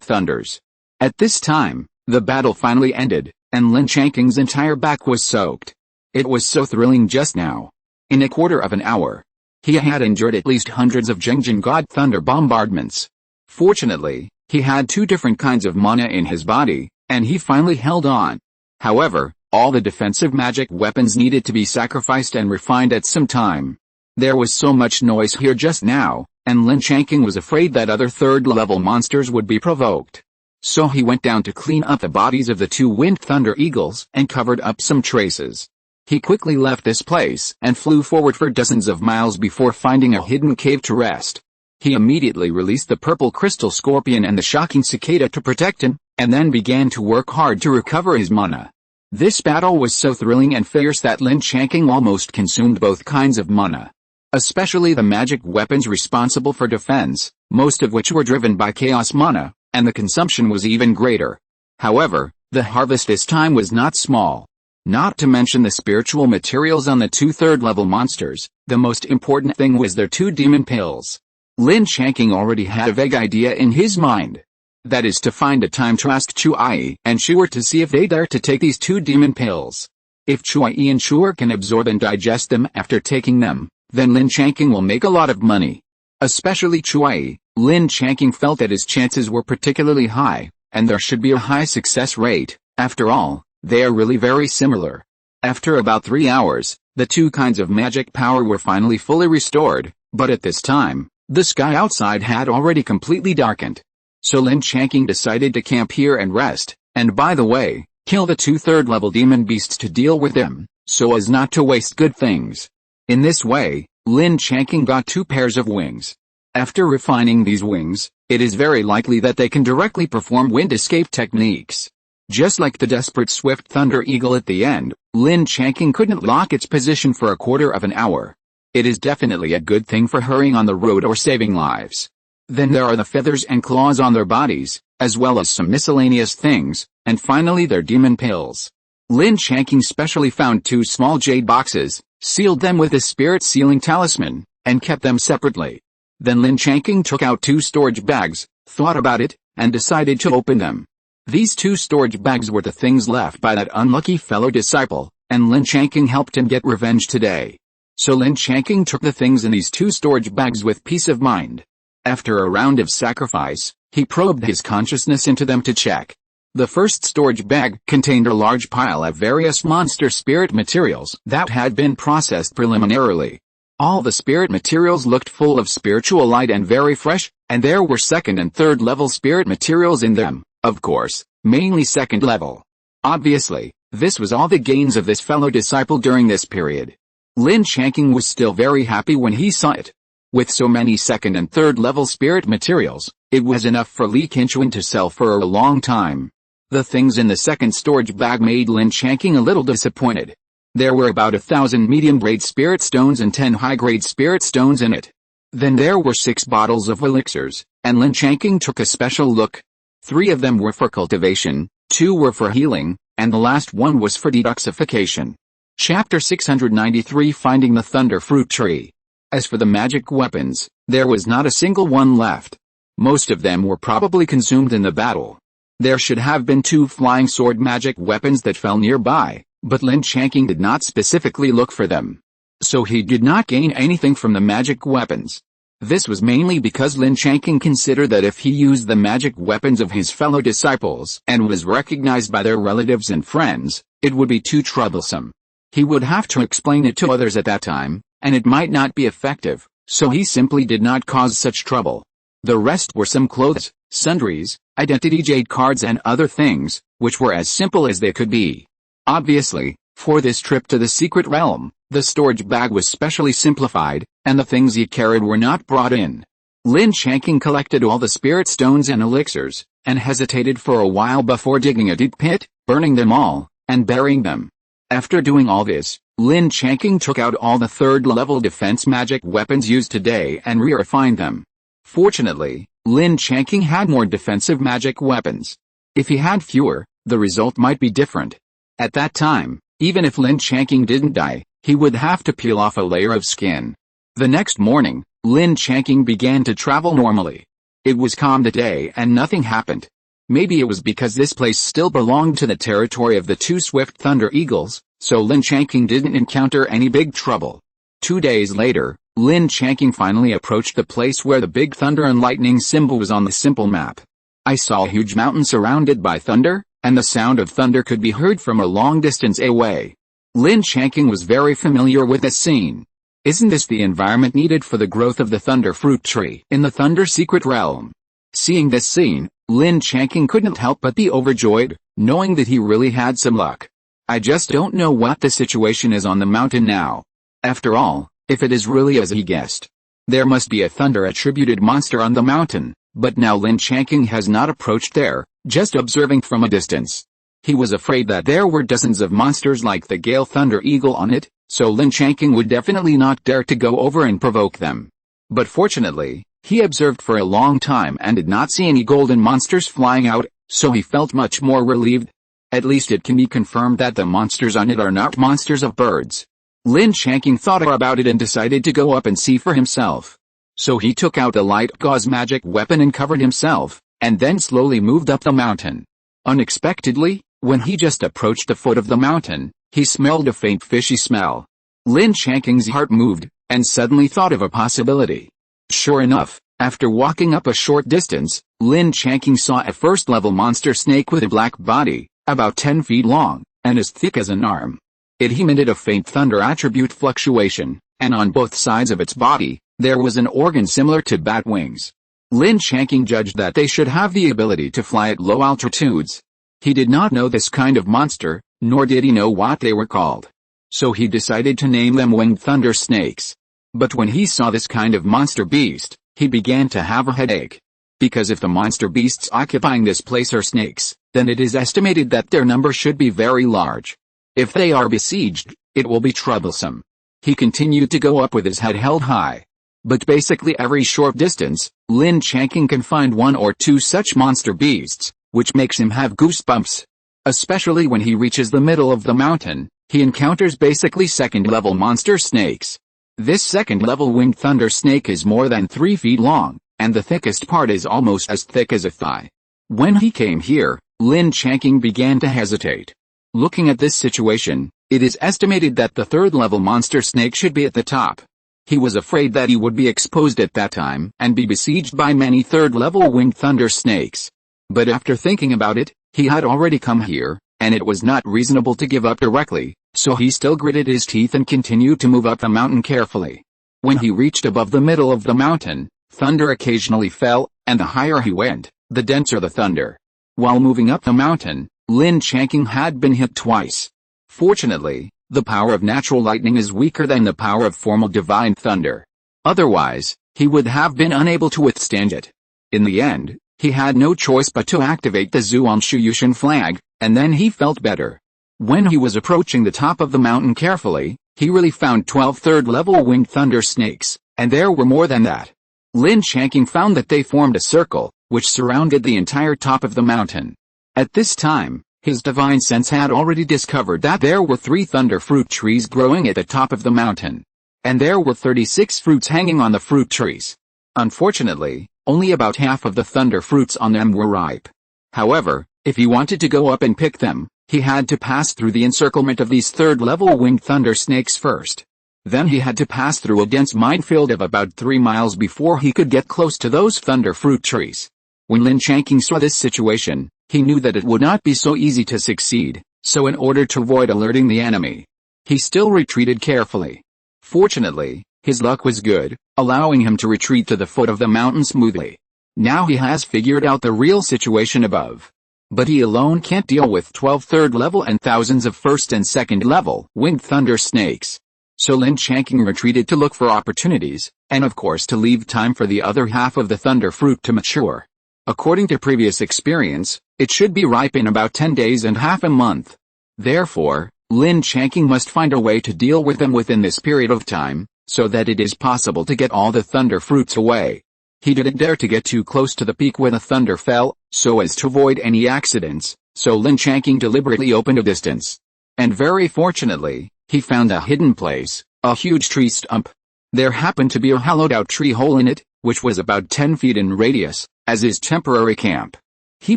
thunders. At this time, the battle finally ended, and Lin Changqing's entire back was soaked. It was so thrilling just now. In a quarter of an hour, he had endured at least hundreds of Jiufeng God Thunder bombardments. Fortunately, he had 2 different kinds of mana in his body, and he finally held on. However, all the defensive magic weapons needed to be sacrificed and refined at some time. There was so much noise here just now, and Lin Changqing was afraid that other third-level monsters would be provoked. So he went down to clean up the bodies of the 2 Wind Thunder Eagles and covered up some traces. He quickly left this place and flew forward for dozens of miles before finding a hidden cave to rest. He immediately released the purple crystal scorpion and the shocking cicada to protect him, and then began to work hard to recover his mana. This battle was so thrilling and fierce that Lin Changqing almost consumed both kinds of mana. Especially the magic weapons responsible for defense, most of which were driven by chaos mana, and the consumption was even greater. However, the harvest this time was not small. Not to mention the spiritual materials on the 2 third-level monsters, the most important thing was their 2 demon pills. Lin Changqing already had a vague idea in his mind. That is to find a time to ask Chuai and Shuer to see if they dare to take these 2 demon pills. If Chuai and Shuer can absorb and digest them after taking them, then Lin Changqing will make a lot of money. Especially Chuai, Lin Changqing felt that his chances were particularly high, and there should be a high success rate. After all, they are really very similar. After about 3 hours, the 2 kinds of magic power were finally fully restored, but at this time, the sky outside had already completely darkened. So Lin Changqing decided to camp here and rest, and by the way, Kill the 2 third-level demon beasts to deal with them, so as not to waste good things. In this way, Lin Changqing got 2 pairs of wings. After refining these wings, it is very likely that they can directly perform wind escape techniques. Just like the desperate swift thunder eagle at the end, Lin Changqing couldn't lock its position for a quarter of an hour. It is definitely a good thing for hurrying on the road or saving lives. Then there are the feathers and claws on their bodies, as well as some miscellaneous things, and finally their demon pills. Lin Changqing specially found 2 small jade boxes, sealed them with a spirit sealing talisman, and kept them separately. Then Lin Changqing took out 2 storage bags, thought about it, and decided to open them. These 2 storage bags were the things left by that unlucky fellow disciple, and Lin Changqing helped him get revenge today. So Lin Changqing took the things in these 2 storage bags with peace of mind. After a round of sacrifice, he probed his consciousness into them to check. The first storage bag contained a large pile of various monster spirit materials that had been processed preliminarily. All the spirit materials looked full of spiritual light and very fresh, and there were 2nd and 3rd level spirit materials in them, of course, mainly 2nd level. Obviously, this was all the gains of this fellow disciple during this period. Lin Changqing was still very happy when he saw it. With so many 2nd and 3rd level spirit materials, it was enough for Lin Changqing to sell for a long time. The things in the 2nd storage bag made Lin Changqing a little disappointed. There were about 1,000 medium-grade spirit stones and 10 high-grade spirit stones in it. Then there were 6 bottles of elixirs, and Lin Changqing took a special look. 3 of them were for cultivation, 2 were for healing, and the last one was for detoxification. Chapter 693 Finding the Thunder Fruit Tree. As for the magic weapons, there was not a single one left. Most of them were probably consumed in the battle. There should have been 2 flying sword magic weapons that fell nearby, but Lin Changqing did not specifically look for them. So he did not gain anything from the magic weapons. This was mainly because Lin Changqing considered that if he used the magic weapons of his fellow disciples and was recognized by their relatives and friends, it would be too troublesome. He would have to explain it to others at that time, and it might not be effective, so he simply did not cause such trouble. The rest were some clothes, sundries, identity jade cards and other things, which were as simple as they could be. Obviously, for this trip to the secret realm, the storage bag was specially simplified, and the things he carried were not brought in. Lin Changqing collected all the spirit stones and elixirs, and hesitated for a while before digging a deep pit, burning them all, and burying them. After doing all this, Lin Changqing took out all the 3rd level defense magic weapons used today and re-refined them. Fortunately, Lin Changqing had more defensive magic weapons. If he had fewer, the result might be different. At that time, even if Lin Changqing didn't die, he would have to peel off a layer of skin. The next morning, Lin Changqing began to travel normally. It was calm today and nothing happened. Maybe it was because this place still belonged to the territory of the 2 swift thunder eagles, so Lin Changqing didn't encounter any big trouble. 2 days later, Lin Changqing finally approached the place where the big thunder and lightning symbol was on the simple map. I saw a huge mountain surrounded by thunder, and the sound of thunder could be heard from a long distance away. Lin Changqing was very familiar with this scene. Isn't this the environment needed for the growth of the thunder fruit tree in the thunder secret realm? Seeing this scene, Lin Changqing couldn't help but be overjoyed, knowing that he really had some luck. I just don't know what the situation is on the mountain now. After all, if it is really as he guessed, there must be a thunder-attributed monster on the mountain, but now Lin Changqing has not approached there, just observing from a distance. He was afraid that there were dozens of monsters like the Gale Thunder Eagle on it, so Lin Changqing would definitely not dare to go over and provoke them. But fortunately, he observed for a long time and did not see any golden monsters flying out, so he felt much more relieved. At least it can be confirmed that the monsters on it are not monsters of birds. Lin Changqing thought about it and decided to go up and see for himself. So he took out the light gauze magic weapon and covered himself, and then slowly moved up the mountain. Unexpectedly, when he just approached the foot of the mountain, he smelled a faint fishy smell. Lin Changqing's heart moved, and suddenly thought of a possibility. Sure enough, after walking up a short distance, Lin Changqing saw a first-level monster snake with a black body, about 10 feet long, and as thick as an arm. It emitted a faint thunder attribute fluctuation, and on both sides of its body, there was an organ similar to bat wings. Lin Changqing judged that they should have the ability to fly at low altitudes. He did not know this kind of monster, nor did he know what they were called. So he decided to name them winged thunder snakes. But when he saw this kind of monster beast, he began to have a headache. Because if the monster beasts occupying this place are snakes, then it is estimated that their number should be very large. If they are besieged, it will be troublesome. He continued to go up with his head held high. But basically every short distance, Lin Changqing can find one or two such monster beasts, which makes him have goosebumps. Especially when he reaches the middle of the mountain, he encounters basically second-level monster snakes. This second-level winged thunder snake is more than 3 feet long, and the thickest part is almost as thick as a thigh. When he came here, Lin Changqing began to hesitate. Looking at this situation, it is estimated that the third-level monster snake should be at the top. He was afraid that he would be exposed at that time and be besieged by many third-level winged thunder snakes. But after thinking about it, he had already come here, and it was not reasonable to give up directly, so he still gritted his teeth and continued to move up the mountain carefully. When he reached above the middle of the mountain, thunder occasionally fell, and the higher he went, the denser the thunder. While moving up the mountain, Lin Changqing had been hit twice. Fortunately, the power of natural lightning is weaker than the power of formal divine thunder. Otherwise, he would have been unable to withstand it. In the end, he had no choice but to activate the Zhuangshuyushan flag, and then he felt better. When he was approaching the top of the mountain carefully, he really found 12 third-level winged thunder snakes, and there were more than that. Lin Changqing found that they formed a circle, which surrounded the entire top of the mountain. At this time, his divine sense had already discovered that there were 3 thunder fruit trees growing at the top of the mountain. And there were 36 fruits hanging on the fruit trees. Unfortunately, only about half of the thunder fruits on them were ripe. However, if he wanted to go up and pick them, he had to pass through the encirclement of these third-level winged thunder snakes first. Then he had to pass through a dense minefield of about 3 miles before he could get close to those thunder fruit trees. When Lin Changqing saw this situation, he knew that it would not be so easy to succeed, so in order to avoid alerting the enemy, he still retreated carefully. Fortunately, his luck was good, allowing him to retreat to the foot of the mountain smoothly. Now he has figured out the real situation above. But he alone can't deal with 12 third-level and thousands of first and second-level winged thunder snakes. So Lin Changqing retreated to look for opportunities, and of course to leave time for the other half of the thunder fruit to mature. According to previous experience, it should be ripe in about 10 days and half a month. Therefore, Lin Changqing must find a way to deal with them within this period of time, so that it is possible to get all the thunder fruits away. He didn't dare to get too close to the peak where the thunder fell, so as to avoid any accidents, so Lin Changqing deliberately opened a distance. And very fortunately, he found a hidden place, a huge tree stump. There happened to be a hollowed-out tree hole in it, which was about 10 feet in radius, as his temporary camp. He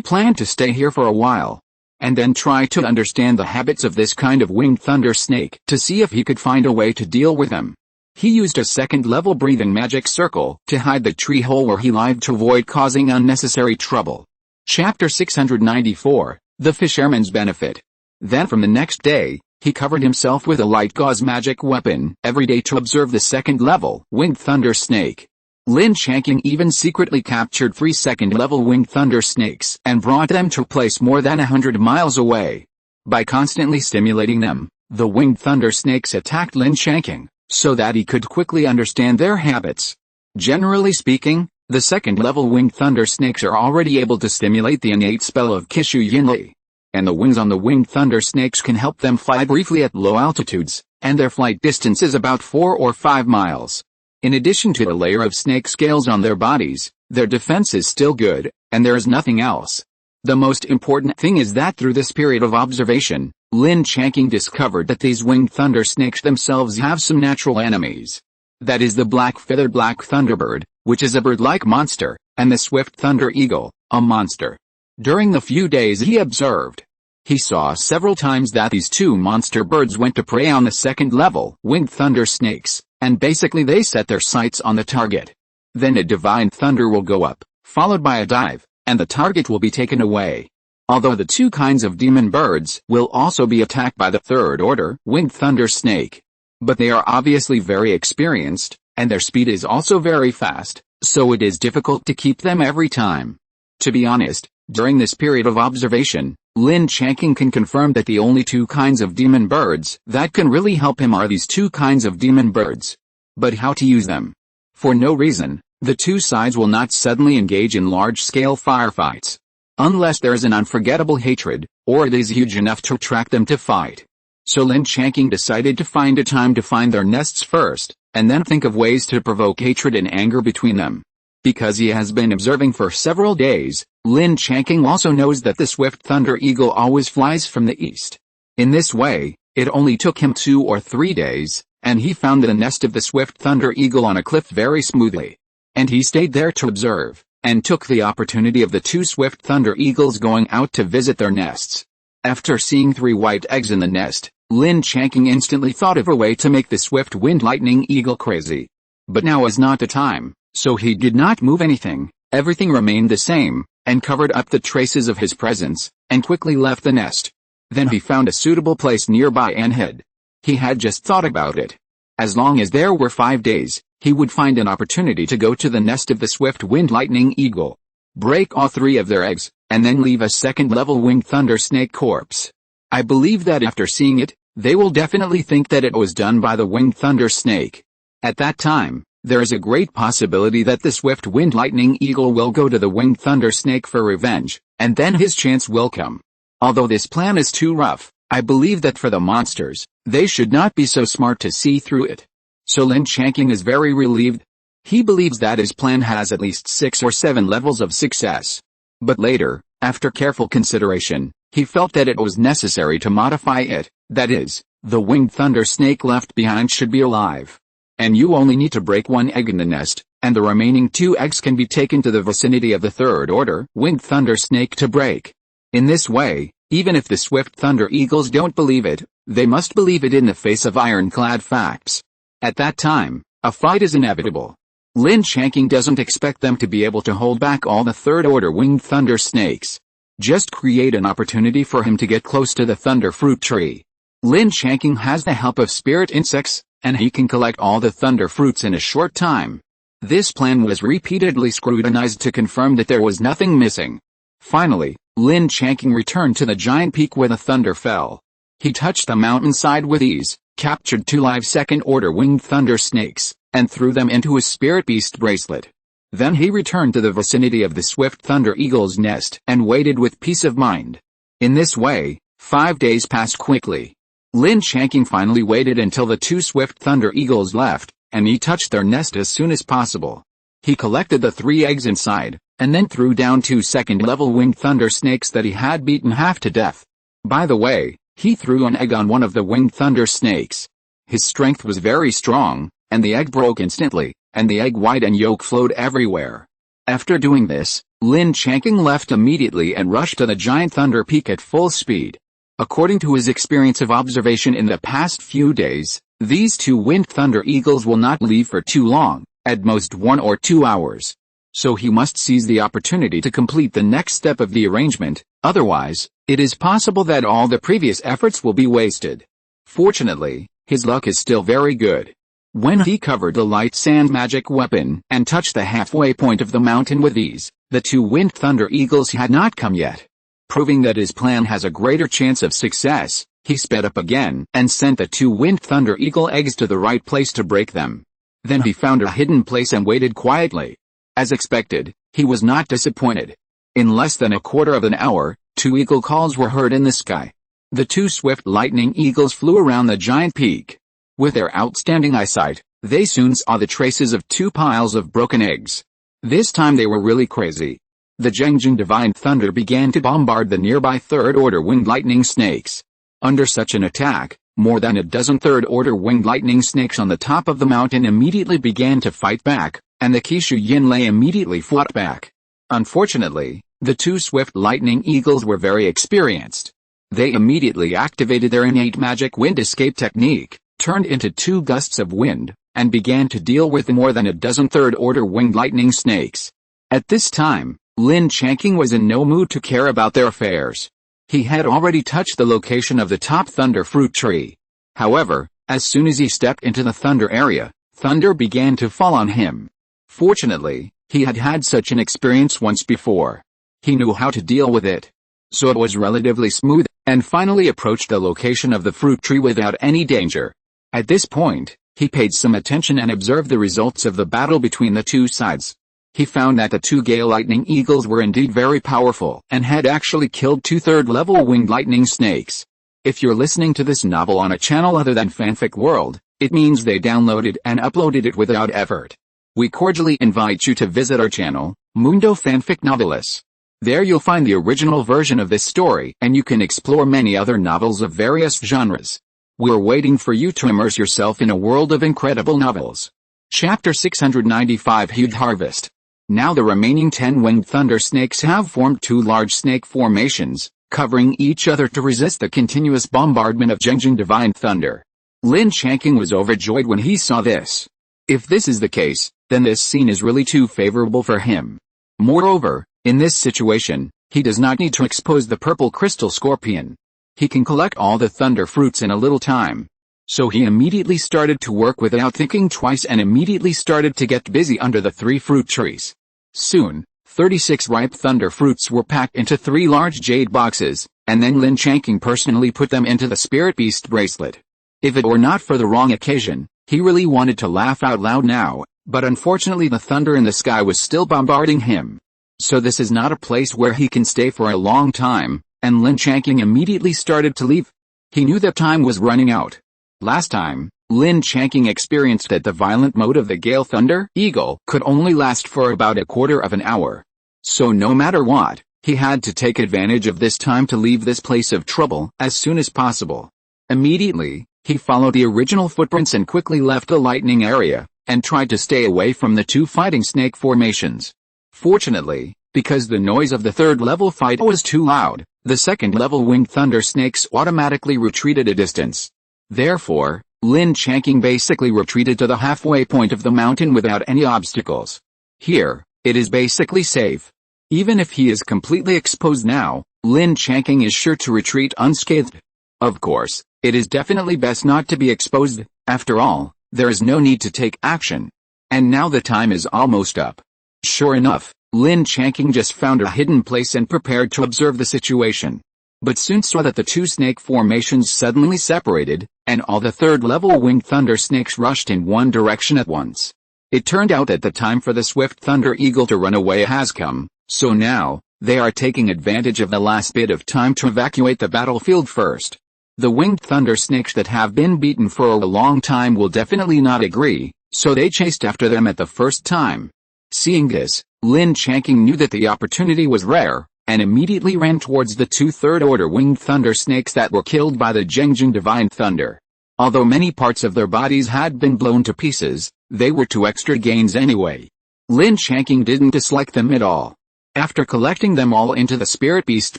planned to stay here for a while, and then try to understand the habits of this kind of winged thunder snake to see if he could find a way to deal with them. He used a second-level breathing magic circle to hide the tree hole where he lived to avoid causing unnecessary trouble. Chapter 694, The Fisherman's Benefit. Then from the next day, he covered himself with a light gauze magic weapon every day to observe the second-level winged thunder snake. Lin Changqing even secretly captured 3 second-level winged thunder snakes and brought them to a place more than 100 miles away. By constantly stimulating them, the winged thunder snakes attacked Lin Changqing, so that he could quickly understand their habits. Generally speaking, the second-level winged thunder snakes are already able to stimulate the innate spell of Qishu Yinli. And the wings on the winged thunder snakes can help them fly briefly at low altitudes, and their flight distance is about 4 or 5 miles. In addition to the layer of snake scales on their bodies, their defense is still good, and there is nothing else. The most important thing is that through this period of observation, Lin Changqing discovered that these winged thunder snakes themselves have some natural enemies. That is the black-feathered black thunderbird, which is a bird-like monster, and the swift thunder eagle, a monster. During the few days he observed, he saw several times that these 2 monster birds went to prey on the second-level winged thunder snakes, and basically they set their sights on the target. Then a divine thunder will go up, followed by a dive, and the target will be taken away. Although the 2 kinds of demon birds will also be attacked by the third-order winged thunder snake. But they are obviously very experienced, and their speed is also very fast, so it is difficult to keep them every time. To be honest, during this period of observation, Lin Changqing can confirm that the only two kinds of demon birds that can really help him are these two kinds of demon birds. But how to use them? For no reason, the two sides will not suddenly engage in large-scale firefights. Unless there is an unforgettable hatred, or it is huge enough to attract them to fight. So Lin Changqing decided to find a time to find their nests first, and then think of ways to provoke hatred and anger between them. Because he has been observing for several days, Lin Changqing also knows that the swift thunder eagle always flies from the east. In this way, it only took him 2 or 3 days, and he found the nest of the swift thunder eagle on a cliff very smoothly. And he stayed there to observe, and took the opportunity of the 2 swift thunder eagles going out to visit their nests. After seeing 3 white eggs in the nest, Lin Changqing instantly thought of a way to make the swift wind lightning eagle crazy. But now was not the time, so he did not move anything, everything remained the same, and covered up the traces of his presence, and quickly left the nest. Then he found a suitable place nearby and hid. He had just thought about it. As long as there were 5 days, he would find an opportunity to go to the nest of the swift wind lightning eagle, break all 3 of their eggs, and then leave a second-level winged thunder snake corpse. I believe that after seeing it, they will definitely think that it was done by the winged thunder snake. At that time, there is a great possibility that the swift wind lightning eagle will go to the winged thunder snake for revenge, and then his chance will come. Although this plan is too rough, I believe that for the monsters, they should not be so smart to see through it. So Lin Changqing is very relieved. He believes that his plan has at least 6 or 7 levels of success. But later, after careful consideration, he felt that it was necessary to modify it, that is, the winged thunder snake left behind should be alive. And you only need to break 1 egg in the nest, and the remaining 2 eggs can be taken to the vicinity of the 3rd order winged thunder snake to break. In this way, even if the swift thunder eagles don't believe it, they must believe it in the face of ironclad facts. At that time, a fight is inevitable. Lin Changqing doesn't expect them to be able to hold back all the 3rd order winged thunder snakes. Just create an opportunity for him to get close to the thunder fruit tree. Lin Changqing has the help of spirit insects, and he can collect all the thunder fruits in a short time. This plan was repeatedly scrutinized to confirm that there was nothing missing. Finally, Lin Changqing returned to the giant peak where the thunder fell. He touched the mountainside with ease, captured 2 live second-order winged thunder snakes, and threw them into his spirit beast bracelet. Then he returned to the vicinity of the swift thunder eagle's nest and waited with peace of mind. In this way, 5 days passed quickly. Lin Changqing finally waited until the 2 swift thunder eagles left, and he touched their nest as soon as possible. He collected the 3 eggs inside, and then threw down 2 second-level winged thunder snakes that he had beaten half to death. By the way, he threw an egg on one of the winged thunder snakes. His strength was very strong, and the egg broke instantly, and the egg white and yolk flowed everywhere. After doing this, Lin Changqing left immediately and rushed to the giant thunder peak at full speed. According to his experience of observation in the past few days, these 2 winged thunder eagles will not leave for too long, at most 1 or 2 hours. So he must seize the opportunity to complete the next step of the arrangement, otherwise, it is possible that all the previous efforts will be wasted. Fortunately, his luck is still very good. When he covered the light sand magic weapon and touched the halfway point of the mountain with ease, the 2 winged thunder eagles had not come yet. Proving that his plan has a greater chance of success, he sped up again and sent the 2 winged thunder eagle eggs to the right place to break them. Then he found a hidden place and waited quietly. As expected, he was not disappointed. In less than a quarter of an hour, 2 eagle calls were heard in the sky. The 2 swift lightning eagles flew around the giant peak. With their outstanding eyesight, they soon saw the traces of 2 piles of broken eggs. This time they were really crazy. The Zhengjing Divine Thunder began to bombard the nearby 3rd order winged lightning snakes. Under such an attack, more than a dozen 3rd order winged lightning snakes on the top of the mountain immediately began to fight back, and the Qishu Yinlei immediately fought back. Unfortunately, the 2 swift lightning eagles were very experienced. They immediately activated their innate magic wind escape technique, turned into 2 gusts of wind, and began to deal with more than a dozen 3rd order winged lightning snakes. At this time, Lin Changqing was in no mood to care about their affairs. He had already touched the location of the top thunder fruit tree. However, as soon as he stepped into the thunder area, thunder began to fall on him. Fortunately, he had had such an experience once before. He knew how to deal with it. so it was relatively smooth, and finally approached the location of the fruit tree without any danger. At this point, he paid some attention and observed the results of the battle between the two sides. He found that the two gale lightning eagles were indeed very powerful and had actually killed two third-level winged lightning snakes. If you're listening to this novel on a channel other than Fanfic World, it means they downloaded and uploaded it without effort. We cordially invite you to visit our channel, Mundo Fanfic Novelis. There you'll find the original version of this story, and you can explore many other novels of various genres. We're waiting for you to immerse yourself in a world of incredible novels. Chapter 695 Huge Harvest. Now the remaining 10 winged thunder snakes have formed two large snake formations, covering each other to resist the continuous bombardment of Jiufeng divine thunder. Lin Changqing was overjoyed when he saw this. If this is the case, then this scene is really too favorable for him. Moreover, in this situation, he does not need to expose the purple crystal scorpion. He can collect all the thunder fruits in a little time. So he immediately started to work without thinking twice and immediately started to get busy under the 3 fruit trees. Soon, 36 ripe thunder fruits were packed into 3 large jade boxes, and then Lin Changqing personally put them into the spirit beast bracelet. If it were not for the wrong occasion, he really wanted to laugh out loud now, but unfortunately the thunder in the sky was still bombarding him. So this is not a place where he can stay for a long time, and Lin Changqing immediately started to leave. He knew that time was running out. Last time, Lin Changqing experienced that the violent mode of the Gale Thunder Eagle could only last for about a quarter of an hour. So no matter what, he had to take advantage of this time to leave this place of trouble as soon as possible. Immediately, he followed the original footprints and quickly left the lightning area, and tried to stay away from the 2 fighting snake formations. Fortunately, because the noise of the 3rd-level fight was too loud, the 2nd-level winged thunder snakes automatically retreated a distance. Therefore, Lin Changqing basically retreated to the halfway point of the mountain without any obstacles. Here, it is basically safe. Even if he is completely exposed now, Lin Changqing is sure to retreat unscathed. Of course, it is definitely best not to be exposed. After all, there is no need to take action. And now the time is almost up. Sure enough, Lin Changqing just found a hidden place and prepared to observe the situation. But soon saw that the 2 snake formations suddenly separated, and all the 3rd-level winged thunder snakes rushed in one direction at once. It turned out that the time for the swift thunder eagle to run away has come, so now, they are taking advantage of the last bit of time to evacuate the battlefield first. The winged thunder snakes that have been beaten for a long time will definitely not agree, so they chased after them at the first time. Seeing this, Lin Changqing knew that the opportunity was rare, and immediately ran towards the 2 third-order winged thunder snakes that were killed by the Jiufeng divine thunder. Although many parts of their bodies had been blown to pieces, they were 2 extra gains anyway. Lin Changqing didn't dislike them at all. After collecting them all into the spirit beast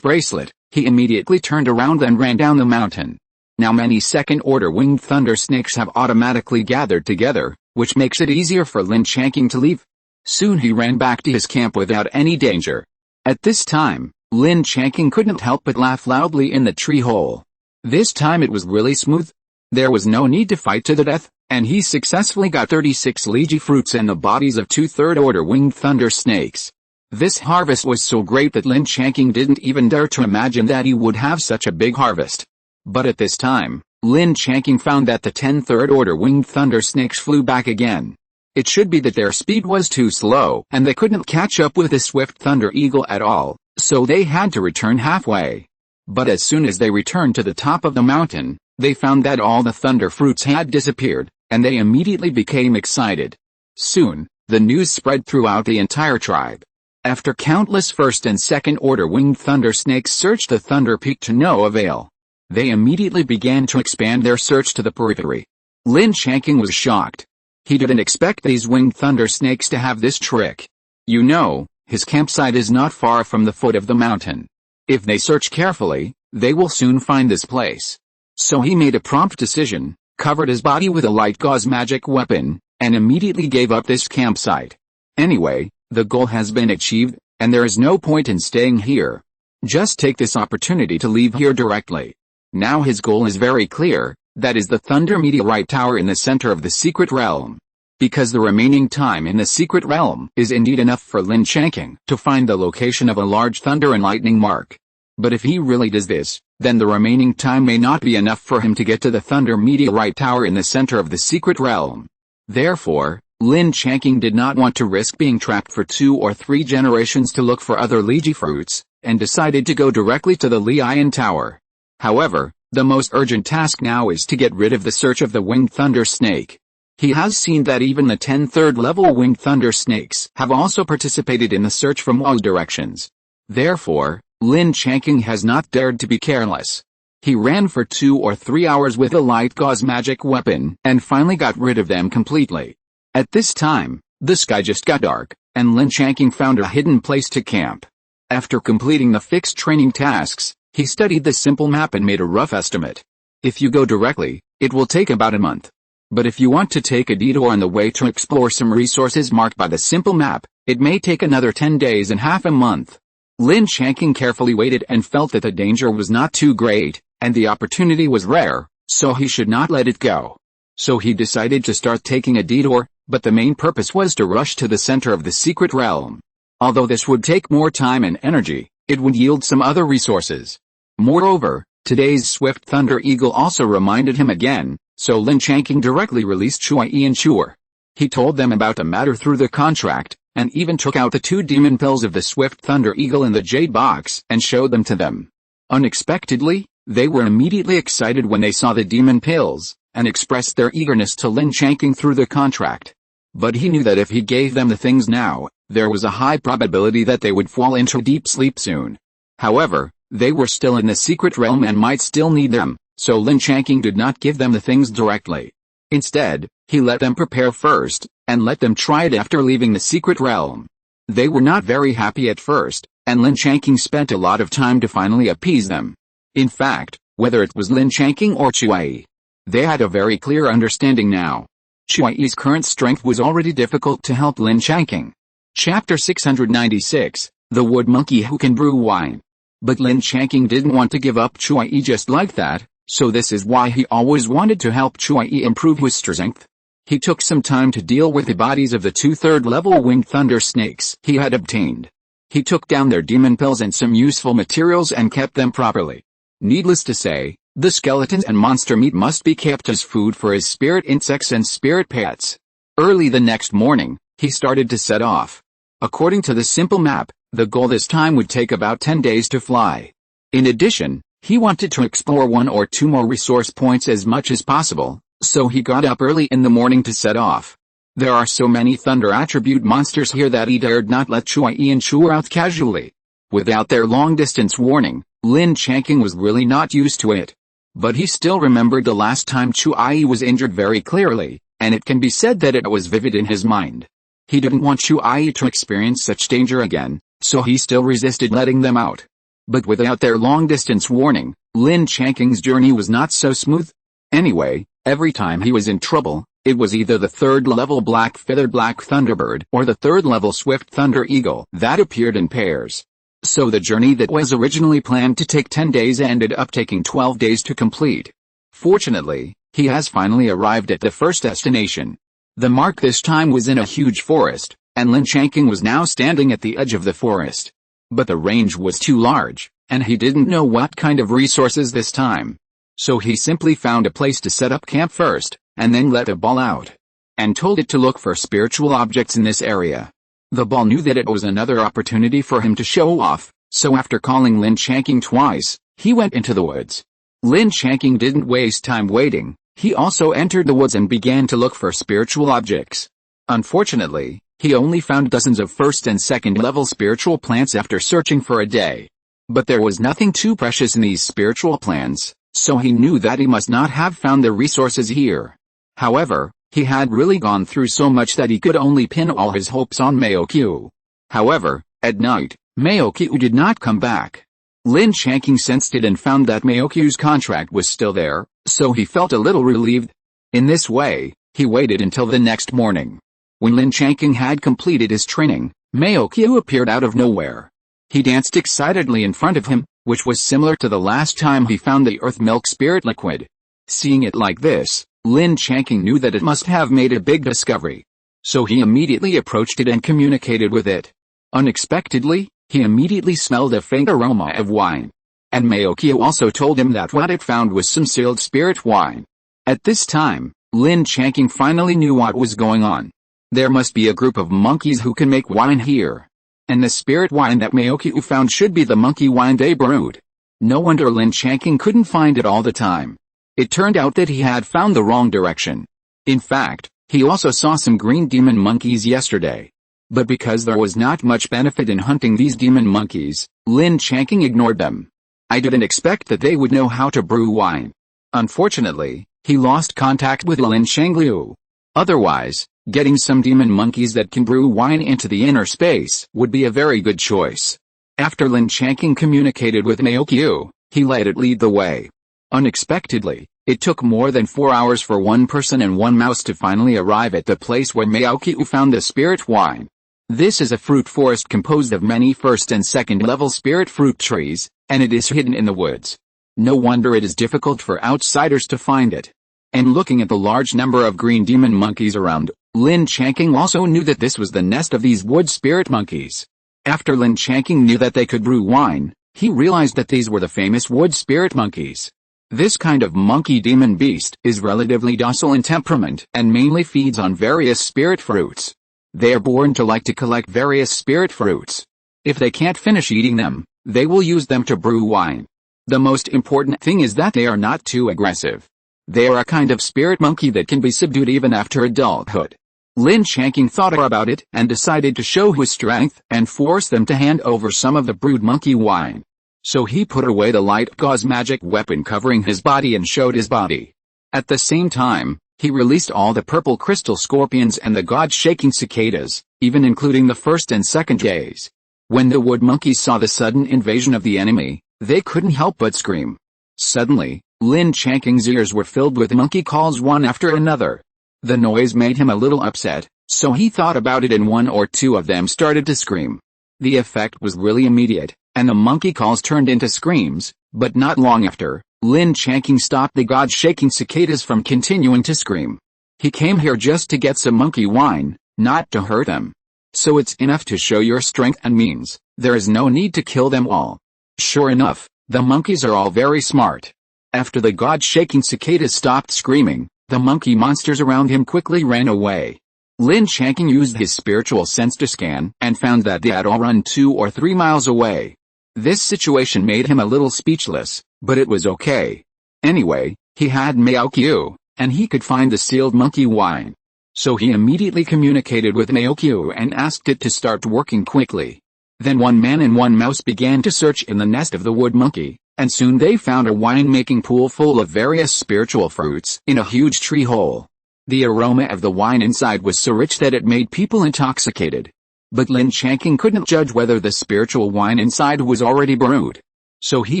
bracelet, he immediately turned around and ran down the mountain. Now many 2nd-order winged thunder snakes have automatically gathered together, which makes it easier for Lin Changqing to leave. Soon he ran back to his camp without any danger. At this time, Lin Changqing couldn't help but laugh loudly in the tree hole. This time it was really smooth. There was no need to fight to the death, and he successfully got 36 lychee fruits in the bodies of 2 third-order winged thunder snakes. This harvest was so great that Lin Changqing didn't even dare to imagine that he would have such a big harvest. But at this time, Lin Changqing found that the 10 third-order winged thunder snakes flew back again. It should be that their speed was too slow and they couldn't catch up with the swift thunder eagle at all, so they had to return halfway. But as soon as they returned to the top of the mountain, they found that all the thunder fruits had disappeared, and they immediately became excited. Soon, the news spread throughout the entire tribe. After countless 1st and 2nd-order winged thunder snakes searched the Thunder Peak to no avail, they immediately began to expand their search to the periphery. Lin Changqing was shocked. He didn't expect these winged thunder snakes to have this trick. You know, his campsite is not far from the foot of the mountain. If they search carefully, they will soon find this place. So he made a prompt decision, covered his body with a light gauze magic weapon, and immediately gave up this campsite. Anyway, the goal has been achieved, and there is no point in staying here. Just take this opportunity to leave here directly. Now his goal is very clear. That is the Thunder Meteorite Tower in the center of the Secret Realm. Because the remaining time in the Secret Realm is indeed enough for Lin Changqing to find the location of a large thunder and lightning mark. But if he really does this, then the remaining time may not be enough for him to get to the Thunder Meteorite Tower in the center of the secret realm. Therefore, Lin Changqing did not want to risk being trapped for 2 or 3 generations to look for other Liji fruits, and decided to go directly to the Lion Tower. However, the most urgent task now is to get rid of the search of the Winged Thunder Snake. He has seen that even the 10 third-level Winged Thunder Snakes have also participated in the search from all directions. Therefore, Lin Changqing has not dared to be careless. He ran for 2 or 3 hours with a light gauze magic weapon and finally got rid of them completely. At this time, the sky just got dark, and Lin Changqing found a hidden place to camp. After completing the fixed training tasks, he studied the simple map and made a rough estimate. If you go directly, it will take about a month. But if you want to take a detour on the way to explore some resources marked by the simple map, it may take another 10 days and half a month. Lin Changqing carefully waited and felt that the danger was not too great, and the opportunity was rare, so he should not let it go. So he decided to start taking a detour, but the main purpose was to rush to the center of the secret realm. Although this would take more time and energy, it would yield some other resources. Moreover, today's swift Thunder Eagle also reminded him again, so Lin Changqing directly released Shui and Shuer. He told them about the matter through the contract, and even took out the 2 demon pills of the swift Thunder Eagle in the jade box and showed them to them. Unexpectedly, they were immediately excited when they saw the demon pills, and expressed their eagerness to Lin Changqing through the contract. But he knew that if he gave them the things now, there was a high probability that they would fall into deep sleep soon. However, they were still in the secret realm and might still need them, so Lin Changqing did not give them the things directly. Instead, he let them prepare first, and let them try it after leaving the secret realm. They were not very happy at first, and Lin Changqing spent a lot of time to finally appease them. In fact, whether it was Lin Changqing or Shui, they had a very clear understanding now. Shui's current strength was already difficult to help Lin Changqing. Chapter 696, The Wood Monkey Who Can Brew Wine. But Lin Changqing didn't want to give up Shui just like that, so this is why he always wanted to help Shui improve his strength. He took some time to deal with the bodies of the 2 third-level Winged Thunder Snakes he had obtained. He took down their demon pills and some useful materials and kept them properly. Needless to say, the skeletons and monster meat must be kept as food for his spirit insects and spirit pets. Early the next morning, he started to set off. According to the simple map, the goal this time would take about 10 days to fly. In addition, he wanted to explore 1 or 2 more resource points as much as possible, so he got up early in the morning to set off. There are so many thunder attribute monsters here that he dared not let Shui and Shuer out casually. Without their long-distance warning, Lin Changqing was really not used to it. But he still remembered the last time Shui was injured very clearly, and it can be said that it was vivid in his mind. He didn't want Shui to experience such danger again, so he still resisted letting them out. But without their long-distance warning, Lin Changqing's journey was not so smooth. Anyway, every time he was in trouble, it was either the 3rd-level black-feathered black thunderbird or the 3rd-level swift thunder eagle that appeared in pairs. So the journey that was originally planned to take 10 days ended up taking 12 days to complete. Fortunately, he has finally arrived at the first destination. The mark this time was in a huge forest, and Lin Changqing was now standing at the edge of the forest. But the range was too large, and he didn't know what kind of resources this time. So he simply found a place to set up camp first, and then let the ball out, and told it to look for spiritual objects in this area. The ball knew that it was another opportunity for him to show off, so after calling Lin Changqing twice, he went into the woods. Lin Changqing didn't waste time waiting, he also entered the woods and began to look for spiritual objects. Unfortunately, he only found dozens of 1st and 2nd level spiritual plants after searching for a day. But there was nothing too precious in these spiritual plants, so he knew that he must not have found the resources here. However, he had really gone through so much that he could only pin all his hopes on Maokyu. However, at night, Maokyu did not come back. Lin Changqing sensed it and found that Maokyu's contract was still there, so he felt a little relieved. In this way, he waited until the next morning. When Lin Changqing had completed his training, Maokyu appeared out of nowhere. He danced excitedly in front of him, which was similar to the last time he found the earth milk spirit liquid. Seeing it like this, Lin Changqing knew that it must have made a big discovery. So he immediately approached it and communicated with it. Unexpectedly, he immediately smelled a faint aroma of wine. And Maokio also told him that what it found was some sealed spirit wine. At this time, Lin Changqing finally knew what was going on. There must be a group of monkeys who can make wine here. And the spirit wine that Maokio found should be the monkey wine they brewed. No wonder Lin Changqing couldn't find it all the time. It turned out that he had found the wrong direction. In fact, he also saw some green demon monkeys yesterday. But because there was not much benefit in hunting these demon monkeys, Lin Changqing ignored them. I didn't expect that they would know how to brew wine. Unfortunately, he lost contact with Lin Changqing. Otherwise, getting some demon monkeys that can brew wine into the inner space would be a very good choice. After Lin Changqing communicated with Maokio, he let it lead the way. Unexpectedly, it took more than 4 hours for one person and one mouse to finally arrive at the place where Maokio found the spirit wine. This is a fruit forest composed of many first and second level spirit fruit trees, and it is hidden in the woods. No wonder it is difficult for outsiders to find it. And looking at the large number of green demon monkeys around, Lin Changqing also knew that this was the nest of these wood spirit monkeys. After Lin Changqing knew that they could brew wine, he realized that these were the famous wood spirit monkeys. This kind of monkey demon beast is relatively docile in temperament and mainly feeds on various spirit fruits. They are born to like to collect various spirit fruits. If they can't finish eating them, they will use them to brew wine. The most important thing is that they are not too aggressive. They are a kind of spirit monkey that can be subdued even after adulthood. Lin Changqing thought about it and decided to show his strength and force them to hand over some of the brewed monkey wine. So he put away the light gauze magic weapon covering his body and showed his body. At the same time, he released all the purple crystal scorpions and the god-shaking cicadas, even including the first and second days. When the wood monkeys saw the sudden invasion of the enemy, they couldn't help but scream. Suddenly, Lin Changqing's ears were filled with monkey calls one after another. The noise made him a little upset, so he thought about it and one or two of them started to scream. The effect was really immediate, and the monkey calls turned into screams, but not long after, Lin Changqing stopped the god-shaking cicadas from continuing to scream. He came here just to get some monkey wine, not to hurt them. So it's enough to show your strength and means, there is no need to kill them all. Sure enough, the monkeys are all very smart. After the god-shaking cicadas stopped screaming, the monkey monsters around him quickly ran away. Lin Changqing used his spiritual sense to scan and found that they had all run 2 or 3 miles away. This situation made him a little speechless, but it was okay. Anyway, he had Maokio, and he could find the sealed monkey wine. So he immediately communicated with Maokio and asked it to start working quickly. Then one man and one mouse began to search in the nest of the wood monkey, and soon they found a wine-making pool full of various spiritual fruits in a huge tree hole. The aroma of the wine inside was so rich that it made people intoxicated. But Lin Changqing couldn't judge whether the spiritual wine inside was already brewed. So he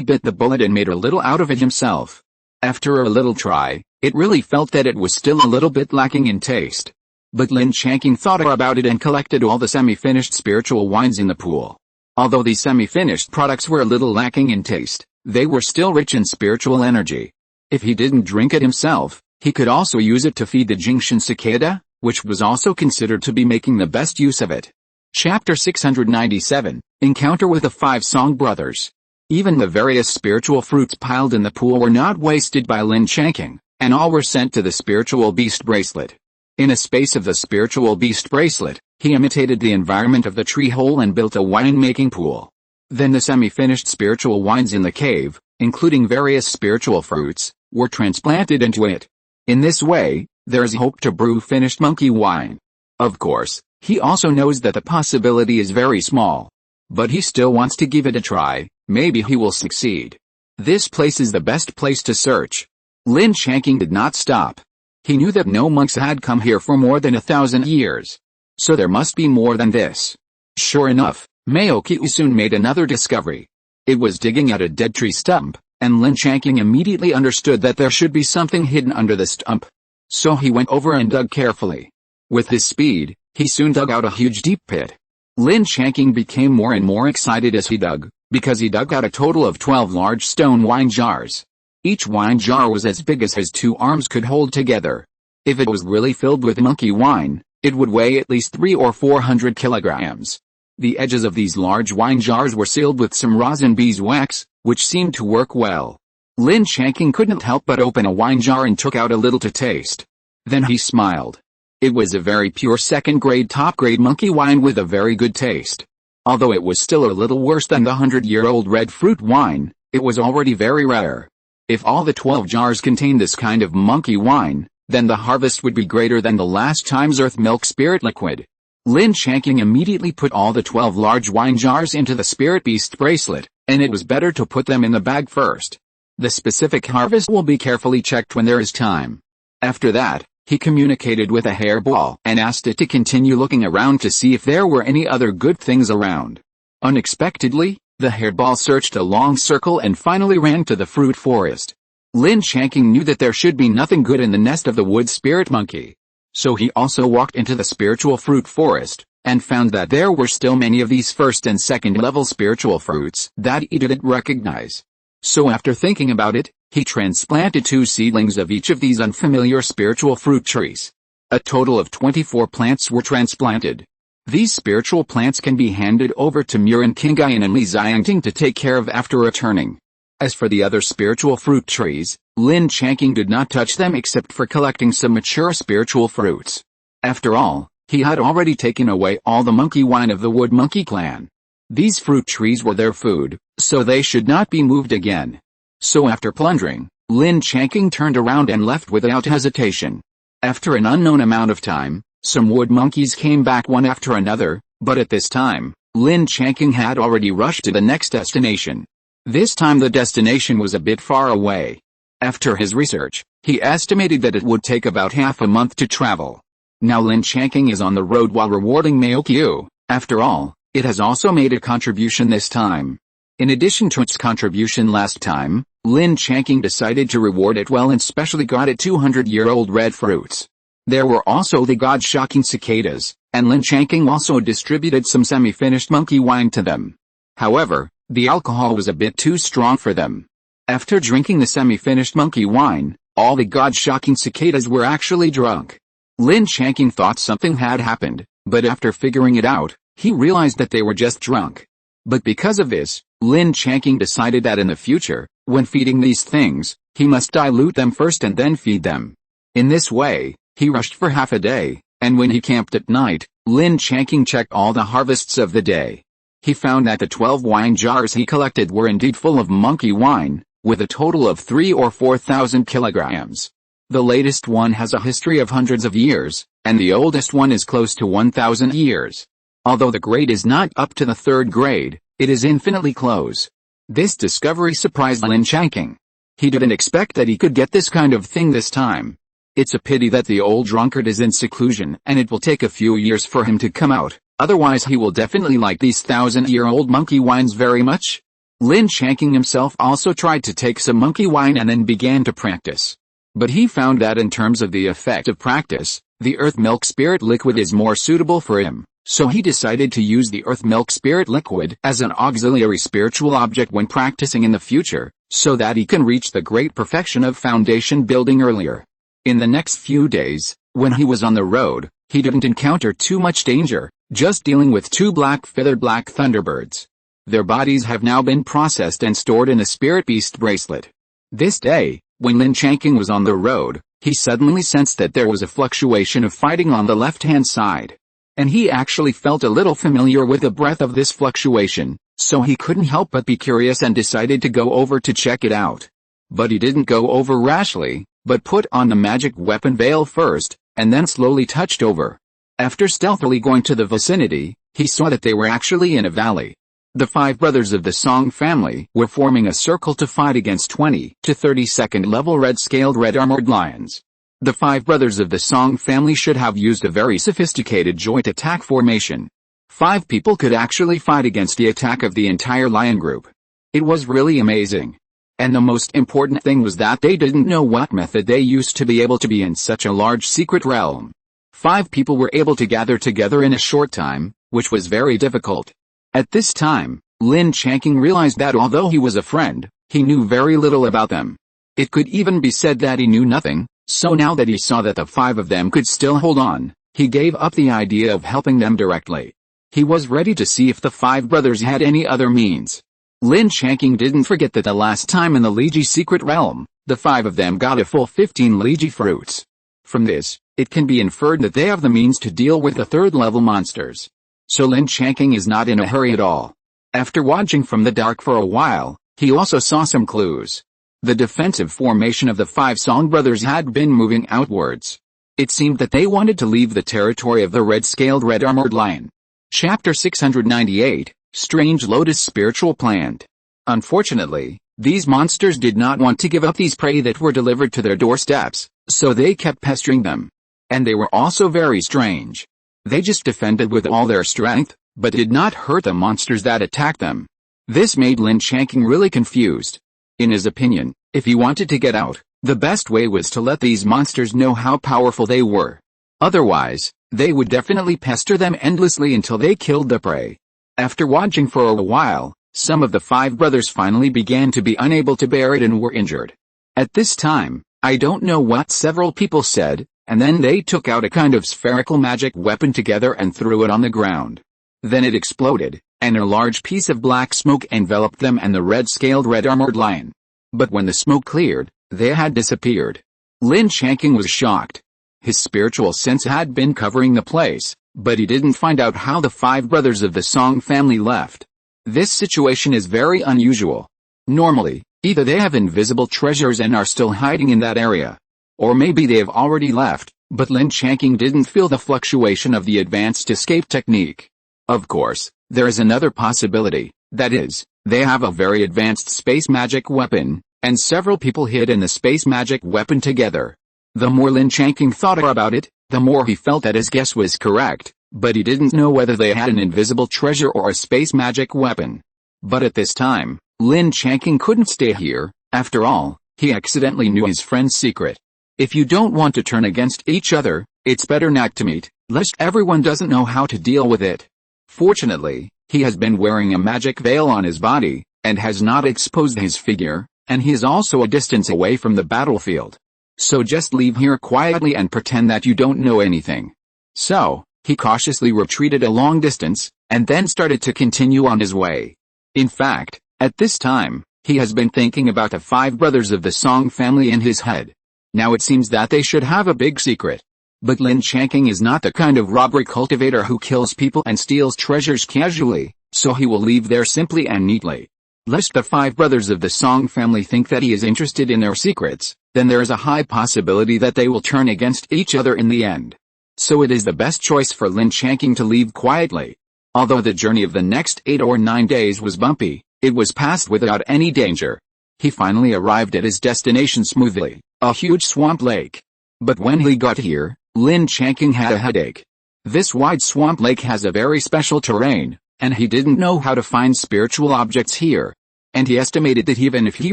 bit the bullet and made a little out of it himself. After a little try, it really felt that it was still a little bit lacking in taste. But Lin Changqing thought about it and collected all the semi-finished spiritual wines in the pool. Although these semi-finished products were a little lacking in taste, they were still rich in spiritual energy. If he didn't drink it himself, he could also use it to feed the Jingshan cicada, which was also considered to be making the best use of it. Chapter 697, Encounter with the 5 Song Brothers. Even the various spiritual fruits piled in the pool were not wasted by Lin Changqing, and all were sent to the spiritual beast bracelet. In a space of the spiritual beast bracelet, he imitated the environment of the tree hole and built a wine-making pool. Then the semi-finished spiritual wines in the cave, including various spiritual fruits, were transplanted into it. In this way, there is hope to brew finished monkey wine. Of course, he also knows that the possibility is very small. But he still wants to give it a try, maybe he will succeed. This place is the best place to search. Lin Changqing did not stop. He knew that no monks had come here for more than 1,000 years. So there must be more than this. Sure enough, Maokio soon made another discovery. It was digging at a dead tree stump, and Lin Changqing immediately understood that there should be something hidden under the stump. So he went over and dug carefully. With his speed, he soon dug out a huge deep pit. Lin Changqing became more and more excited as he dug, because he dug out a total of 12 large stone wine jars. Each wine jar was as big as his 2 arms could hold together. If it was really filled with monkey wine, it would weigh at least 300 or 400 kilograms. The edges of these large wine jars were sealed with some rosin beeswax, which seemed to work well. Lin Changqing couldn't help but open a wine jar and took out a little to taste. Then he smiled. It was a very pure second-grade top-grade monkey wine with a very good taste. Although it was still a little worse than the 100-year-old red fruit wine, it was already very rare. If all the 12 jars contained this kind of monkey wine, then the harvest would be greater than the last time's earth milk spirit liquid. Lin Changqing immediately put all the 12 large wine jars into the spirit beast bracelet, and it was better to put them in the bag first. The specific harvest will be carefully checked when there is time. After that, he communicated with a hairball and asked it to continue looking around to see if there were any other good things around. Unexpectedly, the hairball searched a long circle and finally ran to the fruit forest. Lin Changqing knew that there should be nothing good in the nest of the wood spirit monkey. So he also walked into the spiritual fruit forest, and found that there were still many of these first and second level spiritual fruits that he didn't recognize. So after thinking about it, he transplanted 2 seedlings of each of these unfamiliar spiritual fruit trees. A total of 24 plants were transplanted. These spiritual plants can be handed over to Murin Qingyuan and Li Xiangting to take care of after returning. As for the other spiritual fruit trees, Lin Changqing did not touch them except for collecting some mature spiritual fruits. After all, he had already taken away all the monkey wine of the wood monkey clan. These fruit trees were their food, so they should not be moved again. So after plundering, Lin Changqing turned around and left without hesitation. After an unknown amount of time, some wood monkeys came back one after another, but at this time, Lin Changqing had already rushed to the next destination. This time the destination was a bit far away. After his research, he estimated that it would take about half a month to travel. Now Lin Changqing is on the road while rewarding Maokyu. After all, it has also made a contribution this time. In addition to its contribution last time, Lin Changqing decided to reward it well and specially got it 200-year-old red fruits. There were also the God-shocking cicadas, and Lin Changqing also distributed some semi-finished monkey wine to them. However, the alcohol was a bit too strong for them. After drinking the semi-finished monkey wine, all the God-shocking cicadas were actually drunk. Lin Changqing thought something had happened, but after figuring it out, he realized that they were just drunk. But because of this, Lin Changqing decided that in the future, when feeding these things, he must dilute them first and then feed them. In this way, he rushed for half a day, and when he camped at night, Lin Changqing checked all the harvests of the day. He found that the 12 wine jars he collected were indeed full of monkey wine, with a total of 3,000 or 4,000 kilograms. The latest one has a history of hundreds of years, and the oldest one is close to 1,000 years. Although the grade is not up to the 3rd grade, it is infinitely close. This discovery surprised Lin Changqing. He didn't expect that he could get this kind of thing this time. It's a pity that the old drunkard is in seclusion and it will take a few years for him to come out, otherwise he will definitely like these 1,000-year-old monkey wines very much. Lin Changqing himself also tried to take some monkey wine and then began to practice. But he found that in terms of the effect of practice, the earth milk spirit liquid is more suitable for him, so he decided to use the earth milk spirit liquid as an auxiliary spiritual object when practicing in the future, so that he can reach the great perfection of foundation building earlier. In the next few days, when he was on the road, he didn't encounter too much danger, just dealing with 2 black-feathered black thunderbirds. Their bodies have now been processed and stored in a spirit beast bracelet. This day, when Lin Changqing was on the road, he suddenly sensed that there was a fluctuation of fighting on the left-hand side. And he actually felt a little familiar with the breadth of this fluctuation, so he couldn't help but be curious and decided to go over to check it out. But he didn't go over rashly, but put on the magic weapon veil first, and then slowly touched over. After stealthily going to the vicinity, he saw that they were actually in a valley. The 5 brothers of the Song family were forming a circle to fight against 20 to 32nd level red-scaled red armored lions. The 5 brothers of the Song family should have used a very sophisticated joint attack formation. 5 people could actually fight against the attack of the entire lion group. It was really amazing. And the most important thing was that they didn't know what method they used to be able to be in such a large secret realm. 5 people were able to gather together in a short time, which was very difficult. At this time, Lin Changqing realized that although he was a friend, he knew very little about them. It could even be said that he knew nothing, so now that he saw that the 5 of them could still hold on, he gave up the idea of helping them directly. He was ready to see if the five brothers had any other means. Lin Changqing didn't forget that the last time in the Liji secret realm, the five of them got a full 15 Liji fruits. From this, it can be inferred that they have the means to deal with the third-level monsters. So Lin Changqing is not in a hurry at all. After watching from the dark for a while, he also saw some clues. The defensive formation of the five Song brothers had been moving outwards. It seemed that they wanted to leave the territory of the red-scaled red-armored lion. Chapter 698, Strange Lotus Spiritual Plant. Unfortunately, these monsters did not want to give up these prey that were delivered to their doorsteps, so they kept pestering them. And they were also very strange. They just defended with all their strength, but did not hurt the monsters that attacked them. This made Lin Changqing really confused. In his opinion, if he wanted to get out, the best way was to let these monsters know how powerful they were. Otherwise, they would definitely pester them endlessly until they killed the prey. After watching for a while, some of the five brothers finally began to be unable to bear it and were injured. At this time, I don't know what several people said, and then they took out a kind of spherical magic weapon together and threw it on the ground. Then it exploded, and a large piece of black smoke enveloped them and the red-scaled red-armored lion. But when the smoke cleared, they had disappeared. Lin Changqing was shocked. His spiritual sense had been covering the place, but he didn't find out how the five brothers of the Song family left. This situation is very unusual. Normally, either they have invisible treasures and are still hiding in that area, or maybe they have already left, but Lin Changqing didn't feel the fluctuation of the advanced escape technique. Of course, there is another possibility, that is, they have a very advanced space magic weapon, and several people hid in the space magic weapon together. The more Lin Changqing thought about it, the more he felt that his guess was correct, but he didn't know whether they had an invisible treasure or a space magic weapon. But at this time, Lin Changqing couldn't stay here. After all, he accidentally knew his friend's secret. If you don't want to turn against each other, it's better not to meet, lest everyone doesn't know how to deal with it. Fortunately, he has been wearing a magic veil on his body, and has not exposed his figure, and he is also a distance away from the battlefield. So just leave here quietly and pretend that you don't know anything. So, he cautiously retreated a long distance, and then started to continue on his way. In fact, at this time, he has been thinking about the five brothers of the Song family in his head. Now it seems that they should have a big secret. But Lin Changqing is not the kind of robbery cultivator who kills people and steals treasures casually, so he will leave there simply and neatly. Lest the five brothers of the Song family think that he is interested in their secrets, then there is a high possibility that they will turn against each other in the end. So it is the best choice for Lin Changqing to leave quietly. Although the journey of the next 8 or 9 days was bumpy, it was passed without any danger. He finally arrived at his destination smoothly, a huge swamp lake. But when he got here, Lin Changqing had a headache. This wide swamp lake has a very special terrain, and he didn't know how to find spiritual objects here. And he estimated that even if he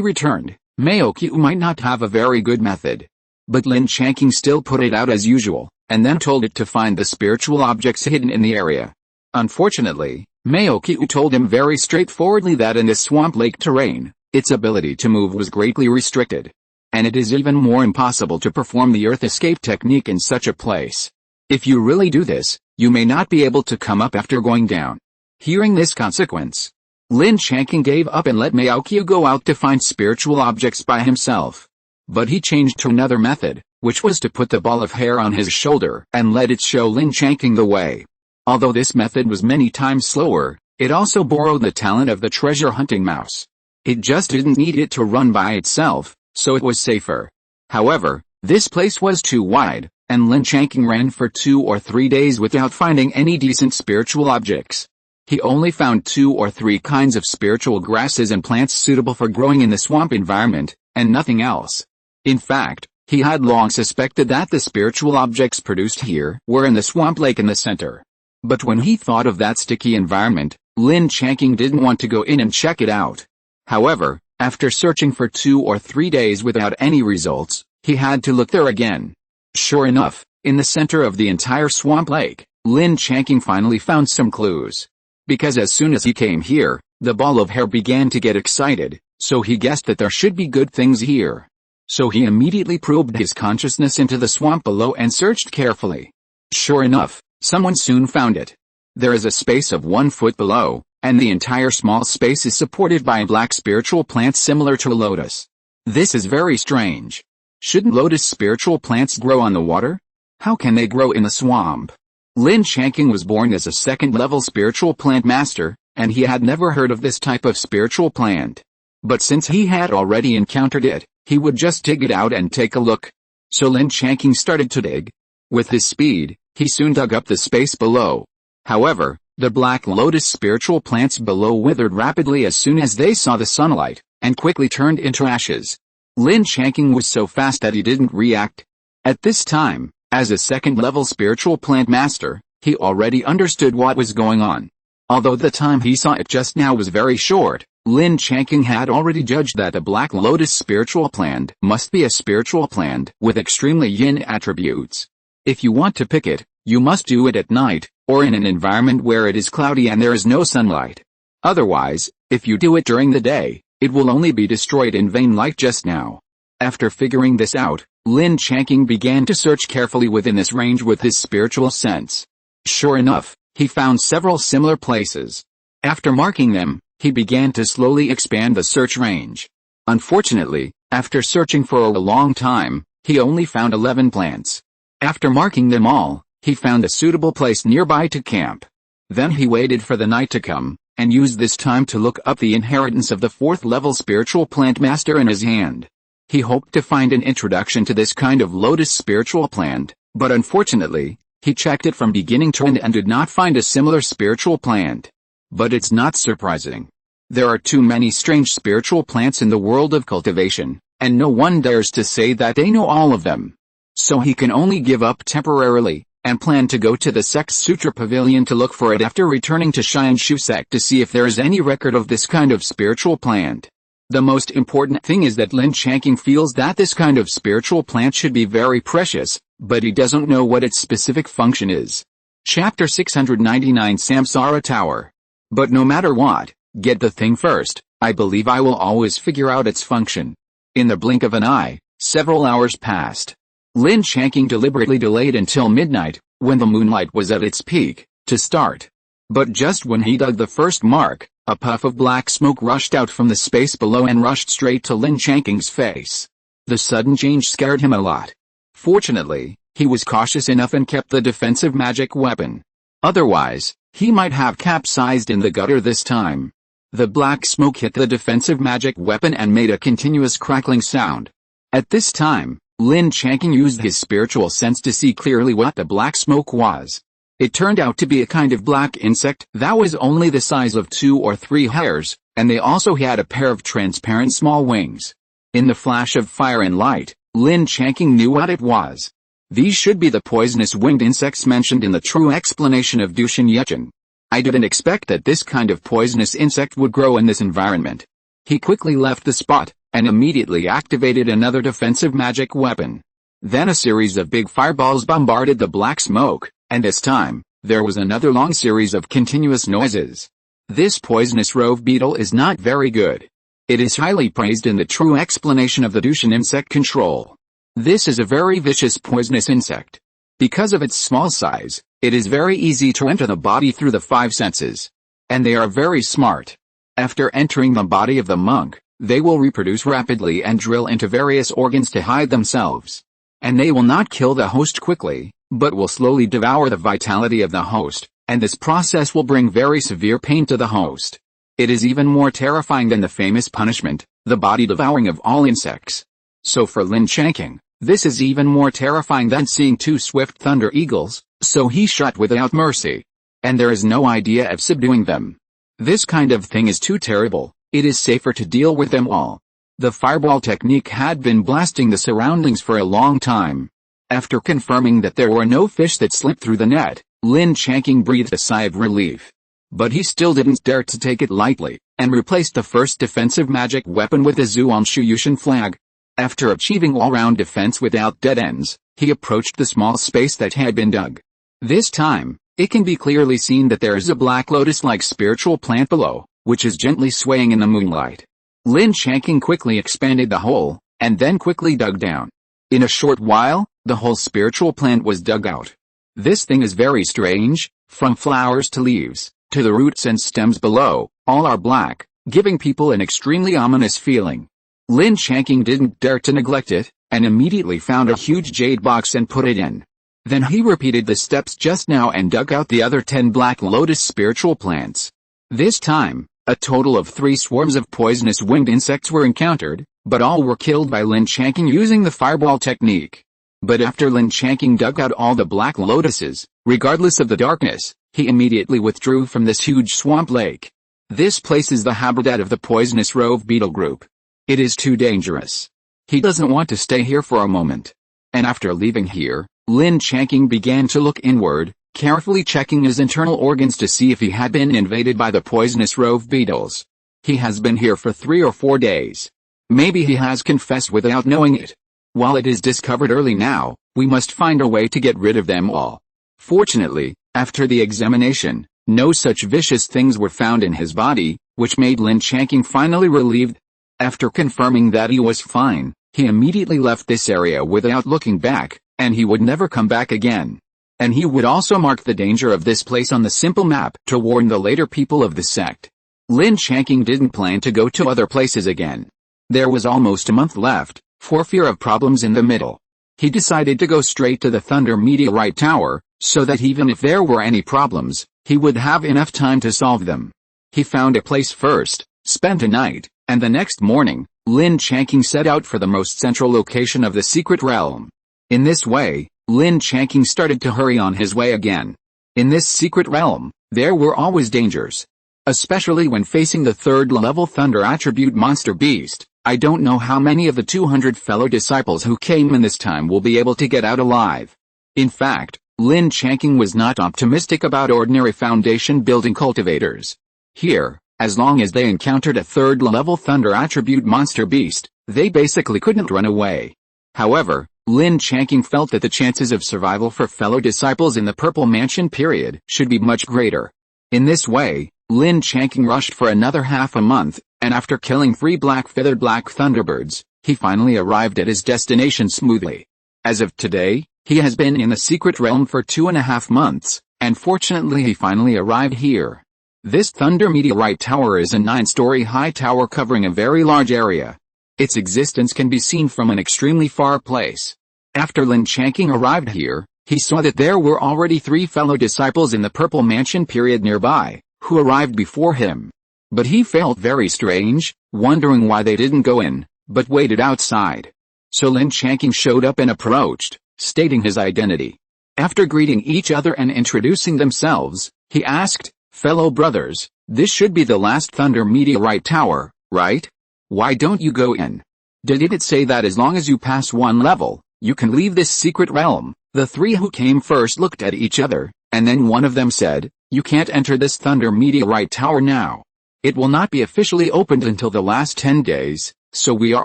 returned, Maokyu might not have a very good method. But Lin Changqing still put it out as usual, and then told it to find the spiritual objects hidden in the area. Unfortunately, Maokyu told him very straightforwardly that in this swamp lake terrain, its ability to move was greatly restricted. And it is even more impossible to perform the earth escape technique in such a place. If you really do this, you may not be able to come up after going down. Hearing this consequence, Lin Changqing gave up and let Maokyu go out to find spiritual objects by himself. But he changed to another method, which was to put the ball of hair on his shoulder and let it show Lin Changqing the way. Although this method was many times slower, it also borrowed the talent of the treasure hunting mouse. It just didn't need it to run by itself, so it was safer. However, this place was too wide, and Lin Changqing ran for 2 or 3 days without finding any decent spiritual objects. He only found 2 or 3 kinds of spiritual grasses and plants suitable for growing in the swamp environment, and nothing else. In fact, he had long suspected that the spiritual objects produced here were in the swamp lake in the center. But when he thought of that sticky environment, Lin Changqing didn't want to go in and check it out. However, after searching for 2 or 3 days without any results, he had to look there again. Sure enough, in the center of the entire swamp lake, Lin Changqing finally found some clues. Because as soon as he came here, the ball of hair began to get excited, so he guessed that there should be good things here. So he immediately probed his consciousness into the swamp below and searched carefully. Sure enough, someone soon found it. There is a space of 1 foot below, and the entire small space is supported by a black spiritual plant similar to a lotus. This is very strange. Shouldn't lotus spiritual plants grow on the water? How can they grow in the swamp? Lin Changqing was born as a second-level spiritual plant master, and he had never heard of this type of spiritual plant. But since he had already encountered it, he would just dig it out and take a look. So Lin Changqing started to dig. With his speed, he soon dug up the space below. However, the black lotus spiritual plants below withered rapidly as soon as they saw the sunlight, and quickly turned into ashes. Lin Changqing was so fast that he didn't react. At this time, as a second-level spiritual plant master, he already understood what was going on. Although the time he saw it just now was very short, Lin Changqing had already judged that a black lotus spiritual plant must be a spiritual plant with extremely yin attributes. If you want to pick it, you must do it at night, or in an environment where it is cloudy and there is no sunlight. Otherwise, if you do it during the day, it will only be destroyed in vain like just now. After figuring this out, Lin Changqing began to search carefully within this range with his spiritual sense. Sure enough, he found several similar places. After marking them, he began to slowly expand the search range. Unfortunately, after searching for a long time, he only found 11 plants. After marking them all, he found a suitable place nearby to camp. Then he waited for the night to come, and used this time to look up the inheritance of the 4th-level spiritual plant master in his hand. He hoped to find an introduction to this kind of lotus spiritual plant, but unfortunately, he checked it from beginning to end and did not find a similar spiritual plant. But it's not surprising. There are too many strange spiritual plants in the world of cultivation, and no one dares to say that they know all of them. So he can only give up temporarily, and plan to go to the Sex Sutra Pavilion to look for it after returning to Xianshu sect to see if there is any record of this kind of spiritual plant. The most important thing is that Lin Changqing feels that this kind of spiritual plant should be very precious, but he doesn't know what its specific function is. Chapter 699 Samsara Tower. But no matter what, get the thing first. I believe I will always figure out its function. In the blink of an eye, several hours passed. Lin Changqing deliberately delayed until midnight, when the moonlight was at its peak, to start. But just when he dug the first mark, a puff of black smoke rushed out from the space below and rushed straight to Lin Changqing's face. The sudden change scared him a lot. Fortunately, he was cautious enough and kept the defensive magic weapon. Otherwise, he might have capsized in the gutter this time. The black smoke hit the defensive magic weapon and made a continuous crackling sound. At this time, Lin Changqing used his spiritual sense to see clearly what the black smoke was. It turned out to be a kind of black insect that was only the size of 2 or 3 hairs, and they also had a pair of transparent small wings. In the flash of fire and light, Lin Changqing knew what it was. These should be the poisonous winged insects mentioned in the true explanation of Dushan Yechen. I didn't expect that this kind of poisonous insect would grow in this environment. He quickly left the spot, and immediately activated another defensive magic weapon. Then a series of big fireballs bombarded the black smoke, and this time, there was another long series of continuous noises. This poisonous rove beetle is not very good. It is highly praised in the true explanation of the Dushan insect control. This is a very vicious poisonous insect. Because of its small size, it is very easy to enter the body through the 5 senses. And they are very smart. After entering the body of the monk, they will reproduce rapidly and drill into various organs to hide themselves. And they will not kill the host quickly, but will slowly devour the vitality of the host, and this process will bring very severe pain to the host. It is even more terrifying than the famous punishment, the body devouring of all insects. So for Lin Changqing, this is even more terrifying than seeing 2 swift thunder eagles, so he shot without mercy. And there is no idea of subduing them. This kind of thing is too terrible. It is safer to deal with them all. The fireball technique had been blasting the surroundings for a long time. After confirming that there were no fish that slipped through the net, Lin Changqing breathed a sigh of relief. But he still didn't dare to take it lightly, and replaced the first defensive magic weapon with the Zhuanshu Yushan flag. After achieving all-round defense without dead ends, he approached the small space that had been dug. This time, it can be clearly seen that there is a black lotus-like spiritual plant below, which is gently swaying in the moonlight. Lin Changqing quickly expanded the hole, and then quickly dug down. In a short while, the whole spiritual plant was dug out. This thing is very strange, From flowers to leaves, to the roots and stems below, all are black, giving people an extremely ominous feeling. Lin Changqing didn't dare to neglect it, and immediately found a huge jade box and put it in. Then he repeated the steps just now and dug out the other 10 black lotus spiritual plants. This time, a total of 3 swarms of poisonous winged insects were encountered, but all were killed by Lin Changqing using the fireball technique. But after Lin Changqing dug out all the black lotuses, regardless of the darkness, he immediately withdrew from this huge swamp lake. This place is the habitat of the poisonous rove beetle group. It is too dangerous. He doesn't want to stay here for a moment. And after leaving here, Lin Changqing began to look inward, carefully checking his internal organs to see if he had been invaded by the poisonous rove beetles. He has been here for 3 or 4 days. Maybe he has confessed without knowing it. While it is discovered early now, we must find a way to get rid of them all. Fortunately, after the examination, no such vicious things were found in his body, which made Lin Changqing finally relieved. After confirming that he was fine, he immediately left this area without looking back, and he would never come back again. And he would also mark the danger of this place on the simple map to warn the later people of the sect. Lin Changqing didn't plan to go to other places again. There was almost a month left, for fear of problems in the middle. He decided to go straight to the Thunder Meteorite Tower, so that even if there were any problems, he would have enough time to solve them. He found a place first, spent a night, and the next morning, Lin Changqing set out for the most central location of the secret realm. In this way, Lin Changqing started to hurry on his way again. In this secret realm, there were always dangers. Especially when facing the 3rd level Thunder attribute monster beast. I don't know how many of the 200 fellow disciples who came in this time will be able to get out alive. In fact, Lin Changqing was not optimistic about ordinary foundation building cultivators. Here, as long as they encountered a 3rd level Thunder attribute monster beast, they basically couldn't run away. However, Lin Changqing felt that the chances of survival for fellow disciples in the Purple Mansion period should be much greater. In this way, Lin Changqing rushed for another half a month, and after killing 3 feathered black thunderbirds, he finally arrived at his destination smoothly. As of today, he has been in the secret realm for 2.5 months, and fortunately he finally arrived here. This Thunder Meteorite Tower is a 9-story high tower covering a very large area. Its existence can be seen from an extremely far place. After Lin Changqing arrived here, he saw that there were already 3 fellow disciples in the Purple Mansion period nearby, who arrived before him. But he felt very strange, wondering why they didn't go in, but waited outside. So Lin Changqing showed up and approached, stating his identity. After greeting each other and introducing themselves, he asked, "Fellow brothers, this should be the last Thunder Meteorite Tower, right? Why don't you go in? Did it say that as long as you pass 1 level, you can leave this secret realm?" The 3 who came first looked at each other, and then one of them said, "You can't enter this Thunder Meteorite Tower now. It will not be officially opened until the last 10 days, so we are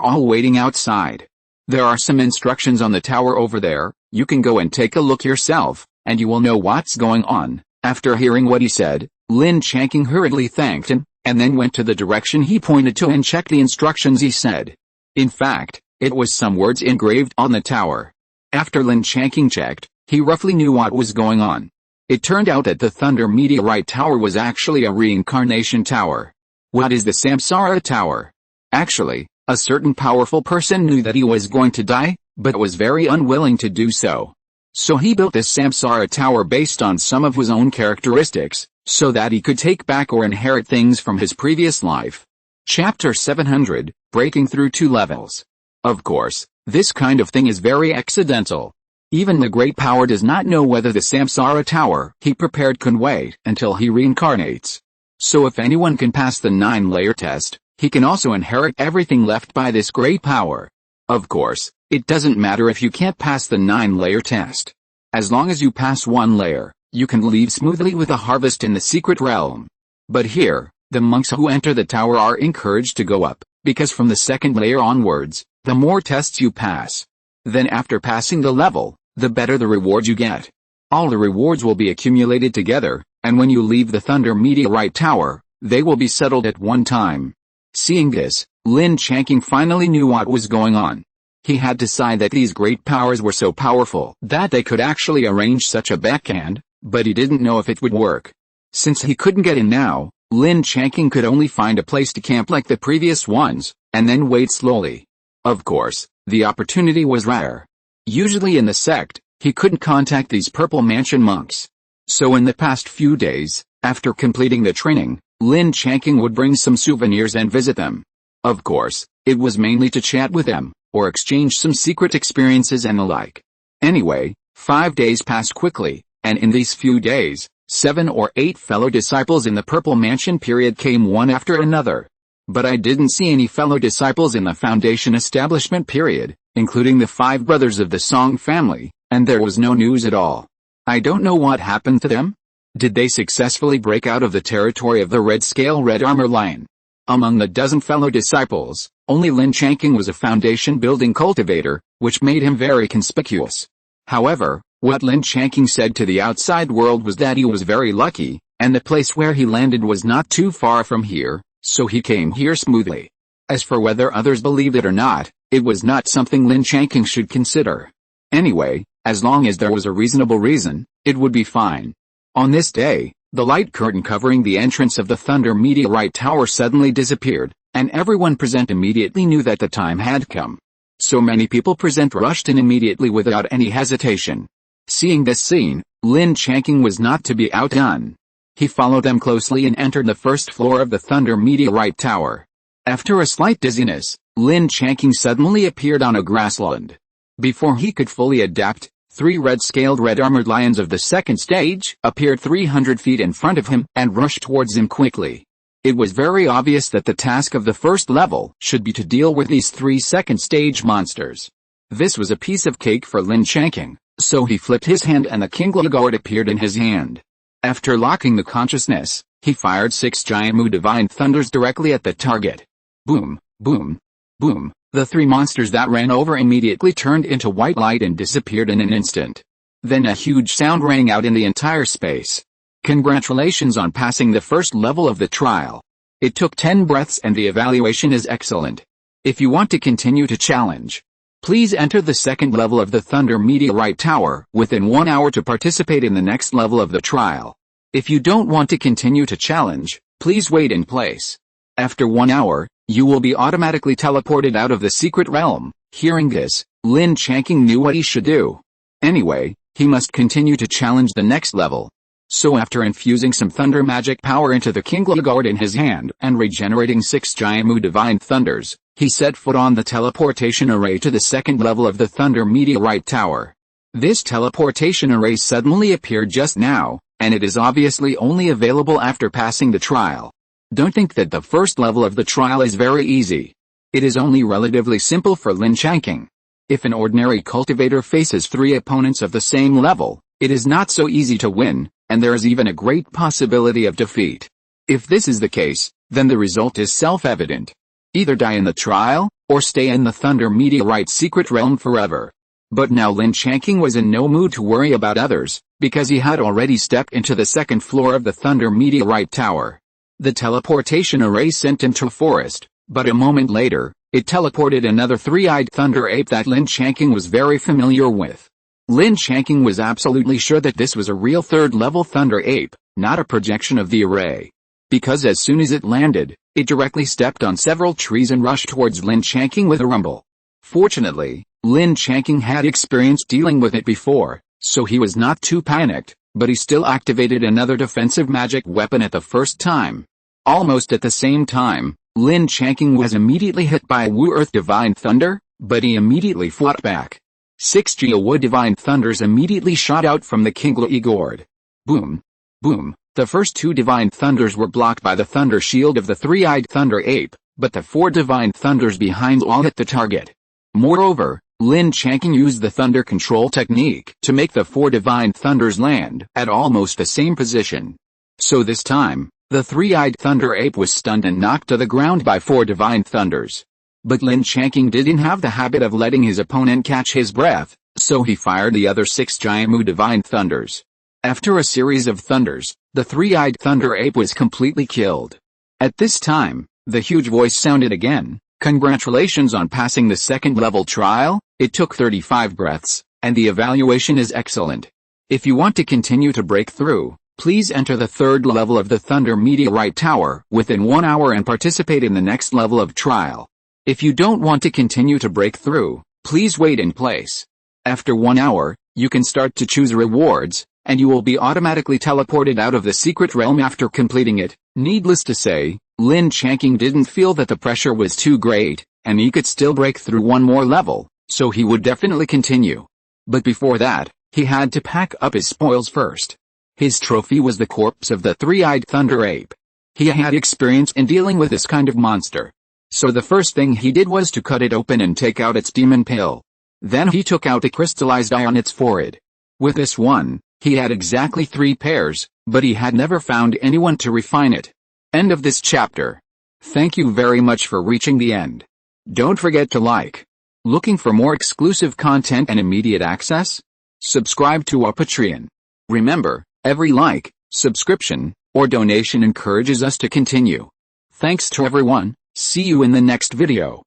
all waiting outside. There are some instructions on the tower over there, you can go and take a look yourself, and you will know what's going on." After hearing what he said, Lin Changqing hurriedly thanked him, and then went to the direction he pointed to and checked the instructions he said. In fact, it was some words engraved on the tower. After Lin Changqing checked, he roughly knew what was going on. It turned out that the Thunder Meteorite Tower was actually a reincarnation tower. What is the Samsara Tower? Actually, a certain powerful person knew that he was going to die, but was very unwilling to do so. So he built this Samsara Tower based on some of his own characteristics, so that he could take back or inherit things from his previous life. Chapter 700, Breaking Through 2 Levels. Of course, this kind of thing is very accidental. Even the Great Power does not know whether the Samsara Tower he prepared can wait until he reincarnates. So if anyone can pass the 9-layer test, he can also inherit everything left by this Great Power. Of course, it doesn't matter if you can't pass the 9-layer test. As long as you pass 1 layer, you can leave smoothly with a harvest in the secret realm. But here, the monks who enter the tower are encouraged to go up, because from the 2nd layer onwards, the more tests you pass. Then after passing the level, the better the reward you get. All the rewards will be accumulated together, and when you leave the Thunder Meteorite Tower, they will be settled at one time. Seeing this, Lin Changqing finally knew what was going on. He had decided that these great powers were so powerful that they could actually arrange such a backhand, but he didn't know if it would work. Since he couldn't get in now, Lin Changqing could only find a place to camp like the previous ones, and then wait slowly. Of course, the opportunity was rare. Usually in the sect, he couldn't contact these Purple Mansion monks. So in the past few days, after completing the training, Lin Changqing would bring some souvenirs and visit them. Of course, it was mainly to chat with them, or exchange some secret experiences and the like. Anyway, 5 days passed quickly, and in these few days, 7 or 8 fellow disciples in the Purple Mansion period came one after another. But I didn't see any fellow disciples in the Foundation establishment period, including the 5 brothers of the Song family, and there was no news at all. I don't know what happened to them. Did they successfully break out of the territory of the Red Scale Red Armor Lion? Among the dozen fellow disciples, only Lin Changqing was a foundation-building cultivator, which made him very conspicuous. However, what Lin Changqing said to the outside world was that he was very lucky, and the place where he landed was not too far from here, so he came here smoothly. As for whether others believed it or not, it was not something Lin Changqing should consider. Anyway, as long as there was a reasonable reason, it would be fine. On this day, the light curtain covering the entrance of the Thunder Meteorite Tower suddenly disappeared, and everyone present immediately knew that the time had come. So many people present rushed in immediately without any hesitation. Seeing this scene, Lin Changqing was not to be outdone. He followed them closely and entered the first floor of the Thunder Meteorite Tower. After a slight dizziness, Lin Changqing suddenly appeared on a grassland. Before he could fully adapt, 3 red-scaled red-armored lions of the second stage appeared 300 feet in front of him and rushed towards him quickly. It was very obvious that the task of the first level should be to deal with these 3 second-stage monsters. This was a piece of cake for Lin Changqing, so he flipped his hand and the Kingla Gourd appeared in his hand. After locking the consciousness, he fired 6 giant Mu Divine Thunders directly at the target. Boom, boom, boom. The 3 monsters that ran over immediately turned into white light and disappeared in an instant. Then a huge sound rang out in the entire space. Congratulations on passing the first level of the trial. It took 10 breaths and the evaluation is excellent. If you want to continue to challenge, please enter the second level of the Thunder Meteorite Tower within 1 hour to participate in the next level of the trial. If you don't want to continue to challenge, please wait in place. After 1 hour, you will be automatically teleported out of the secret realm. Hearing this, Lin Changqing knew what he should do. Anyway, he must continue to challenge the next level. So after infusing some thunder magic power into the Kingla Gourd in his hand and regenerating 6 giant Mu Divine Thunders, he set foot on the teleportation array to the second level of the Thunder Meteorite Tower. This teleportation array suddenly appeared just now, and it is obviously only available after passing the trial. Don't think that the first level of the trial is very easy. It is only relatively simple for Lin Changqing. If an ordinary cultivator faces 3 opponents of the same level, it is not so easy to win, and there is even a great possibility of defeat. If this is the case, then the result is self-evident. Either die in the trial, or stay in the Thunder Meteorite secret realm forever. But now Lin Changqing was in no mood to worry about others, because he had already stepped into the second floor of the Thunder Meteorite Tower. The teleportation array sent him to a forest, but a moment later, it teleported another 3-eyed thunder ape that Lin Changqing was very familiar with. Lin Changqing was absolutely sure that this was a real third-level thunder ape, not a projection of the array. Because as soon as it landed, it directly stepped on several trees and rushed towards Lin Changqing with a rumble. Fortunately, Lin Changqing had experience dealing with it before, so he was not too panicked, but he still activated another defensive magic weapon at the first time. Almost at the same time, Lin Changqing was immediately hit by a Wu Earth Divine Thunder, but he immediately fought back. 6 Jia Wu Divine Thunders immediately shot out from the Kingla Gourd. Boom, boom. The first 2 Divine Thunders were blocked by the Thunder Shield of the 3-eyed Thunder Ape, but the 4 Divine Thunders behind all hit the target. Moreover, Lin Changqing used the Thunder Control technique to make the 4 Divine Thunders land at almost the same position. So this time, the 3-eyed Thunder Ape was stunned and knocked to the ground by 4 Divine Thunders. But Lin Changqing didn't have the habit of letting his opponent catch his breath, so he fired the other 6 giant Mu Divine Thunders. After a series of thunders, the 3-eyed Thunder Ape was completely killed. At this time, the huge voice sounded again, "Congratulations on passing the second level trial, it took 35 breaths, and the evaluation is excellent. If you want to continue to break through, please enter the third level of the Thunder Meteorite Tower within 1 hour and participate in the next level of trial. If you don't want to continue to break through, please wait in place. After 1 hour, you can start to choose rewards, and you will be automatically teleported out of the secret realm after completing it. Needless to say, Lin Changqing didn't feel that the pressure was too great, and he could still break through one more level, so he would definitely continue. But before that, he had to pack up his spoils first. His trophy was the corpse of the three-eyed thunder ape. He had experience in dealing with this kind of monster. So the first thing he did was to cut it open and take out its demon pill. Then he took out a crystallized eye on its forehead. With this one, he had exactly 3 pairs, but he had never found anyone to refine it. End of this chapter. Thank you very much for reaching the end. Don't forget to like. Looking for more exclusive content and immediate access? Subscribe to our Patreon. Remember, every like, subscription, or donation encourages us to continue. Thanks to everyone. See you in the next video.